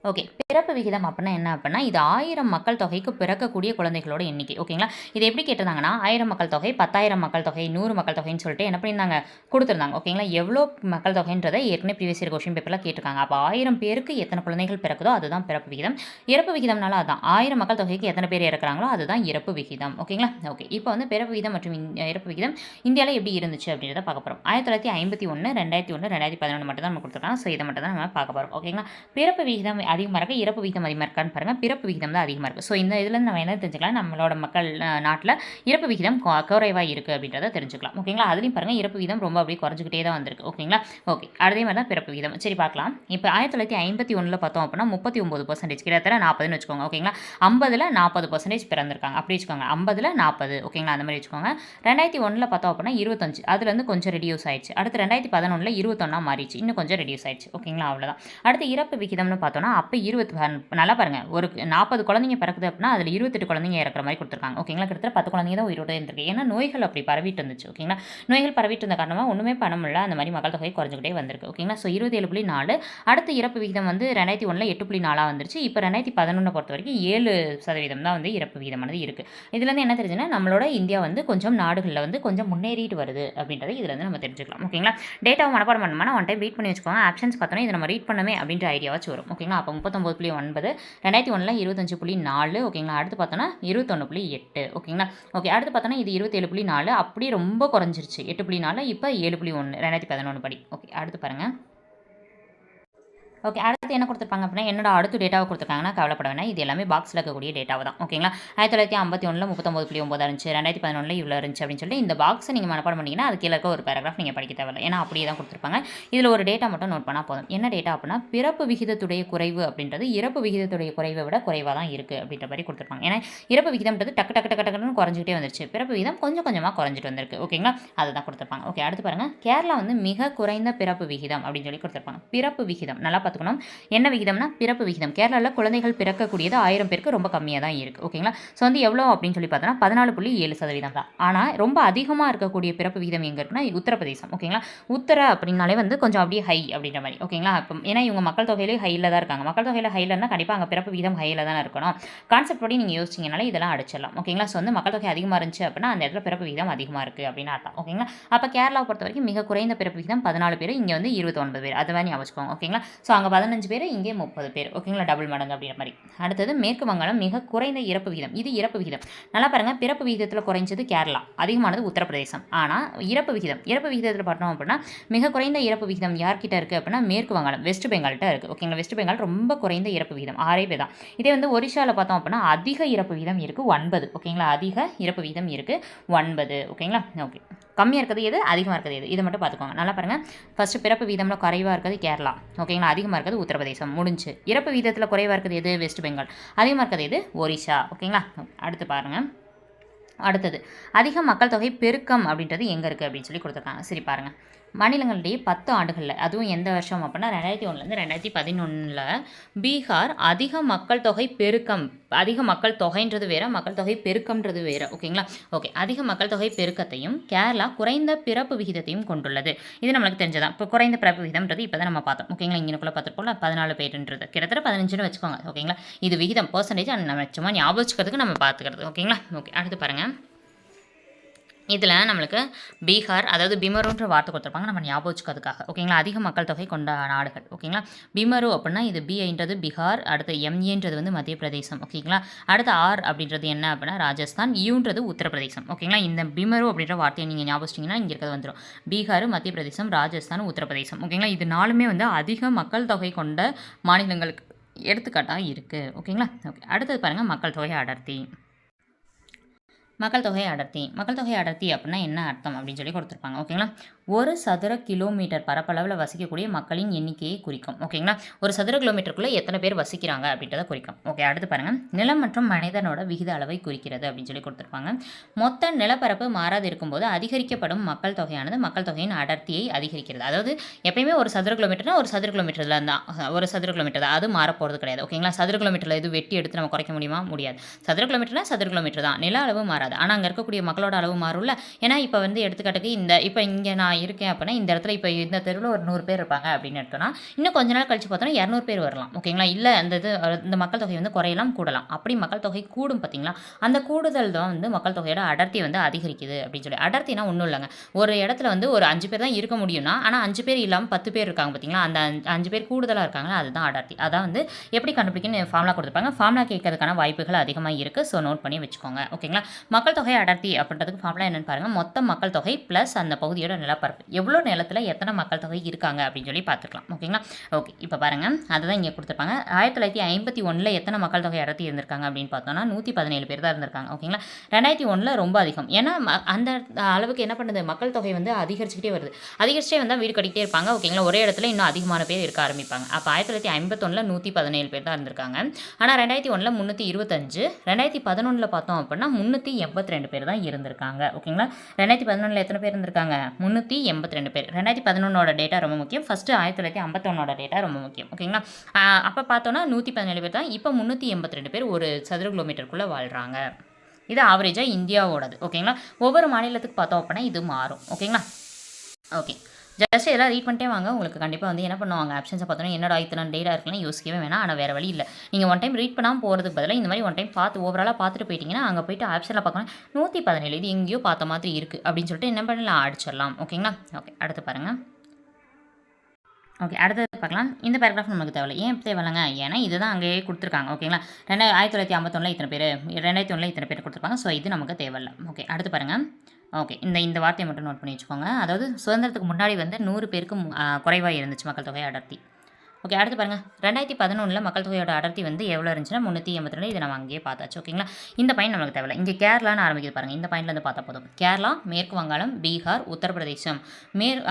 ஓகே. பிறப்பு விகிதம் அப்படின்னா என்ன அப்படின்னா, இது 1000 மக்கள் தொகைக்கு பிறக்கக்கூடிய குழந்தைகளோட எண்ணிக்கை. ஓகேங்களா? இது எப்படி கேட்டிருந்தாங்கன்னா 1000 மக்கள் தொகை, 10,000 மக்கள் தொகை, 100 மக்கள் தொகைன்னு சொல்லிட்டு என்ன பண்ணியிருந்தாங்க, கொடுத்துருந்தாங்க. ஓகேங்களா? எவ்வளோ மக்கள் தொகைன்றதை ஏற்கனவே ப்ரீவியஸ் இயர் கொஸ்டின் பேப்பரில் கேட்டிருக்காங்க. அப்போ 1000 பேருக்கு எத்தனை குழந்தைகள் பிறக்குதோ அதுதான் பிறப்பு விகிதம். இறப்பு விகிதம்னால அதான் 1000 மக்கள் தொகைக்கு எத்தனை பேர் இறக்குறாங்களோ அதுதான் இறப்பு விகிதம். ஓகேங்களா? ஓகே. இப்போ வந்து பிறப்பு விகிதம் மற்றும் இறப்பு விகிதம் இந்தியாவில் எப்படி இருந்துச்சு அப்படின்றத பார்க்க போகிறோம். 1951, 2001, 2011 மட்டும் தான் நம்ம கொடுத்துருக்காங்க. ஸோ இதை மட்டும் தான் நம்ம பார்க்க போகிறோம். ஓகேங்களா? பிறப்பு விகிதம் அதிகமாக இருக்குது, இறப்பு விகிதம் அதிகமாக இருக்கான்னு பாருங்கள். பிறப்பு விகிதம் தான் அதிகமாக இருக்குது. ஸோ இந்த இதில் நம்ம என்ன தெரிஞ்சுக்கலாம், நம்மளோட மக்கள் நாட்டில் இறப்பு விகிதம் குறைவாக இருக்குது அப்படின்றத தெரிஞ்சுக்கலாம். ஓகேங்களா? அதுலேயும் பாருங்கள் இறப்பு விகிதம் ரொம்ப அப்படியே குறைஞ்சிக்கிட்டே தான் வந்திருக்கு. ஓகேங்களா? ஓகே. அதே மாதிரி தான் பிறப்பு விகிதம். சரி பார்க்கலாம். இப்போ 1951 பார்த்தோம் அப்படின்னா 39%, கிட்டத்தட்ட 40ன்னு வச்சுக்கோங்க. ஓகேங்களா? 50ல் 40% பிறந்திருக்காங்க அப்படி வச்சுக்கோங்க. 50ல் 40. ஓகேங்களா? அந்த மாதிரி வச்சுக்கோங்க. 2001 பார்த்தோம் அப்படின்னா 25, அதுலேருந்து கொஞ்சம் ரெடியூஸ் ஆயிடுச்சு. அடுத்து 2011 21 மாறிடுச்சு, இன்னும் கொஞ்சம் ரெடியூஸ் ஆயிடுச்சு. ஓகேங்களா? அவ்வளோதான். அடுத்து இறப்பு விகிதம்னு பார்த்தோன்னா அப்போ 20 நல்லா பாருங்கள், ஒரு 40 குழந்தைங்க பிறக்குது அப்படின்னா அதில் 28 குழந்தைங்க இறக்குற மாதிரி கொடுத்துருக்காங்க. ஓகேங்களா? கிட்டத்தட்ட 10 குழந்தைங்க தான் உயிரோடு இருந்திருக்கு. ஏன்னா நோய்கள் அப்படி பரவிட்டு இருந்துச்சு. ஓகேங்களா? நோய்கள் பரவிட்டு இருந்த காரணமாக ஒன்றுமே பண்ண முடியல, அந்த மாதிரி மக்கள் தொகை குறைஞ்சிக்கிட்டே வந்திருக்கு. ஓகேங்களா? ஸோ 27.4. அடுத்து இறப்பு விகிதம் வந்து 2001 8.4 வந்துருச்சு. இப்போ 2011 பொறுத்த வரைக்கும் 7% தான் வந்து இறப்பு விகிதமானது இருக்குது. இதுலேருந்து என்ன தெரிஞ்சுன்னா நம்மளோட இந்தியா வந்து கொஞ்சம் நாடுகளில் வந்து கொஞ்சம் முன்னேறிட்டு வருது அப்படின்றது இதுலேருந்து நம்ம தெரிஞ்சுக்கலாம். ஓகேங்களா? டேட்டாவை மனப்பாடம் பண்ணோம்னா ஒன் டைம் ரீட் பண்ணி வச்சுக்கோங்க. ஆப்ஷன்ஸ் பார்த்தோன்னா இதை நம்ம ரீட் பண்ணவே அப்படின்ற ஐடியாவாச்சும் வரும். ஓகேங்களா? அப்போ 39.9, 2001 25.4. ஓகேங்களா? அடுத்து பார்த்தோன்னா 21.8. ஓகேங்களா? ஓகே. அடுத்து பார்த்தோன்னா இது 27.4, அப்படியே ரொம்ப குறைஞ்சிருச்சு. 8.4, இப்போ 7.1 2011 படி. ஓகே. அடுத்து பாருங்கள். ஓகே. அடுத்து என்ன கொடுத்துருப்பாங்க அப்படின்னா என்னோட அடுத்த டேட்டாவை கொடுத்துருக்காங்கன்னா கவலைப்பட வேணாம், இது எல்லாமே பாக்ஸில் இருக்கக்கூடிய டேட்டாவை தான். ஓகேங்களா? 1951 39.9 இருந்துச்சு, 2011 இவ்வளோ இருந்துச்சு அப்படின்னு சொல்லிட்டு இந்த பாக்ஸை நீங்கள் மனப்பாடம் பண்ணிங்கன்னா அது கீழே இருக்க ஒரு பேராகிராஃப் நீங்கள் படிக்க தேவையில்லை, ஏன்னா அப்படியே தான் கொடுத்துருப்பாங்க. இதில் ஒரு டேட்டா மட்டும் நோட் பண்ணால் போதும். என்ன டேட்டா அப்படின்னா பிறப்பு விகிதத்துடைய குறைவு அப்படின்றது இறப்பு விகிதத்துடைய குறைவை விட குறைவாக தான் இருக்குது அப்படின்ற மாதிரி கொடுத்துருப்பாங்க. ஏன்னா இறப்பு விகிதம்ன்றது டக்கு டக்கு டக்கு டக்குன்னு குறைஞ்சிக்கிட்டே வந்துருச்சு, பிறப்பு விகிதம் கொஞ்சம் கொஞ்சமாக குறைஞ்சிட்டு வந்திருக்கு. ஓகேங்களா? அதை தான் கொடுத்துருப்பாங்க. ஓகே. அடுத்து பாருங்கள், கேரளா வந்து மிக குறைந்த பிறப்பு விகிதம் அப்படின்னு சொல்லி கொடுத்துருப்பாங்க. பிறப்பு விகிதம் நல்லா பார்த்துக்கணும். என்ன விகிதம்னா பிறப்பு விகிதம். கேரளாவில் குழந்தைகள் பிறக்கக்கூடியது 1000 பேருக்கு ரொம்ப கம்மியாக தான் இருக்குது. ஓகேங்களா? ஸோ வந்து எவ்வளோ அப்படின்னு சொல்லி பார்த்தோன்னா 14.7% தான். ஆனால் ரொம்ப அதிகமாக இருக்கக்கூடிய பிறப்பு விகிதம் எங்கே இருக்குன்னா உத்தரப்பிரதேசம். ஓகேங்களா? உத்தர அப்படின்னாலே வந்து கொஞ்சம் அப்படியே ஹை அப்படின்ற மாதிரி. ஓகேங்களா? இப்போ ஏன்னா இவங்க மக்கள் தொகையிலே ஹையில் தான் இருக்காங்க. மக்கள் தொகையில் ஹையில் இருந்தால் கண்டிப்பாக அங்கே பிறப்பு விகிதம் ஹையில் தான் இருக்கணும். கான்செப்ட் படி நீங்கள் யோசிச்சிங்கனால இதெல்லாம் அடிச்சிடலாம். ஓகேங்களா? ஸோ வந்து மக்கள் தொகை அதிகமாக இருந்துச்சு அப்படின்னா அந்த இடத்துல பிறப்பு விகிதம் அதிகமாக இருக்குது அப்படின்னு அர்த்தம். ஓகேங்களா? அப்போ கேரளாவை பொறுத்த வரைக்கும் மிக குறைந்த பிறப்பு விகிதம் 14 பேர், இங்கே வந்து 29 பேர். அது மாதிரி ஞாபகம் வச்சுக்கோங்க. ஓகேங்களா? ஸோ அங்கே 15 பேர், இங்கே 30 பேர். ஓகேங்களா? டபுள் மடங்கு அப்படின்ற மாதிரி. அடுத்தது மேற்கு வங்காளம் மிக குறைந்த இறப்பு விகிதம். இது இறப்பு விகிதம். நல்லா பாருங்கள், பிறப்பு விகிதத்தில் குறைஞ்சது கேரளா, அதிகமானது உத்தரப்பிரதேசம். ஆனால் இறப்பு விகிதத்தில் பார்த்தோம் அப்படின்னா மிக குறைந்த இறப்பு விகிதம் யார்கிட்ட இருக்குது அப்படின்னா மேற்கு வங்காளம், வெஸ்ட் பெங்கால்கிட்ட இருக்குது. ஓகேங்களா? வெஸ்ட் பெங்கால் ரொம்ப குறைந்த இறப்பு விகிதம் 6 பேர் தான். இதே வந்து ஒரிஷாவில் பார்த்தோம் அப்படின்னா அதிக இறப்பு விகிதம் இருக்குது 9. ஓகேங்களா? அதிக இறப்பு விகிதம் இருக்குது 9. ஓகேங்களா? ஓகே. கம்மியாக இருக்கிறது எது, அதிகமாக இருக்கிறது எது, இதை மட்டும் பார்த்துக்கோங்க. நல்லா பாருங்கள், ஃபஸ்ட்டு பிறப்பு விகிதம்ல குறைவாக இருக்கிறது கேரளா. ஓகேங்களா? அதிகமாக இருக்கிறது உத்தரப்பிரதேசம். முடிஞ்சு. இறப்பு விகிதத்தில் குறைவாக இருக்கிறது எது, வெஸ்ட் பெங்கால். அதிகமாக இருக்கிறது எது, ஒரிஷா. ஓகேங்களா? அடுத்து பாருங்கள். அடுத்தது அதிக மக்கள் தொகை பெருக்கம் அப்படின்றது எங்கே இருக்குது அப்படின்னு சொல்லி கொடுத்துருக்காங்க. சரி பாருங்கள். மாநிலங்களிடையே 10 ஆண்டுகளில், அதுவும் எந்த வருஷம் அப்படின்னா 2001 2011 பீகார் அதிக மக்கள் தொகை பெருக்கம், அதிக மக்கள் தொகைன்றது வேறு, மக்கள் தொகை பெருக்கம்ன்றது வேறு. ஓகேங்களா? ஓகே. அதிக மக்கள் தொகை பெருக்கத்தையும் கேரளா குறைந்த பிறப்பு விகிதத்தையும் கொண்டுள்ளது. இது நம்மளுக்கு தெரிஞ்சதான். இப்போ குறைந்த பிறப்பு விகிதம்ன்றது இப்போ தான் நம்ம பார்த்தோம். ஓகேங்களா? இங்கேக்குள்ளே பார்த்துருப்போம்ல 14 பேருன்றது கிட்டத்தட்ட 15ன்னு வச்சுக்கோங்க. ஓகேங்களா? இது விகிதம் பர்சன்டேஜ், நம்ம சும்மா ஞாபகம் வச்சுக்கிறதுக்கு நம்ம பார்த்துக்கிறது. ஓகேங்களா? ஓகே. அடுத்து பாருங்கள். இதில் நம்மளுக்கு பீகார், அதாவது பிமருன்ற வார்த்தை கொடுத்துருப்பாங்க, நம்ம ஞாபகம் வச்சுக்கிறதுக்காக. ஓகேங்களா? அதிக மக்கள் தொகை கொண்ட நாடுகள். ஓகேங்களா? பிமரு அப்படின்னா இது பிஐன்றது பீகார், அடுத்து எம்ஏன்றது வந்து மத்திய பிரதேசம். ஓகேங்களா? அடுத்து ஆர் அப்படின்றது என்ன அப்படின்னா ராஜஸ்தான், யூன்றது உத்தரப்பிரதேசம். ஓகேங்களா? இந்த பிமரு அப்படின்ற வார்த்தையை நீங்கள் ஞாபகம் வச்சிட்டிங்கன்னா இங்கே இருக்கிறது வந்துடும். பீகார், மத்திய பிரதேசம், ராஜஸ்தான், உத்தரப்பிரதேசம். ஓகேங்களா? இது 4மே வந்து அதிக மக்கள் தொகை கொண்ட மாநிலங்களுக்கு எடுத்துக்காட்டாக இருக்குது. ஓகேங்களா? ஓகே, அடுத்தது பாருங்கள் மக்கள் தொகை அடர்த்தி. மக்கள் தொகை அடர்த்தி. மக்கள் தொகை அடர்த்தி அப்படின்னா என்ன அர்த்தம் அப்படின்னு சொல்லி கொடுத்துருப்பாங்க. ஓகேங்களா? ஒரு சதுர கிலோமீட்டர் பரப்பளவில் வசிக்கக்கூடிய மக்களின் எண்ணிக்கையை குறிக்கும். ஓகேங்களா? ஒரு சதுர கிலோமீட்டருக்குள்ளே எத்தனை பேர் வசிக்கிறாங்க அப்படின்றத குறிக்கும். ஓகே, அடுத்து பாருங்கள் நிலம் மற்றும் மனிதனோட விகித அளவை குறிக்கிறது அப்படின்னு சொல்லி கொடுத்துருப்பாங்க. மொத்த நிலப்பரப்பு மாறாது இருக்கும்போது அதிகரிக்கப்படும் மக்கள் தொகையானது மக்கள் தொகையின் அடர்த்தியை அதிகரிக்கிறது. அதாவது எப்பயுமே ஒரு சதுர கிலோமீட்டர்னா ஒரு சதுர கிலோமீட்டரில் தான் ஒரு சதுர கிலோமீட்டர் தான், அது மாறப்போகிறது கிடையாது. ஓகேங்களா? சதுர கிலோமீட்டரில் இது வெட்டி எடுத்து நம்ம குறைக்க முடியுமா? முடியாது. சதுர கிலோமீட்டர்னா சதுர கிலோமீட்டர் தான், நில அளவு மாறாது. ஆனால் அங்கே இருக்கக்கூடிய மக்களோட அளவு மாறும்ல. ஏன்னா இப்போ வந்து எடுத்துக்காட்டுக்கு இப்போ இங்கே நான் இருக்கேன் அப்படின்னா இந்த இடத்துல இப்போ இந்த தெருவில் ஒரு 100 பேர் இருப்பாங்க அப்படின்னு எடுத்தோன்னா இன்னும் கொஞ்ச நாள் கழிச்சு பார்த்தோன்னா 200 பேர் வரலாம். ஓகேங்களா? இல்லை இந்த மக்கள் தொகை வந்து குறையலாம், கூடலாம். அப்படி மக்கள் தொகை கூடும் பார்த்தீங்களா, அந்த கூடுதல் தான் வந்து மக்கள் தொகையோட அடர்த்தி வந்து அதிகரிக்குது அப்படின்னு சொல்லி. அடர்த்தினா ஒன்றும் இல்லைங்க, ஒரு இடத்துல வந்து ஒரு 5 பேர் தான் இருக்க முடியும்னா ஆனால் 5 பேர் இல்லாமல் 10 பேர் இருக்காங்க பார்த்தீங்களா, அந்த 5 பேர் கூடுதலாக இருக்காங்களா, அதுதான் அடர்த்தி. அதான் வந்து எப்படி கண்டுபிடிக்கணும்னு ஃபார்முலா கொடுத்துருப்பாங்க. ஃபார்முலா கேட்கறதுக்கான வாய்ப்புகள் அதிகமாக இருக்குது. ஸோ நோட் பண்ணி வச்சுக்கோங்க. ஓகேங்களா? மக்கள் தொகை அடர்த்தி அப்படின்றதுக்கு ஃபார்முலா என்னன்னு பாருங்கள். மொத்த மக்கள் தொகை ப்ளஸ் அந்த பகுதியோட நிலப்பரப்பு, எவ்வளோ நிலத்தில் எத்தனை மக்கள் தொகை இருக்காங்க அப்படின்னு சொல்லி பார்த்துக்கலாம். ஓகேங்களா? ஓகே, இப்போ பாருங்கள் அதுதான் இங்கே கொடுத்துருப்பாங்க. 1951 எத்தனை மக்கள் தொகை அடர்த்தி இருந்திருக்காங்க அப்படின்னு பார்த்தோம்னா 117 பேர் தான் இருந்திருக்காங்க. ஓகேங்களா? 2001 ரொம்ப அதிகம். ஏன்னா அந்த அளவுக்கு என்ன பண்ணுது, மக்கள் தொகை வந்து அதிகரிச்சுக்கிட்டே வருது. அதிகரிச்சே வந்தால் வீடு கட்டிக்கிட்டே இருப்பாங்க. ஓகேங்களா? ஒரே இடத்துல இன்னும் அதிகமான பேர் இருக்க ஆரம்பிப்பாங்க. அப்போ 1951 117 பேர் தான் இருந்திருக்காங்க. ஆனால் 2001 325, 2011 பார்த்தோம் அப்படின்னா 382 பேர் தான் இருந்திருக்காங்க. ஓகேங்களா? 2011 எத்தனை பேர் இருந்திருக்காங்க? 382 பேர். 2011 டேட்டா ரொம்ப முக்கியம். ஃபஸ்ட்டு 1951 டேட்டா ரொம்ப முக்கியம். ஓகேங்களா? அப்போ பார்த்தோன்னா 117 பேர் தான். இப்போ 382 பேர் ஒரு சதுர கிலோமீட்டருக்குள்ளே வாழ்கிறாங்க. இது ஆவரேஜாக இந்தியாவோடது. ஓகேங்களா? ஒவ்வொரு மாநிலத்துக்கு பார்த்தோம் அப்படின்னா இது மாறும். ஓகேங்களா? ஓகே, ஜஸ்ட் எல்லாம் ரீட் பண்ணிட்டே வாங்க. உங்களுக்கு கண்டிப்பாக வந்து என்ன பண்ணுவாங்க, ஆப்ஷன்ஸை பார்த்தோன்னா என்னடா இத்தனை டேட்டா இருக்குன்னு யோசிக்கவே வேணாம். ஆனால் வேறு வழி இல்லை. நீங்கள் ஒன் டைம் ரீட் பண்ணாமல் போகிறதுக்கு பதிலாக இந்த மாதிரி ஒன் டைம் பார்த்து ஓவராலாக பார்த்துட்டு போயிட்டீங்கன்னா அங்கே போயிட்டு ஆப்ஷனில் பார்க்கணும் 117 இது எங்கேயோ பார்த்த மாதிரி இருக்குது அப்படின்னு சொல்லிட்டு என்ன பண்ணலாம், அடிச்சிடலாம். ஓகேங்களா? ஓகே, அடுத்து பாருங்கள். ஓகே, அடுத்தது பார்க்கலாம். இந்த பேராகிராஃப் நமக்கு தேவையில்லை. ஏன் தேவையில்லைங்க, ஏன்னா இதுதான் அங்கேயே கொடுத்துருக்காங்க. ஓகேங்களா? 1951 இத்தனை பேர், 2001 இத்தனை பேர் கொடுத்துருப்பாங்க. ஸோ இது நமக்கு தேவையில்லை. ஓகே, அடுத்து பாருங்கள். ஓகே, இந்த வார்த்தையை மட்டும் நோட் பண்ணி வச்சுக்கோங்க. அதாவது சுதந்திரத்துக்கு முன்னாடி வந்து 100 பேருக்கும் குறைவாக இருந்துச்சு மக்கள் தொகை அடர்த்தி. ஓகே, அடுத்து பாருங்கள். 2011 மக்கள் தொகையோட அடர்த்தி வந்து எவ்வளோ இருந்துச்சுன்னா 382. இது நம்ம அங்கேயே பார்த்தாச்சு. ஓகேங்களா? இந்த பாயிண்ட் நமக்கு தேவையில்லை. இங்கே கேரளான்னு ஆரம்பிக்குது பாருங்கள். இந்த பாயிண்ட்லேருந்து பார்த்தா போதும். கேரளா, மேற்கு வங்காளம், பீகார், உத்தரப்பிரதேசம்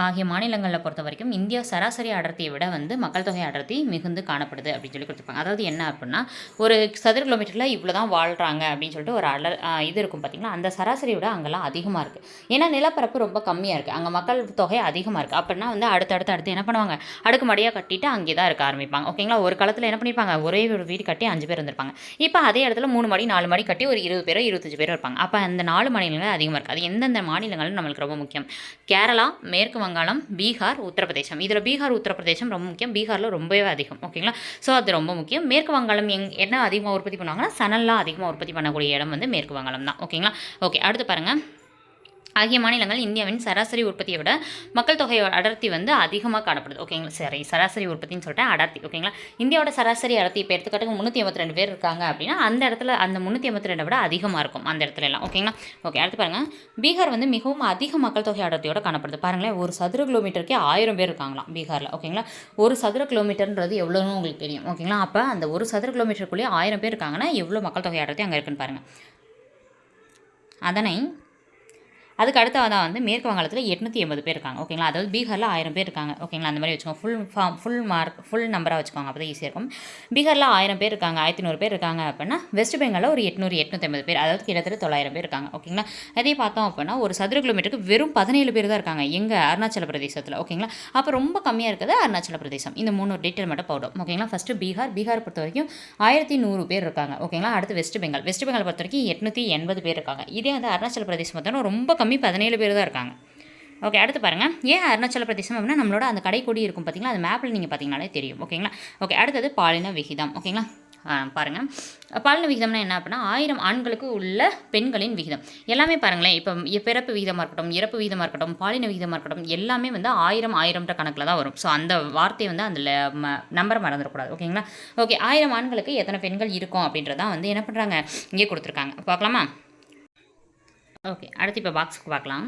ஆகிய மாநிலங்களில் பொறுத்த வரைக்கும் இந்தியா சராசரி அடர்த்தியை விட வந்து மக்கள் தொகை அடர்த்தி மிகுந்து காணப்படுது அப்படின்னு சொல்லி கொடுத்துருப்பாங்க. அதாவது என்ன அப்படின்னா ஒரு சதுர கிலோமீட்டரில் இவ்வளோ தான் வாழ்கிறாங்க அப்படின்னு சொல்லிட்டு ஒரு இது இருக்கும் பார்த்தீங்களா, அந்த சராசரியை விட அங்கெல்லாம் அதிகமாக இருக்குது. ஏன்னா நிலப்பரப்பு ரொம்ப கம்மியாக இருக்குது, அங்கே மக்கள் தொகை அதிகமாக இருக்குது. அப்படின்னா வந்து அடுத்து என்ன பண்ணுவாங்க, அடுக்குமடியாக கட்டிட்டு அங்கே தான் இருக்க ஆரம்பிப்பாங்க. ஓகேங்களா? ஒரு காலத்தில் என்ன பண்ணிப்பாங்க, ஒரே ஒரு வீடு கட்டி 5 பேர் இருந்திருப்பாங்க. இப்போ அதே இடத்துல 3 மாடி 4 மாடி கட்டி ஒரு 20 பேரோ 25 பேரோ இருப்பாங்க. அப்போ அந்த 4 மாநிலங்கள் அதிகமாக இருக்குது. அது எந்தெந்த மாநிலங்கள் நம்மளுக்கு ரொம்ப முக்கியம், கேரளா, மேற்கு வங்காளம், பீகார், உத்தரப்பிரதேசம். இதில் பீகார் உத்தரப்பிரதேசம் ரொம்ப முக்கியம். பீகாரில் ரொம்பவே அதிகம். ஓகேங்களா? ஸோ அது ரொம்ப முக்கியம். மேற்கு வங்காளம் என்ன அதிகமாக உற்பத்தி பண்ணுவாங்கன்னா சணல்லாம் அதிகமாக உற்பத்தி பண்ணக்கூடிய இடம் வந்து மேற்கு வங்காளம் தான். ஓகேங்களா? ஓகே, அடுத்து பாருங்கள். ஆகிய மாநிலங்கள் இந்தியாவின் சராசரி உற்பத்தியை விட மக்கள் தொகை அடர்த்தி வந்து அதிகமாக காணப்படுது. ஓகேங்களா? சரி, சராசரி உற்பத்தின்னு சொல்லிட்டு அடர்த்தி. ஓகேங்களா? இந்தியாவோட சராசரி அடர்த்தி இப்போ எடுத்துக்காட்டுக்கு 382 பேர் இருக்காங்க அப்படின்னா அந்த இடத்துல அந்த 382 விட அதிகமாக இருக்கும் அந்த இடத்துல எல்லாம். ஓகேங்களா? ஓகே, அடுத்து பாருங்கள். பீகார் வந்து மிகவும் அதிக மக்கள் தொகை அடர்த்தியோட காணப்படுது. பாருங்களேன், ஒரு சதுர கிலோமீட்டருக்கே 1000 பேர் இருக்காங்களாம் பீகாரில். ஓகேங்களா? ஒரு சதுர கிலோமீட்டர்ன்றது எவ்வளோன்னு உங்களுக்கு தெரியும். ஓகேங்களா? அப்போ அந்த ஒரு சதுர கிலோமீட்டருக்குள்ளேயே 1000 பேர் இருக்காங்கன்னா எவ்வளோ மக்கள் தொகை அடர்த்தி அங்கே இருக்குன்னு பாருங்கள். அதுக்கு அடுத்ததான் வந்து மேற்கு வங்காளத்தில் 880 பேர் இருக்காங்க. ஓகேங்களா? அதாவது பீகாரில் 1000 பேர் இருக்காங்க. ஓகேங்களா? அந்த மாதிரி வச்சுக்கோங்க. ஃபுல் நம்பராக வச்சுக்கோங்க, அப்போ தான் ஈஸியாக இருக்கும். பீகாரில் 1000 பேர் இருக்காங்க, 1100 பேர் இருக்காங்க அப்படின்னா வெஸ்ட் பெங்காலில் ஒரு 850 பேர், அதாவது கிட்டத்தட்ட 900 பேர் இருக்காங்க. ஓகேங்களா? அதே பார்த்தோம் அப்படின்னா ஒரு சதுர கிலோமீட்டருக்கு வெறும் 17 பேர் தான் இருக்காங்க எங்கே, அருணாச்சல பிரதேசத்தில். ஓகேங்களா? அப்போ ரொம்ப கம்மியாக இருக்குது அருணாச்சல பிரதேசம். இந்த 3 டீட்டெயில் மட்டும் போடும். ஓகேங்களா? ஃபஸ்ட்டு பீகார் பொறுத்த வரைக்கும் 1100 பேர் இருக்காங்க. ஓகேங்களா? அடுத்து வெஸ்ட் பெங்கால் பொறுத்த வரைக்கும் 880 பேர் இருக்காங்க. இதே வந்து அருணாச்சல பிரதேசம் பார்த்தோன்னா ரொம்ப கம்மி, 17 பேர் தான் இருக்காங்க. ஓகே, அடுத்து பாருங்கள். ஏன் அருணாச்சல பிரதேசம் அப்படின்னா நம்மளோட அந்த கடைக்கொடி இருக்கும் பார்த்தீங்களா, அது மேப்பில் நீங்கள் பார்த்தீங்கனாலே தெரியும். ஓகேங்களா? ஓகே, அடுத்தது பாலின விகிதம். ஓகேங்களா? பாருங்கள். பாலின விகிதம்னா என்ன அப்படின்னா 1000 ஆண்களுக்கு உள்ள பெண்களின் விகிதம் எல்லாமே பாருங்களேன். இப்போ பிறப்பு விகிதமாக இருக்கட்டும், இறப்பு விகிதமாக இருக்கட்டும், பாலின விகிதமாக இருக்கட்டும், எல்லாமே வந்து 1000 1000ன்ற கணக்கில் தான் வரும். ஸோ அந்த வார்த்தையை வந்து அதில் நம்பரை மறந்துடக்கூடாது. ஓகேங்களா? ஓகே, 1000 ஆண்களுக்கு எத்தனை பெண்கள் இருக்கும் அப்படின்றதான் வந்து என்ன பண்ணுறாங்க, இங்கே கொடுத்துருக்காங்க. பார்க்கலாமா? ஓகே, அடுத்து இப்போ பாக்ஸுக்கு பார்க்கலாம்.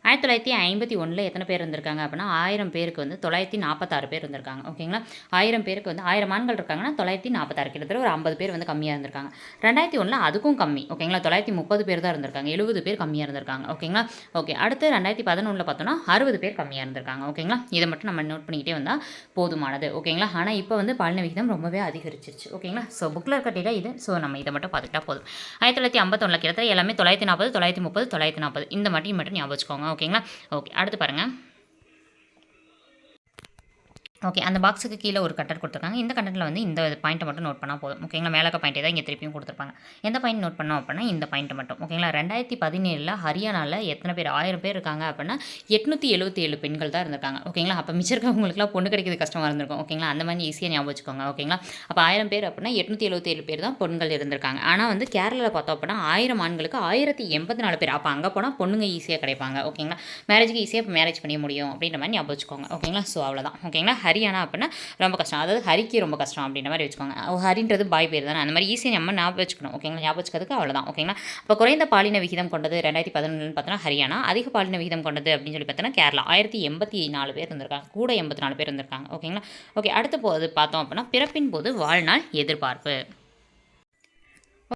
1951 எத்தனை பேர் இருந்திருக்காங்க அப்படின்னா 1000 பேருக்கு வந்து 946 பேர் இருந்திருக்காங்க. ஓகேங்களா? 1000 பேருக்கு வந்து 1000 ஆண்கள் இருக்காங்கன்னா 946, கிட்டத்தட்ட ஒரு 50 பேர் வந்து கம்மியாக இருந்திருக்காங்க. 2001 அதுக்கும் கம்மி. ஓகேங்களா? 930 பேர் தான் இருந்திருக்காங்க. 70 பேர் கம்மியாக இருந்திருக்காங்க. ஓகேங்களா? ஓகே, அடுத்து 2011 பார்த்தோன்னா 60 பேர் கம்மியாக இருந்திருக்காங்க. ஓகேங்களா? இதை மட்டும் நம்ம நோட் பண்ணிக்கிட்டே வந்தால் போதுமானது. ஓகேங்களா? ஆனால் இப்போ வந்து பாலின விகிதம் ரொம்பவே அதிகரிச்சிருச்சு. ஓகேங்களா? ஸோ புக்கில் இருக்க டேட்டா இது. ஸோ நம்ம இதை மட்டும் பார்த்துக்கிட்டா போதும். 1951 கிட்டத்தட்ட எல்லாமே 940 930 940 இந்த மட்டும் ஞாபகம் வச்சுக்கோங்க. ஓகேங்களா? ஓகே, அடுத்து பாருங்கள். ஓகே, அந்த பாக்ஸுக்கு கீழே ஒரு கட்டர் கொடுத்துருக்காங்க. இந்த கட்டரில் வந்து இந்த பாயிண்ட்டை மட்டும் நோட் பண்ணால் போதும். ஓகேங்களா? மேலக்க பாயிண்ட்டை தான் இங்கே திருப்பியும் கொடுத்துருப்பாங்க. எந்த பாயிண்ட் நோட் பண்ணோம் அப்படின்னா இந்த பாயிண்ட்டை மட்டும். ஓகேங்களா? 2017 ஹரியானாவில் எத்தனை பேர் 1000 பேர் இருக்காங்க அப்படின்னா 877 பெண்கள் தான் இருந்திருக்காங்க. ஓகேங்களா? அப்போ மிச்சம் இருக்கவங்களுக்குலாம் பொண்ணு கிடைக்கிறது கஷ்டமாக இருந்திருக்கும். ஓகேங்களா? அந்த மாதிரி ஈஸியாக ஞாபகம் வச்சுக்கோங்க. ஓகேங்களா? அப்போ 1000 பேர் அப்படின்னா 877 பேர் தான் பெண்கள் இருந்திருக்காங்க. ஆனால் வந்து கேரளாவில் பார்த்தோம் அப்படின்னா 1000 ஆண்களுக்கு 1084 பேர். அப்போ அங்கே போனால் பொண்ணுங்க ஈஸியாக கிடைப்பாங்க. ஓகேங்களா? மேரேஜுக்கு ஈஸியாக மேரேஜ் பண்ண முடியும் அப்படின்ற மாதிரி ஞாபகம் வச்சுக்கோங்க. ஓகேங்களா? ஸோ அவ்வளோதான். ஓகேங்களா? ஹரியானா அப்படின்னா ரொம்ப கஷ்டம், அதாவது ஹரிக்கு ரொம்ப கஷ்டம் அப்படின்ற மாதிரி வச்சுக்கோங்க. ஹரின்றது பாய் பேர் தானே, அந்த மாதிரி ஈஸியாக நம்ம ஞாபகம் வச்சுக்கணும். ஓகேங்களா? ஞாபகம் வச்சுக்கிறதுக்கு அவ்வளோதான். ஓகேங்களா? இப்போ குறைந்த பாலின விகிதம் கொண்டது 2011 பார்த்தோன்னா ஹரியானா, அதிக பாலின விகிதம் கொண்டது அப்படின்னு சொல்லி பார்த்தோன்னா கேரளா. 1084 பேர் இருந்திருக்காங்க, கூட 84 பேர் இருந்திருக்காங்க. ஓகேங்களா? ஓகே, அடுத்த போது பார்த்தோம் அப்படின்னா பிறப்பின் போது வாழ்நாள் எதிர்பார்ப்பு.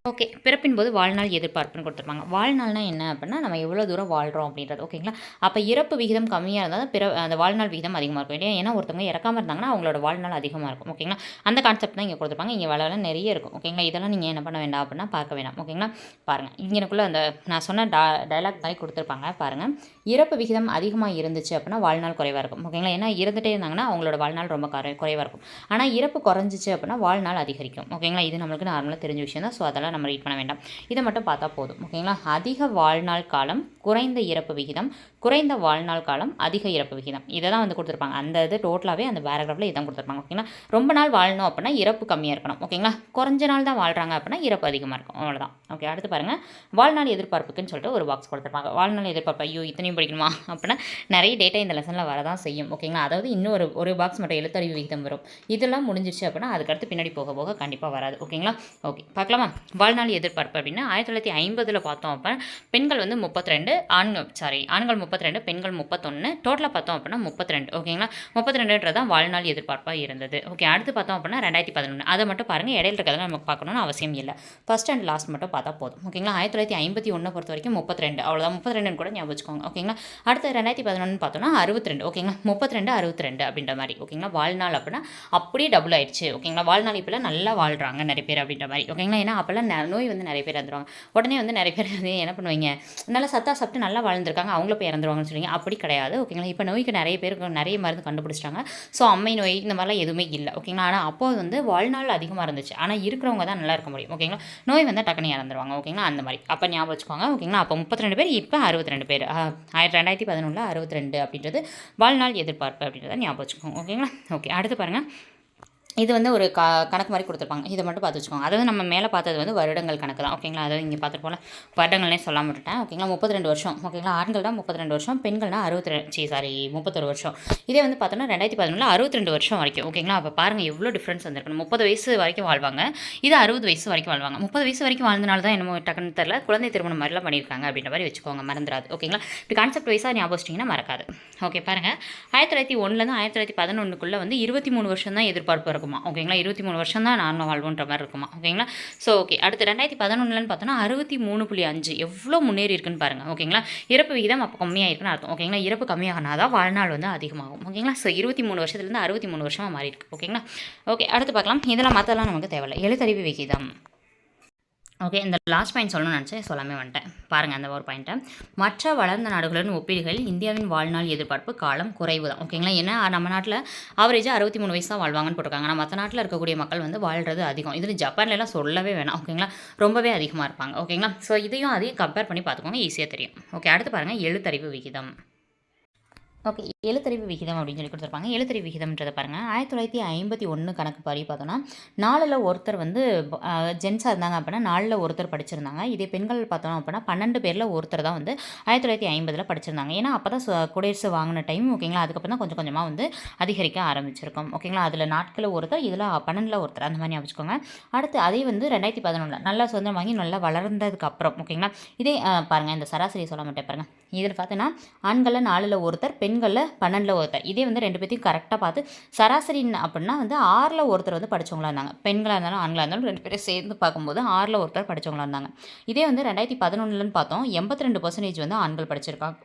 ஓகே, பிறப்பின் போது வாழ்நாள் எதிர்பார்ப்புன்னு கொடுத்துருப்பாங்க. வாழ்நாள்னா என்ன அப்படின்னா நம்ம எவ்வளோ தூரம் வாழ்கிறோம் அப்படின்றது. ஓகேங்களா? அப்போ இறப்பு விகிதம் கம்மியாக இருந்தால் அந்த வாழ்நாள் விகிதம் அதிகமாக இருக்கும் இல்லையா? ஏன்னா ஒருத்தவங்க இறக்காமல் இருந்தாங்கன்னா அவங்களோட வாழ்நாள் அதிகமாக இருக்கும். ஓகேங்களா? அந்த கான்செப்ட் தான் இங்கே கொடுத்துருப்பாங்க. இங்கே வேலை நிறைய இருக்கும். ஓகேங்களா? இதெல்லாம் நீங்கள் என்ன பண்ண வேண்டாம் அப்படின்னா பார்க்க வேண்டாம். ஓகேங்களா? பாருங்கள், இங்கேக்குள்ளே அந்த நான் சொன்ன டைலாக் மாதிரி கொடுத்துருப்பாங்க. பாருங்கள், இறப்பு விகிதம் அதிகமாக இருந்துச்சு அப்படின்னா வாழ்நாள் குறைவாக இருக்கும். ஓகேங்களா? ஏன்னா இறந்துட்டே இருந்தாங்கன்னா அவங்களோட வாழ்நாள் ரொம்ப குறைவாக இருக்கும். ஆனால் இறப்பு குறைஞ்சிச்சு அப்படின்னா வாழ்நாள் அதிகரிக்கும். ஓகேங்களா? இது நம்மளுக்கு நார்மலாக தெரிஞ்ச விஷயம் தான். ஸோ அதெல்லாம் நம்ம ரீட் பண்ண வேண்டாம். இதை மட்டும் பார்த்தா போதும். ஓகேங்களா? அதிக வாழ்நாள் காலம், குறைந்த இறப்பு விகிதம், குறைந்த வாழ்நாள் காலம், அதிக இறப்பு விகிதம், இதை தான் வந்து கொடுத்துருப்பாங்க. அந்த இது டோட்டலாகவே அந்த பேராகிராஃபில் இதான் கொடுத்துருப்பாங்க. ஓகேங்களா? ரொம்ப நாள் வாழணும் அப்படின்னா இறப்பு கம்மியாக இருக்கணும். ஓகேங்களா? குறைஞ்ச நாள் தான் வாழ்கிறாங்க அப்படின்னா இறப்பு அதிகமாக இருக்கும். அவ்வளோதான். ஓகே, அடுத்து பாருங்கள், வாழ்நாள் எதிர்பார்ப்புக்குன்னு சொல்லிட்டு ஒரு பாக்ஸ் கொடுத்துருப்பாங்க. வாழ்நாள் எதிர்பார்ப்பு, ஐயோ இத்தனையும் படிக்கணுமா அப்படின்னா நிறைய டேட்டா இந்த லெசனில் வரதான் செய்யும். ஓகேங்களா? அதாவது இன்னும் ஒரு பாக்ஸ் மட்டும் எழுத்தறிவு விகிதம் வரும். இதெல்லாம் முடிஞ்சிருச்சு அப்படின்னா அதுக்கடுத்து பின்னாடி போக போக கண்டிப்பாக வராது. ஓகேங்களா? ஓகே, பார்க்கலாமா? வாழ்நாள் எதிர்பார்ப்பு அப்படின்னா 1950 பார்த்தோம் அப்படின்னா பெண்கள் வந்து 32, ஆண்கள் 32, பெண்கள் 31, டோட்டலாக பார்த்தோம் அப்படின்னா 32. ஓகேங்களா? 32ன்றதான் வாழ்நாள் எதிர்பார்ப்பாக இருந்தது. ஓகே, அடுத்து பார்த்தோம் அப்படின்னா 2011. அதை மட்டும் பாருங்கள், இடையில இருக்கிறதெல்லாம் நமக்கு பார்க்கணும்னு அவசியம் இல்லை. ஃபர்ஸ்ட் அண்ட் லாஸ்ட் மட்டும் பார்த்தா போதும். ஓகேங்களா? 1951 பொறுத்த வரைக்கும் 32, அவ்வளோதான். 32 கூட ஞாபகம் வச்சுக்கோங்க. ஓகேங்களா? அடுத்து 2011 பார்த்தோம்னா 62. ஓகேங்களா? 32 62 அப்படின்ற மாதிரி. ஓகேங்களா? வாழ்நாள் அப்படின்னா அப்படியே டபுள் ஆயிடுச்சு. ஓகேங்களா? வாழ்நாள் இப்போலாம் நல்லா வாழ்கிறாங்க நிறைய பேர் அப்படின்ற மாதிரி. ஓகேங்களா? ஏன்னா அப்போல்லாம் நோய் வந்து நிறைய பேர் இறந்துருவாங்க. உடனே வந்து நிறைய பேர் வந்து என்ன பண்ணுவீங்க, நல்லா சத்தா சாப்பிட்டு நல்லா வாழ்ந்துருக்காங்க, அவங்கள போய் இறந்துருவாங்கன்னு சொல்லுவீங்க. அப்படி கிடையாது. ஓகேங்களா? இப்போ நோய்க்கு நிறைய பேருக்கு நிறைய மருந்து கண்டுபிடிச்சிட்டாங்க. ஸோ அம்மை நோய் இந்த மாதிரிலாம் எதுவுமே இல்லை. ஓகேங்களா? ஆனால் அப்போ வந்து வாழ்நாள் அதிகமாக இருந்துச்சு. ஆனால் இருக்கிறவங்க தான் நல்லா இருக்க முடியும். ஓகேங்களா? நோய் வந்து டக்குனு இறந்துருவாங்க. ஓகேங்களா? அந்த மாதிரி அப்போ ஞாபகம் வச்சுக்கோங்க. ஓகேங்களா? அப்போ 32 பேர், இப்போ 62 பேர். 2011 62 அப்படின்றது வாழ்நாள் எதிர்பார்ப்பு அப்படின்றத ஞாபகம் வச்சுக்கோங்க. ஓகேங்களா? ஓகே, அடுத்து பாருங்கள். இது வந்து ஒரு கணக்கு மாதிரி கொடுத்துருப்பாங்க. இதை மட்டும் பார்த்து வச்சுக்கோங்க. அதாவது நம்ம மேலே பார்த்தது வந்து வருடங்கள் கணக்கு தான். ஓகேங்களா? அதாவது இங்கே பார்த்துட்டு போல வருடங்கள்னே சொல்லாமல் விட்டுட்டேன். ஓகேங்களா? 32 வருஷம். ஓகேங்களா? ஆண்கள் தான் 32 வருஷம், பெண்கள்னா 31 வருஷம். இதே வந்து பார்த்தோன்னா 2011 62 வருஷம் வரைக்கும். ஓகேங்களா? அப்போ பாருங்கள் எவ்வளோ டிஃப்ரென்ஸ் வந்துருக்கணும். 30 வயசு வரைக்கும் வாழ்வாங்க, இது 60 வயசு வரைக்கும் வாழ்வாங்க. 30 வயசு வரைக்கும் வாழ்ந்தனால தான் என்னமோ டக்குன்னு தெரியல, குழந்தை திருமணம் மாதிரிலாம் பண்ணியிருக்காங்க அப்படின்ற மாதிரி வச்சுக்கோங்க, மறந்துடாது. ஓகேங்களா? இப்படி கான்செப்ட் வைஸாக ஞாபகம் வச்சிட்டிங்கன்னா மறக்காது. ஓகே, பாருங்கள், 1901 1911 வந்து 23 வருஷம் தான் எதிர்பார்ப்பு இருக்குமா. ஓகேங்களா? 23 வருஷம் தான் நார்மல் வாழ்வுன்ற மாதிரி இருக்குமா. ஓகேங்களா? ஸோ ஓகே, அடுத்து 2011 பார்த்தோன்னா 63.5 எவ்வளோ முன்னேறி இருக்குன்னு பாருங்கள். ஓகேங்களா? இறப்பு விகிதம் அப்போ கம்மியாக இருக்குன்னு அர்த்தம். ஓகேங்களா? இறப்பு கம்மியாகனா தான் வாழ்நாள் வந்து அதிகமாகும். ஓகேங்களா? ஸோ 23 வருஷத்துலேருந்து 63 வருஷமாக மாறி இருக்கு. ஓகேங்களா? ஓகே, அடுத்து பார்க்கலாம். இதெல்லாம் மற்றெல்லாம் நமக்கு தேவையில்லை. எழுத்தறிவு விகிதம். ஓகே, இந்த லாஸ்ட் பாயிண்ட் சொல்லணும்னு நினச்சேன், சொல்லாமே வந்துட்டேன். பாருங்கள் அந்த ஒரு பாயிண்ட்டை. மற்ற வளர்ந்த நாடுகளுடன் ஒப்பீடுகளில் இந்தியாவின் வாழ்நாள் எதிர்பார்ப்பு காலம் குறைவு தான். ஓகேங்களா? ஏன்னா நம்ம நாட்டில் ஆவரேஜாக 63 வயசு தான் வாழ்வாங்கன்னு போட்டிருக்காங்க. ஆனால் மற்ற நாட்டில் இருக்கக்கூடிய மக்கள் வந்து வாழ்கிறது அதிகம். இதில் ஜப்பான்லாம் சொல்லவே வேணாம். ஓகேங்களா? ரொம்பவே அதிகமாக இருப்பாங்க. ஓகேங்களா? ஸோ அதையும் கம்பேர் பண்ணி பார்த்துக்கோங்க, ஈஸியாக தெரியும். ஓகே, அடுத்து பாருங்கள் எழுத்தறிவு விகிதம். ஓகே. எழுத்தறிவு விகிதம் அப்படின்னு சொல்லி கொடுத்துருப்பாங்க. எழுத்தறிவு விகிதம்ன்றத பாருங்கள். 1951 கணக்கு படி பார்த்தோன்னா 4ல் ஒருத்தர் வந்து ஜென்ஸாக இருந்தாங்க அப்படின்னா 4ல் ஒருத்தர் படிச்சிருந்தாங்க. இதே பெண்கள் பார்த்தோம் அப்படின்னா 12 பேரில் ஒருத்தர் தான் வந்து 1950 படிச்சிருந்தாங்க. ஏன்னா அப்போ தான் குடியரசு வாங்கின டைம் ஓகேங்களா. அதுக்கப்புறம் தான் கொஞ்சம் கொஞ்சமாக வந்து அதிகரிக்க ஆரம்பிச்சிருக்கோம் ஓகேங்களா. அதில் நாட்களில் ஒருத்தர், இதில் 12ல் ஒருத்தர் அந்த மாதிரி ஞாபகம் வச்சுக்கோங்க. அடுத்து அதே வந்து 2011 நல்லா சுதந்திரம் வாங்கி நல்லா வளர்ந்ததுக்கு அப்புறம் ஓகேங்களா. இதே பாருங்கள், இந்த சராசரி சொல்ல மாட்டேன் பாருங்கள். இதில் பார்த்தீங்கன்னா ஆண்களில் 4ல் ஒருத்தர், பெண்களில் 12ல் ஒருத்தர். இதே வந்து 2 பேத்தையும் கரெக்டாக பார்த்து சராசரி அப்படின்னா வந்து 6ல் ஒருத்தர் வந்து படித்தவங்களா இருந்தாங்க. பெண்களாக இருந்தாலும் ஆண்களாக இருந்தாலும் 2 பேரும் சேர்ந்து பார்க்கும்போது 6ல் ஒருத்தர் படித்தவங்களா இருந்தாங்க. இதே வந்து 2011ன்னு பார்த்தோம் 82% வந்து ஆண்கள் படிச்சிருக்காங்க.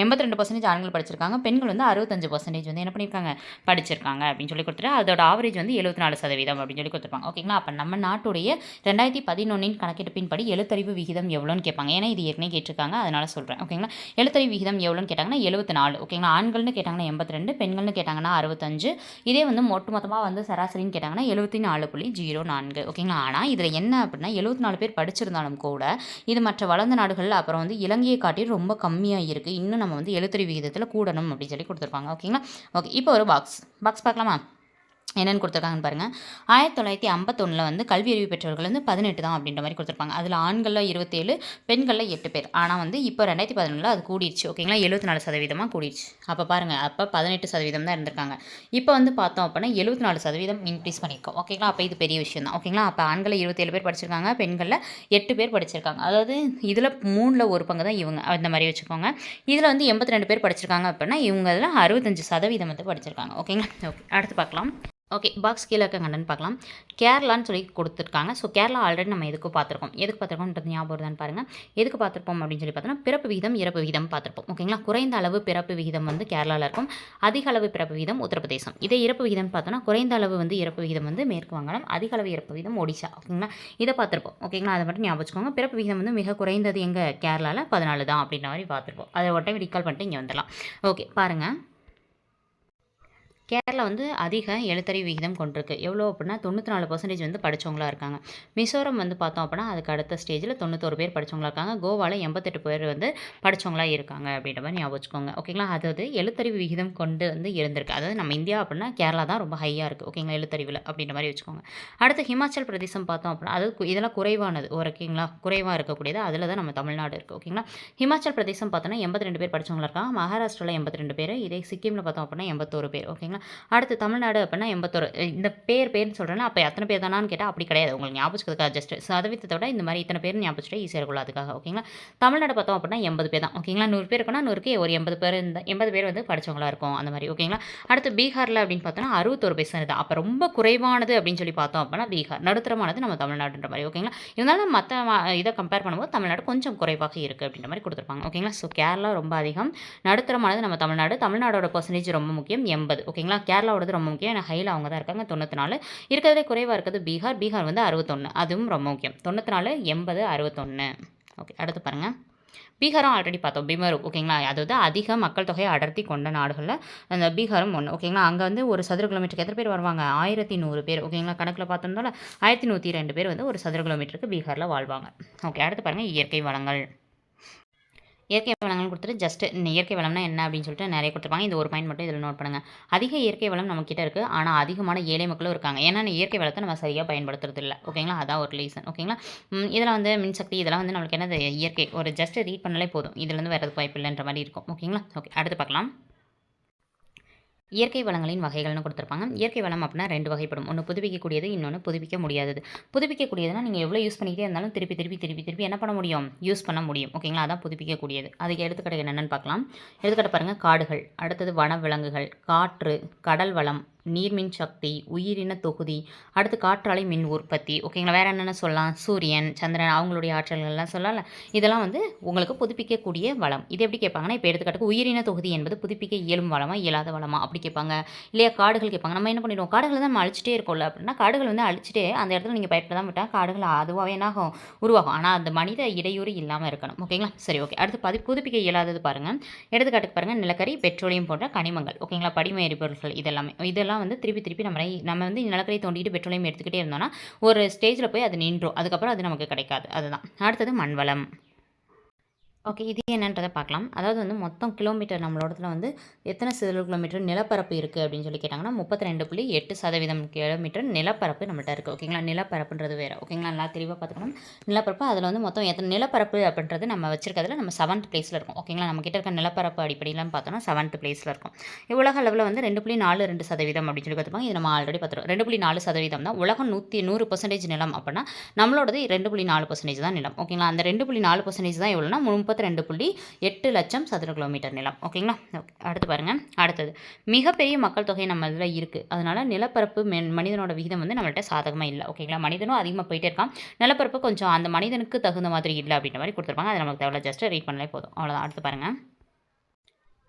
82% ஆண்கள் படிச்சிருக்காங்க. பெண்கள் வந்து 65% வந்து என்ன பண்ணியிருக்காங்க, படிச்சிருக்காங்க அப்படின்னு சொல்லி கொடுத்துட்டு அதோட ஆவரேஜ் வந்து 74% அப்படின்னு சொல்லி கொடுத்துருப்பாங்க ஓகேங்களா. அப்போ நம்ம நாட்டுடைய 2011 கணக்கெடுப்பின்படி எழுத்தறிவு விகிதம் எவ்வளோன்னு கேட்பாங்க. ஏன்னா இது ஏற்கனவே கேட்டிருக்காங்க, அதனால சொல்கிறேன் ஓகேங்களா. எழுத்தறிவு விகிதம் எவ்வளோன்னு கேட்டாங்கன்னா 74 ஓகேங்களா. ஆண்கள்னு கேட்டாங்கன்னா 82, பெண்கள்னு கேட்டாங்கன்னா 65. இதே வந்து மொத்தமாக வந்து சராசரின்னு கேட்டாங்கன்னா 74.04 ஓகேங்களா. ஆனால் இதில் என்ன அப்படின்னா 74 பேர் படிச்சிருந்தாலும் கூட இது மற்ற வளர்ந்த நாடுகள் அப்புறம் வந்து இலங்கையை காட்டி ரொம்ப கம்மியாக இருக்குது. இன்னும் நம்ம வந்து எழுத்தறிவு விகிதத்தில் கூடணும் அப்படின்னு சொல்லி கொடுத்துருப்பாங்க ஓகேங்களா. ஓகே, இப்போ ஒரு பாக்ஸ் பார்க்கலாமா, என்னென்னு கொடுத்துருக்காங்கன்னு பாருங்கள். 1951 வந்து கல்வி அறிவு பெற்றவர்கள் வந்து 18 தான் அப்படின்ற மாதிரி கொடுத்துருப்பாங்க. அதில் ஆண்களில் 27, பெண்களில் 8 பேர். ஆனால் வந்து இப்போ 2011 அது கூடிடுச்சு ஓகேங்களா, 74% கூடிடுச்சு. அப்போ பாருங்கள், அப்போ 18% தான் இருந்திருக்காங்க. இப்போ வந்து பார்த்தோம் அப்படின்னா 74% இன்க்ரீஸ் பண்ணியிருக்கோம் ஓகேங்களா. அப்போ இது பெரிய விஷயம் தான் ஓகேங்களா. அப்போ ஆண்களில் 27 பேர் படிச்சிருக்காங்க, பெண்களில் 8 பேர் படிச்சிருக்காங்க. அதாவது இதில் 3ல் ஒரு பங்கு தான் இவங்க அந்த மாதிரி வச்சுக்கோங்க. இதில் வந்து 82 பேர் படிச்சிருக்காங்க அப்படின்னா இவங்க இதில் 65% வந்து படிச்சிருக்காங்க ஓகேங்களா. ஓகே, அடுத்து பார்க்கலாம். ஓகே, பாக்ஸ் கீழே இருக்க கண்டென்ட் பார்க்கலாம். கேரளான்னு சொல்லி கொடுத்துருக்காங்க. ஸோ கேரளா ஆல்ரெடி நம்ம எதுக்கு பார்த்துருக்கோம்ன்றது ஞாபகம் வருதான்னு பாருங்கள். எதுக்கு பார்த்துருப்போம் அப்படின்னு சொல்லி பார்த்தோன்னா பிறப்பு விகிதம் இறப்பு விகிதம் பார்த்துருப்போம் ஓகேங்களா. குறைந்த அளவு பிறப்பு விகிதம் வந்து கேரளாவில் இருக்கும், அதிக அளவு பிறப்பு விகிதம் உத்தரப்பிரதேசம். இதே இறப்பு விகிதம் பார்த்தோன்னா குறைந்த அளவு வந்து இறப்பு விகிதம் வந்து மேற்கு வங்காளம், அதிக அளவு இறப்பு விகிதம் ஒடிஷா ஓகேங்களா. இதை பார்த்துருப்போம் ஓகேங்களா. அதை மட்டும் ஞாபகம் வச்சுக்கோங்க. பிறப்பு விகிதம் வந்து மிக குறைந்தது எங்கே, கேரளாவில் 14 தான் அப்படின்ற மாதிரி பார்த்துருப்போம். அதை ஒரு டைம் ரிகால் பண்ணிட்டு இங்கே வந்துடலாம். ஓகே பாருங்கள், கேரளா வந்து அதிக எழுத்தறிவு விகிதம் கொண்டிருக்கு. எவ்வளோ அப்படின்னா 94% வந்து படித்தவங்களா இருக்காங்க. மிசோரம் வந்து பார்த்தோம் அப்படின்னா அதுக்கு அடுத்த ஸ்டேஜில் 91 பேர் படித்தவங்களா இருக்காங்க. கோவாவில் 88 பேர் வந்து படித்தவங்களா இருக்காங்க அப்படின்ற மாதிரி ஞாபகம் வச்சுக்கோங்க ஓகேங்களா. அதாவது எழுத்தறிவு விகிதம் கொண்டு வந்து இருந்திருக்கு. அதாவது நம்ம இந்தியா அப்படின்னா கேரளா தான் ரொம்ப ஹையாக இருக்குது ஓகேங்களா எழுத்தறிவில் அப்படின்ற மாதிரி வச்சுக்கோங்க. அடுத்து ஹிமாச்சல் பிரதேசம் பார்த்தோம் அப்படின்னா அது இதெல்லாம் குறைவானது ஓகேங்களா, குறைவாக இருக்கக்கூடியது. அதில் தான் நம்ம தமிழ்நாடு இருக்குது ஓகேங்களா. ஹிமாச்சல் பிரதேசம் பார்த்தோன்னா 82 பேர் படித்தவங்களா இருக்காங்க. மகாராஷ்டிராவில் 82 பேர். இதே சிக்கிமில் பார்த்தோம் அப்படின்னா 81 பேர் ஓகேங்களா. அடுத்து தமிழ்நாடு அப்படின்னா 81. இந்த பேர்னு சொல்கிறேன்னா அப்போ எத்தனை பேர் தானான்னு கேட்டால் அப்படி கிடையாது, உங்களுக்கு ஞாபகத்துக்காக ஜஸ்ட் சதவீதத்தை விட இந்த மாதிரி இத்தனை பேர் ஞாபகம் ஈஸியாக இருக்கும் அதுக்காக ஓகேங்களா. தமிழ்நாடு பார்த்தோம் அப்படின்னா 80 பேர் தான் ஓகேங்களா. 100 பேர் இருக்குன்னா 100க்கு ஒரு 80 பேர் 80 பேர் வந்து படித்தவங்களா இருக்கும் அந்த மாதிரி ஓகேங்களா. அடுத்து பீகாரில் அப்படின்னு பார்த்தோன்னா 61% தான். அப்போ ரொம்ப குறைவானது அப்படின்னு சொல்லி பார்த்தோம் அப்படின்னா பீகார், நடுத்தரமானது நம்ம தமிழ்நாடுன்ற மாதிரி ஓகேங்களா. இருந்தாலும் மற்ற இதை கம்பேர் பண்ணும்போது தமிழ்நாடு கொஞ்சம் குறைவாக இருக்குது அப்படின்ற மாதிரி கொடுத்துருப்பாங்க ஓகேங்களா. ஸோ கேரளா ரொம்ப அதிகம், நடுத்தரமானது நம்ம தமிழ்நாடு. தமிழ்நாடோட பர்சன்டேஜ் ரொம்ப முக்கியம் 80 ஓகேங்களா. கேரளாவோடது ரொம்ப முக்கியம், ஏன்னா ஹையில் அவங்க தான் இருக்காங்க 94. இருக்கிறதே குறைவாக இருக்கிறது பீகார் வந்து 61, அதுவும் ரொம்ப முக்கியம். 94, 80, 61 ஓகே. அடுத்து பாருங்கள், பீகாரும் ஆல்ரெடி பார்த்தோம் பிமரு ஓகேங்களா. அதாவது அதிக மக்கள் தொகையை அடர்த்தி கொண்ட நாடுகளில் அந்த பீகாரும் ஒன்று ஓகேங்களா. அங்கே வந்து ஒரு சதுர கிலோமீட்டருக்கு எத்தனை பேர் வருவாங்க, 1100 பேர் ஓகேங்களா. கணக்கில் பார்த்தோம்னால 1102 பேர் வந்து ஒரு சதுர கிலோமீட்டருக்கு பீகாரில் வாழ்வாங்க ஓகே. அடுத்து பாருங்கள், இயற்கை வளங்கள். இயற்கை வளங்கள் கொடுத்துட்டு ஜஸ்ட் இயற்கை வளம்னா என்ன அப்படின்னு சொல்லிட்டு நிறைய கொடுத்துருப்பாங்க. இந்த ஒரு பாயிண்ட் மட்டும் இதில் நோட் பண்ணுங்கள். அதிக இயற்கை வளம் நம்மக்கிட்ட இருக்குது, ஆனால் அதிகமான ஏழை மக்களும் இருக்காங்க. ஏன்னா இயற்கை வளத்தை நம்ம சரியாக பயன்படுத்துறது இல்லை ஓகேங்களா. அதான் ஒரு ரீசன் ஓகேங்களா. இதில் வந்து மின்சக்தி இதெல்லாம் வந்து நம்மளுக்கு என்னது இயற்கை ஒரு ஜஸ்ட் ரீட் பண்ணாலே போதும், இதுலேருந்து வேறு வாய்ப்பு இல்லைன்ற மாதிரி இருக்கும் ஓகேங்களா. ஓகே, அடுத்து பார்க்கலாம். இயற்கை வளங்களின் வகைகள்னு கொடுத்துருப்பாங்க. இயற்கை வளம் அப்படின்னா 2 வகைப்படும். ஒன்று புதுப்பிக்கக்கூடியது, இன்னொன்று புதுப்பிக்க முடியாதது. புதுப்பிக்கக்கூடியதுனா நீங்கள் எவ்வளோ யூஸ் பண்ணிக்கிட்டே இருந்தாலும் திருப்பி என்ன பண்ண முடியும், யூஸ் பண்ண முடியும் ஓகேங்களா. அதான் புதுப்பிக்கக்கூடியது. அதுக்கு எடுத்துக்காட்டு என்னென்னு பார்க்கலாம். எடுத்துக்காட்டு பாருங்கள், காடுகள், அடுத்தது வன விலங்குகள், காற்று, கடல் வளம், நீர்மின் சக்தி, உயிரின தொகுதி, அடுத்து காற்றாலை மின் உற்பத்தி ஓகேங்களா. வேறு என்னென்ன சொல்லலாம், சூரியன், சந்திரன் அவங்களுடைய ஆற்றல்கள்லாம் சொல்லலாம். இதெல்லாம் வந்து உங்களுக்கு புதுப்பிக்கக்கூடிய வளம். இது எப்படி கேட்பாங்கன்னா, இப்போ எடுத்துக்காட்டுக்கு உயிரின தொகுதி என்பது புதுப்பிக்க இயலும் வளமா இயலாத வளமா அப்படி கேட்பாங்க. இல்லையா காடுகள் கேட்பாங்க. நம்ம என்ன பண்ணிடுவோம், காடுகளை தான் நம்ம அழிச்சிட்டே இருக்கோம்ல அப்படின்னா காடுகள் வந்து அழிச்சிட்டே அந்த இடத்துல நீங்கள் பயிரிட தான் விட்டால் காடுகள் அதுவாகவே என்னாகும், உருவாகும். ஆனால் அந்த மனித இடையூறு இல்லாமல் இருக்கணும் ஓகேங்களா. சரி ஓகே. அடுத்து புதுப்பிக்க இயலாதது பாருங்கள். எடுத்துக்காட்டுக்கு பாருங்கள், நிலக்கரி, பெட்ரோலியம் போன்ற கனிமங்கள் ஓகேங்களா, படிம எரிபொருட்கள் இதெல்லாம் வந்து திருப்பி நம்ம வந்து நிலக்கரி தோண்டிட்டு பெட்ரோலியம் எடுத்துக்கிட்டே இருந்தோம்னா ஒரு ஸ்டேஜில் போய் அது நின்றோம், அதுக்கப்புறம் அது நமக்கு கிடைக்காது. அதுதான். அடுத்தது மண்வளம். ஓகே. இது என்னன்றத பார்க்கலாம். அதாவது வந்து மொத்தம் கிலோமீட்டர் நம்மளோடத்துல வந்து எத்தனை சதுர கிலோமீட்டர் நிலப்பரப்பு இருக்குது அப்படின்னு சொல்லி கேட்டாங்கன்னா 32.8% கிலோமீட்டர் நிலப்பரப்பு நம்மள்ட்ட இருக்குது. ஓகேங்களா? நிலப்பரப்புன்றது வேறு. ஓகேங்களா? நல்லா தெளிவாக பார்த்துக்கணும். நிலப்பரப்பு அதில் வந்து மொத்தம் எத்தனை நிலப்பரப்பு அப்படின்றது நம்ம வச்சிருக்கிறதுல நம்ம 7th பிளேஸில் இருக்கும். ஓகேங்களா? நம்ம கிட்ட இருக்க நிலப்பரப்பு அடிப்படையிலாம் பார்த்தோம்னா 7th பிளேஸில் இருக்கும். உலக அளவில் வந்து 2.42% அப்படின்னு சொல்லி பார்த்துப்பாங்க. இது நம்ம ஆல்ரெடி பார்த்துருவோம். 2.4% தான் உலகம் 100% நிலம் அப்படின்னா நம்மளோடது 2.4% தான் நிலம். ஓகேங்களா? அந்த 2.4% தான் எவ்வளோனா 32.8 லட்சம் சதுர கிலோமீட்டர் நிலம். ஓகேங்களா? ஓகே. அடுத்து பாருங்கள். அடுத்தது மிகப்பெரிய மக்கள் தொகை நம்ம இதில் இருக்குது. அதனால் நிலப்பரப்பு மனிதனோட விகிதம் வந்து நம்மள்ட்ட சாதகமாக இல்லை. ஓகேங்களா? மனிதனும் அதிகமாக போயிட்டே இருக்கான். நிலப்பரப்பு கொஞ்சம் அந்த மனிதனுக்கு தகுந்த மாதிரி இல்லை அப்படின்ற மாதிரி கொடுத்துருப்பாங்க. அது நமக்கு தேவையில்ல, ஜஸ்ட் ரீட் பண்ணலே போதும். அவ்வளோதான். அடுத்து பாருங்கள்.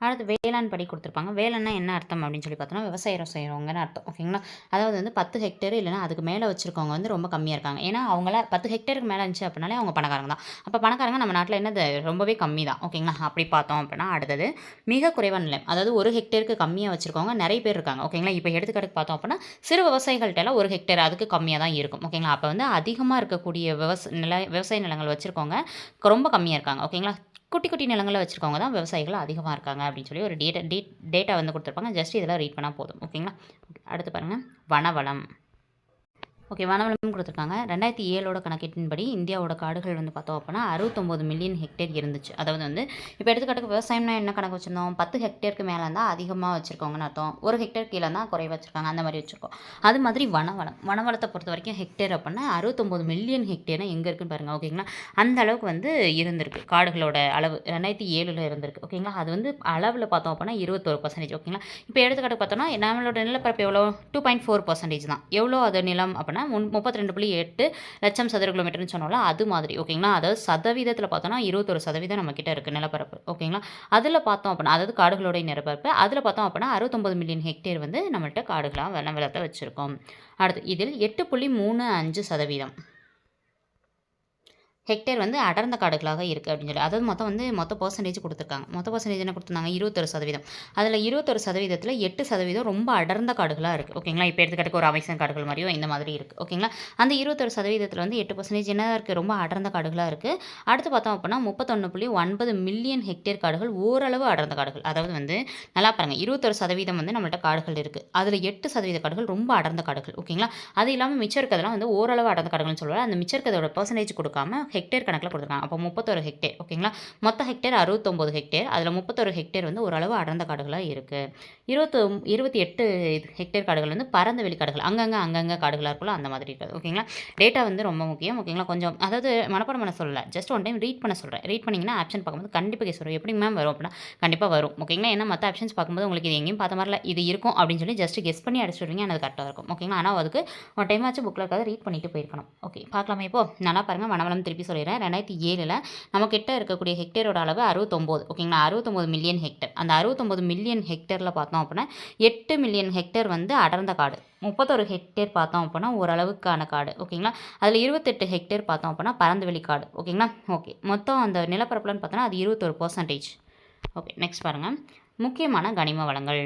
அடுத்து வேளாண் படி கொடுத்துருப்பாங்க. வேலைன்னா என்ன அர்த்தம் அப்படின்னு சொல்லி பார்த்தோம்னா விவசாயம் செய்கிறவங்கன்னு அர்த்தம். ஓகேங்களா? அதாவது வந்து 10 ஹெக்டேர் இல்லைனா அதுக்கு மேலே வச்சுருக்கவங்க வந்து ரொம்ப கம்மியாக இருக்காங்க. ஏன்னா அவங்கள 10 ஹெக்டேருக்கு மேலே இருந்துச்சு அப்படின்னாலே அவங்க பணக்காரங்க தான். அப்போ பணக்காரங்க நம்ம நாட்டில் என்னது ரொம்பவே கம்மி தான். ஓகேங்களா? அப்படி பார்த்தோம் அப்படின்னா அடுத்தது மிக குறைவான நிலம். அதாவது 1 ஹெக்டேருக்கு கம்மியாக வச்சுருக்கவங்க நிறைய பேர் இருக்காங்க. ஓகேங்களா? இப்போ எடுத்துக்காட்டுக்கு பார்த்தோம் அப்படின்னா சிறு விவசாயிகள்கிட்ட 1 ஹெக்டேர் அதுக்கு கம்மியாக தான் இருக்கும். ஓகேங்களா? அப்போ வந்து அதிகமாக இருக்கக்கூடிய விவசாய நிலங்கள் வச்சுருக்கவங்க ரொம்ப கம்மியாக இருக்காங்க. ஓகேங்களா? குட்டி குட்டி நிலங்களில் வச்சுருக்கவங்க தான் விவசாயிகள் அதிகமாக இருக்காங்க அப்படின்னு சொல்லி ஒரு டேட்டா வந்து கொடுத்துருப்பாங்க. ஜஸ்ட் இதெல்லாம் ரீட் பண்ணால் போதும். ஓகேங்களா? அடுத்து பாருங்கள். வனவளம். ஓகே. வனவளம்னு கொடுத்துருக்காங்க. 2007 கணக்கீட்டின்படி இந்தியாவோட காடுகள் வந்து பார்த்தோம் அப்படின்னா 69 மில்லியன் ஹெக்டேர் இருந்துச்சு. அதாவது வந்து இப்போ எடுத்துக்காட்டுக்கு விவசாயம்னா என்ன கணக்கு வச்சுருந்தோம்? 10 ஹெக்டேருக்கு மேலே இருந்தால் அதிகமாக வச்சுருக்கோங்கன்னு அர்த்தம். 1 ஹெக்டேர் கீழே தான் குறைவாக வச்சுருக்காங்க. அந்த மாதிரி வச்சுருக்கோம். அது மாதிரி வனவளத்தை பொறுத்த வரைக்கும் ஹெக்டேர் அப்படின்னா 69 மில்லியன் ஹெக்டேர்னா எங்கே இருக்குன்னு பாருங்கள். ஓகேங்களா? அந்த அளவுக்கு வந்து இருந்திருக்கு காடுகளோட அளவு 2007 இருந்திருக்கு. ஓகேங்களா? அது வந்து அளவில் பார்த்தோம் அப்படின்னா 21%. ஓகேங்களா? இப்போ எடுத்துக்காட்டுக்கு பார்த்தோம்னா நம்மளோட நிலப்பரப்பு எவ்வளோ 2.4% தான். எவ்வளோ அது நிலம் அப்படின்னா 32.8 லட்சம் சதுர கிலோமீட்டர்னு சொன்னோம்ல அது மாதிரி. ஓகேங்களா? அதாவது சதவீதத்தில் பார்த்தோம்னா 21% நம்ம கிட்ட இருக்குது நிலப்பரப்பு. ஓகேங்களா? அதில் பார்த்தோம் அப்படின்னா அதாவது காடுகளோட நிலப்பரப்பு அதில் பார்த்தோம் அப்படின்னா 69 மில்லியன் ஹெக்டேர் வந்து நம்மள்ட்ட காடுகளாக வனவளத்தை வச்சுருக்கோம். அடுத்து இதில் 8.35% ஹெக்டேர் வந்து அடர்ந்த காடுகளாக இருக்குது அப்படின்னு சொல்லி அதாவது மொத்த பர்சன்டேஜ் கொடுத்துருக்காங்க. மொத்த பர்சன்டேஜ் என்ன கொடுத்துருந்தாங்க 21%. அதில் 21%ல் 8% ரொம்ப அடர்ந்த காடுகளாக இருக்குது. ஓகேங்களா? இப்போ எடுத்துக்காட்டுக்கு ஒரு அமேசான் காடுகள் மாதிரியோ இந்த மாதிரி இருக்குது. ஓகேங்களா? அந்த 21%ல் வந்து 8% என்ன இருக்குது ரொம்ப அடர்ந்த காடுகளாக இருக்குது. அடுத்து பார்த்தோம் அப்படின்னா 31.9 மில்லியன் ஹெக்டேர் காடுகள் ஓரளவு அடர்ந்த காடுகள். அதாவது வந்து நல்லா பாருங்கள் 21% வந்து நம்மள்ட்ட காடுகள் இருக்குது. அதில் 8% காடுகள் ரொம்ப அடர்ந்த காடுகள். ஓகேங்களா? அது இல்லாமல் மிச்சம் இருக்கிறதெல்லாம் வந்து ஓரளவு அடர்ந்த காடுகள்னு சொல்லுவாங்க. அந்த மிச்சம் இருக்கிறதோட பர்சன்டேஜ் கொடுக்காம ஹெக்டேர் கணக்கில் கொடுத்துருக்காங்க. அப்போ 31 ஹெக்டேர். ஓகேங்களா? மொத்த ஹெக்டேர் 69 ஹெக்டேர். அதில் 31 ஹெக்டேர் வந்து ஓரளவு அடர்ந்த காடுகளாக இருக்குது. 28 ஹெக்டேர் காடுகள் வந்து பரந்த வெளிக்காடுகள் அங்கங்கே காடுகளாக இருக்குல்ல அந்த மாதிரி இருக்குது. ஓகேங்களா? டேட்டா வந்து ரொம்ப முக்கியம். ஓகேங்களா? கொஞ்சம் அதாவது மனப்பாடம் பண்ண சொல்லலை, ஜஸ்ட் ஒன் டைம் ரீட் பண்ண சொல்கிறேன். ரீட் பண்ணிங்கன்னா ஆப்ஷன் பார்க்கும்போது கண்டிப்பாக கேஸ் வரும். எப்படி மேம் வரும் அப்படின்னா கண்டிப்பாக வரும். ஓகேங்களா? ஏன்னா மற்ற ஆப்ஷன்ஸ் பார்க்கும்போது உங்களுக்கு இது எங்கேயும் பார்த்த மாதிரில இது இருக்கும் அப்படின்னு சொல்லி ஜஸ்ட் கெஸ் பண்ணி அடிச்சுடுவீங்க. அது கரெக்டாக இருக்கும். ஓகேங்களா? ஆனால் அதுக்கு ஒரு டைம் ஆச்சு புக்கில் இருக்காது ரீட் பண்ணிட்டு போயிருக்கணும். ஓகே. பார்க்கலாமா? இப்போ நல்லா பாருங்கள். வனவளம் திருப்பி சொல்லிடுறேன். 2007 நம்மக்கிட்ட இருக்கக்கூடிய ஹெக்டேரோட அளவு 69. ஓகேங்களா? 69 மில்லியன் ஹெக்டேர். அந்த 69 மில்லியன் ஹெக்டேரில் பார்த்தோம் அப்படின்னா 8 மில்லியன் ஹெக்டேர் வந்து அடர்ந்த காடு. 31 ஹெக்டேர் பார்த்தோம் அப்படின்னா ஓரளவுக்கான காடு. ஓகேங்களா? அதில் 28 ஹெக்டேர் பார்த்தோம் அப்படின்னா பரந்த வெளிக்காடு. ஓகேங்களா? ஓகே. மொத்தம் அந்த நிலப்பரப்புலன்னு பார்த்தோன்னா அது 21%. ஓகே. நெக்ஸ்ட் பாருங்கள். முக்கியமான கனிம வளங்கள்.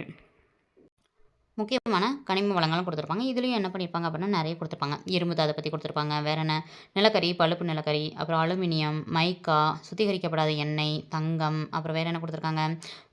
முக்கியமான கனிம வளங்களும் கொடுத்துருப்பாங்க. இதுலேயும் என்ன பண்ணியிருப்பாங்க அப்படின்னா நிறைய கொடுத்துருப்பாங்க. இரும்பு தாதை பற்றி கொடுத்துருப்பாங்க. வேறு என்ன நிலக்கரி, பழுப்பு நிலக்கரி, அப்புறம் அலுமினியம், மைக்கா, சுத்திகரிக்கப்படாத எண்ணெய், தங்கம், அப்புறம் வேறு என்ன கொடுத்துருக்காங்க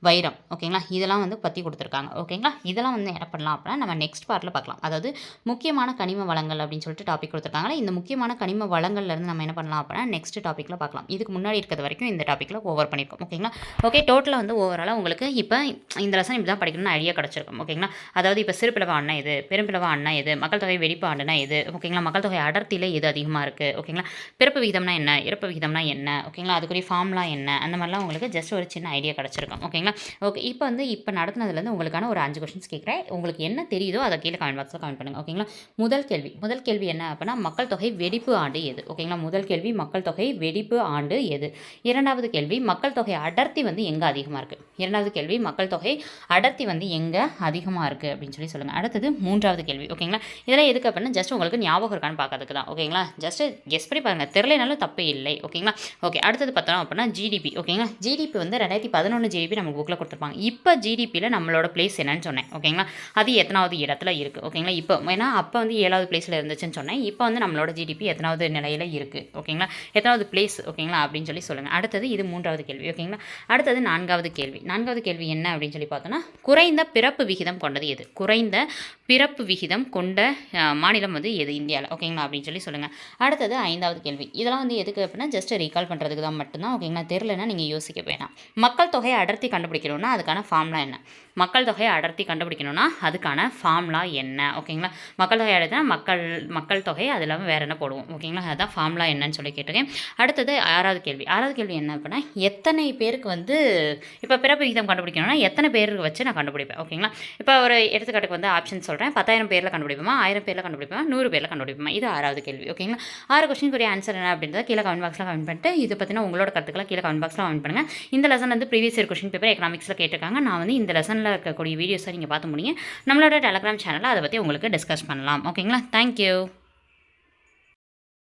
வைரம். ஓகேங்களா? இதெல்லாம் வந்து பற்றி கொடுத்துருக்காங்க. ஓகேங்களா? இதெல்லாம் வந்து என்ன பண்ணலாம் அப்படின்னா நம்ம நெக்ஸ்ட் பார்ட்டில் பார்க்கலாம். அதாவது முக்கியமான கனிம வளங்கள் அப்படின்னு சொல்லிட்டு டாபிக் கொடுத்துருக்காங்களே இந்த முக்கியமான கனிம வளங்கள்லேருந்து நம்ம என்ன பண்ணலாம் அப்படின்னா நெக்ஸ்ட் டாப்பிக்கில் பார்க்கலாம். இதுக்கு முன்னாடி இருக்கிறது வரைக்கும் இந்த டாப்பிக்கில் ஓவர் பண்ணியிருக்கோம். ஓகேங்களா? ஓகே. டோட்டலாக வந்து ஓவராலாக உங்களுக்கு இப்போ இந்த லெசன் இப்படி தான் படிக்கணும்னு ஐடியா கிடச்சிருக்கும். ஓகேங்களா? அதாவது இப்போ சிறுபிளவு ஆண்டுனா எது, பெரும்பிளவு ஆண்டுனா எது, மக்கள் தொகை வெடிப்பு ஆண்டுனா எது, ஓகேங்களா? மக்கள் தொகை அடர்த்தியில் எது அதிகமாக இருக்குது, ஓகேங்களா? பிறப்பு விகிதம்னா என்ன, இறப்பு விகிதம்னா என்ன, ஓகேங்களா? அதுக்குரிய ஃபார்ம்லாம் என்ன, அந்த மாதிரிலாம் உங்களுக்கு ஜஸ்ட் ஒரு சின்ன ஐடியா கிடச்சிருக்கும். ஓகேங்களா? ஓகே. இப்போ நடத்துனதுலேருந்து உங்களுக்கான ஒரு 5 கொஸ்டின்ஸ் கேட்குறேன். உங்களுக்கு என்ன தெரியுதோ அதை கீழே கமெண்ட் பாக்ஸில் கமெண்ட் பண்ணுங்கள். ஓகேங்களா? முதல் கேள்வி என்ன அப்படின்னா மக்கள் தொகை வெடிப்பு ஆண்டு எது? ஓகேங்களா? முதல் கேள்வி மக்கள் தொகை வெடிப்பு ஆண்டு எது? இரண்டாவது கேள்வி மக்கள் தொகை அடர்த்தி வந்து எங்கே அதிகமாக இருக்குது? இரண்டாவது கேள்வி மக்கள் தொகை அடர்த்தி வந்து எங்கே அதிகமாக இருக்குது அப்படின்னு சொல்லி சொல்லுங்கள். அடுத்தது 3வது கேள்வி. ஓகேங்களா, இதெல்லாம் எதுக்கு அப்படின்னா ஜஸ்ட் உங்களுக்கு ஞாபகம் இருக்கான்னு பார்க்கறதுக்கு தான். ஓகேங்களா, ஜஸ்ட் கெஸ் பண்ணி பாருங்கள், தெரியலனாலும் தப்பு இல்லை. ஓகேங்களா. ஓகே, அடுத்தது பார்த்தோம் அப்படின்னா ஜிடிபி. ஓகேங்களா, ஜிடிபி வந்து 2011 ஜிடிபி நம்ம புக்கில் கொடுத்துருப்பாங்க. இப்போ ஜிடிபியில் நம்மளோட பிளேஸ் என்னன்னு சொன்னேன். ஓகேங்களா, அது எத்தனாவது இடத்துல இருக்குது. ஓகேங்களா, இப்போ ஏன்னா அப்போ வந்து 7வது பிளேஸில் இருந்துச்சுன்னு சொன்னேன். இப்போ வந்து நம்மளோட ஜிடிபி எத்தனாவது நிலையில் இருக்குது. ஓகேங்களா, எத்தனாவது பிளேஸ். ஓகேங்களா அப்படின்னு சொல்லி சொல்லுங்கள். அடுத்தது இது 3வது கேள்வி. ஓகேங்களா, அடுத்தது 4வது கேள்வி. 4வது கேள்வி என்ன அப்படின்னு சொல்லி பார்த்தோன்னா, குறைந்த பிறப்பு விகிதம் கொண்டது எது. குறைந்த பிறப்பு விகிதம் கொண்ட மாநிலம் வந்து எது இந்தியாவில். ஓகேங்களா அப்படின்னு சொல்லி சொல்லுங்கள். அடுத்தது 5வது கேள்வி. இதெல்லாம் வந்து எதுக்கு அப்படின்னா ஜஸ்ட் ரீகால் பண்ணுறதுக்கு தான் மட்டும்தான். ஓகேங்களா, தெரிலனா நீங்கள் யோசிக்க வேணாம். மக்கள் தொகையை அடர்த்தி கண்டுபிடிக்கணும்னா அதுக்கான ஃபார்முலா என்ன. மக்கள் தொகையை அடர்த்தி கண்டுபிடிக்கணும்னா அதுக்கான ஃபார்முலா என்ன. ஓகேங்களா, மக்கள் தொகை அடர்த்தினா மக்கள் தொகை அது இல்லாமல் வேறு என்ன போடுவோம். ஓகேங்களா, அதுதான் ஃபார்முலா என்னன்னு சொல்லி கேட்டிருக்கேன். அடுத்தது 6வது கேள்வி. 6வது கேள்வி என்ன அப்படின்னா, எத்தனை பேருக்கு வந்து இப்போ பிறப்பு விகிதம் கண்டுபிடிக்கணும்னா எத்தனை பேருக்கு வச்சு நான் கண்டுபிடிப்பேன். ஓகேங்களா, இப்போ ஒரு எடுத்துக்காட்டுக்கு வந்து ஆப்ஷன் சொல்கிறேன். 10,000 பேரில் கண்டுபிடிப்போமா, 1000 பேரில் கண்டுபிடிப்போமா, 100 பேரில் கண்டுபிடிப்போமா. இது 6வது கேள்வி. ஓகேங்களா, 6 கொஸ்டினுக்குரிய ஆன்சர் என்ன அப்படின்றத கீழே கமெண்ட் பாக்ஸில் கமெண்ட் பண்ணிட்டு இதை பற்றின உங்களோட கருத்துக்களை கீழே கமெண்ட் பாக்ஸில் கமெண்ட் பண்ணுங்கள். இந்த லெசன் வந்து ப்ரீவியஸ் இயர் கொஸ்டின் பேப்பர் எக்கனாமிக்ஸில் கேட்டிருக்காங்க. நான் வந்து இந்த லெசனில் இருக்கக்கூடிய வீடியோஸை நீங்கள் பார்த்து முடியும். நம்மளோட டெலகிராம் சேனலில் அதை பற்றி உங்களுக்கு டிஸ்கஸ் பண்ணலாம். ஓகேங்களா, தேங்க்யூ.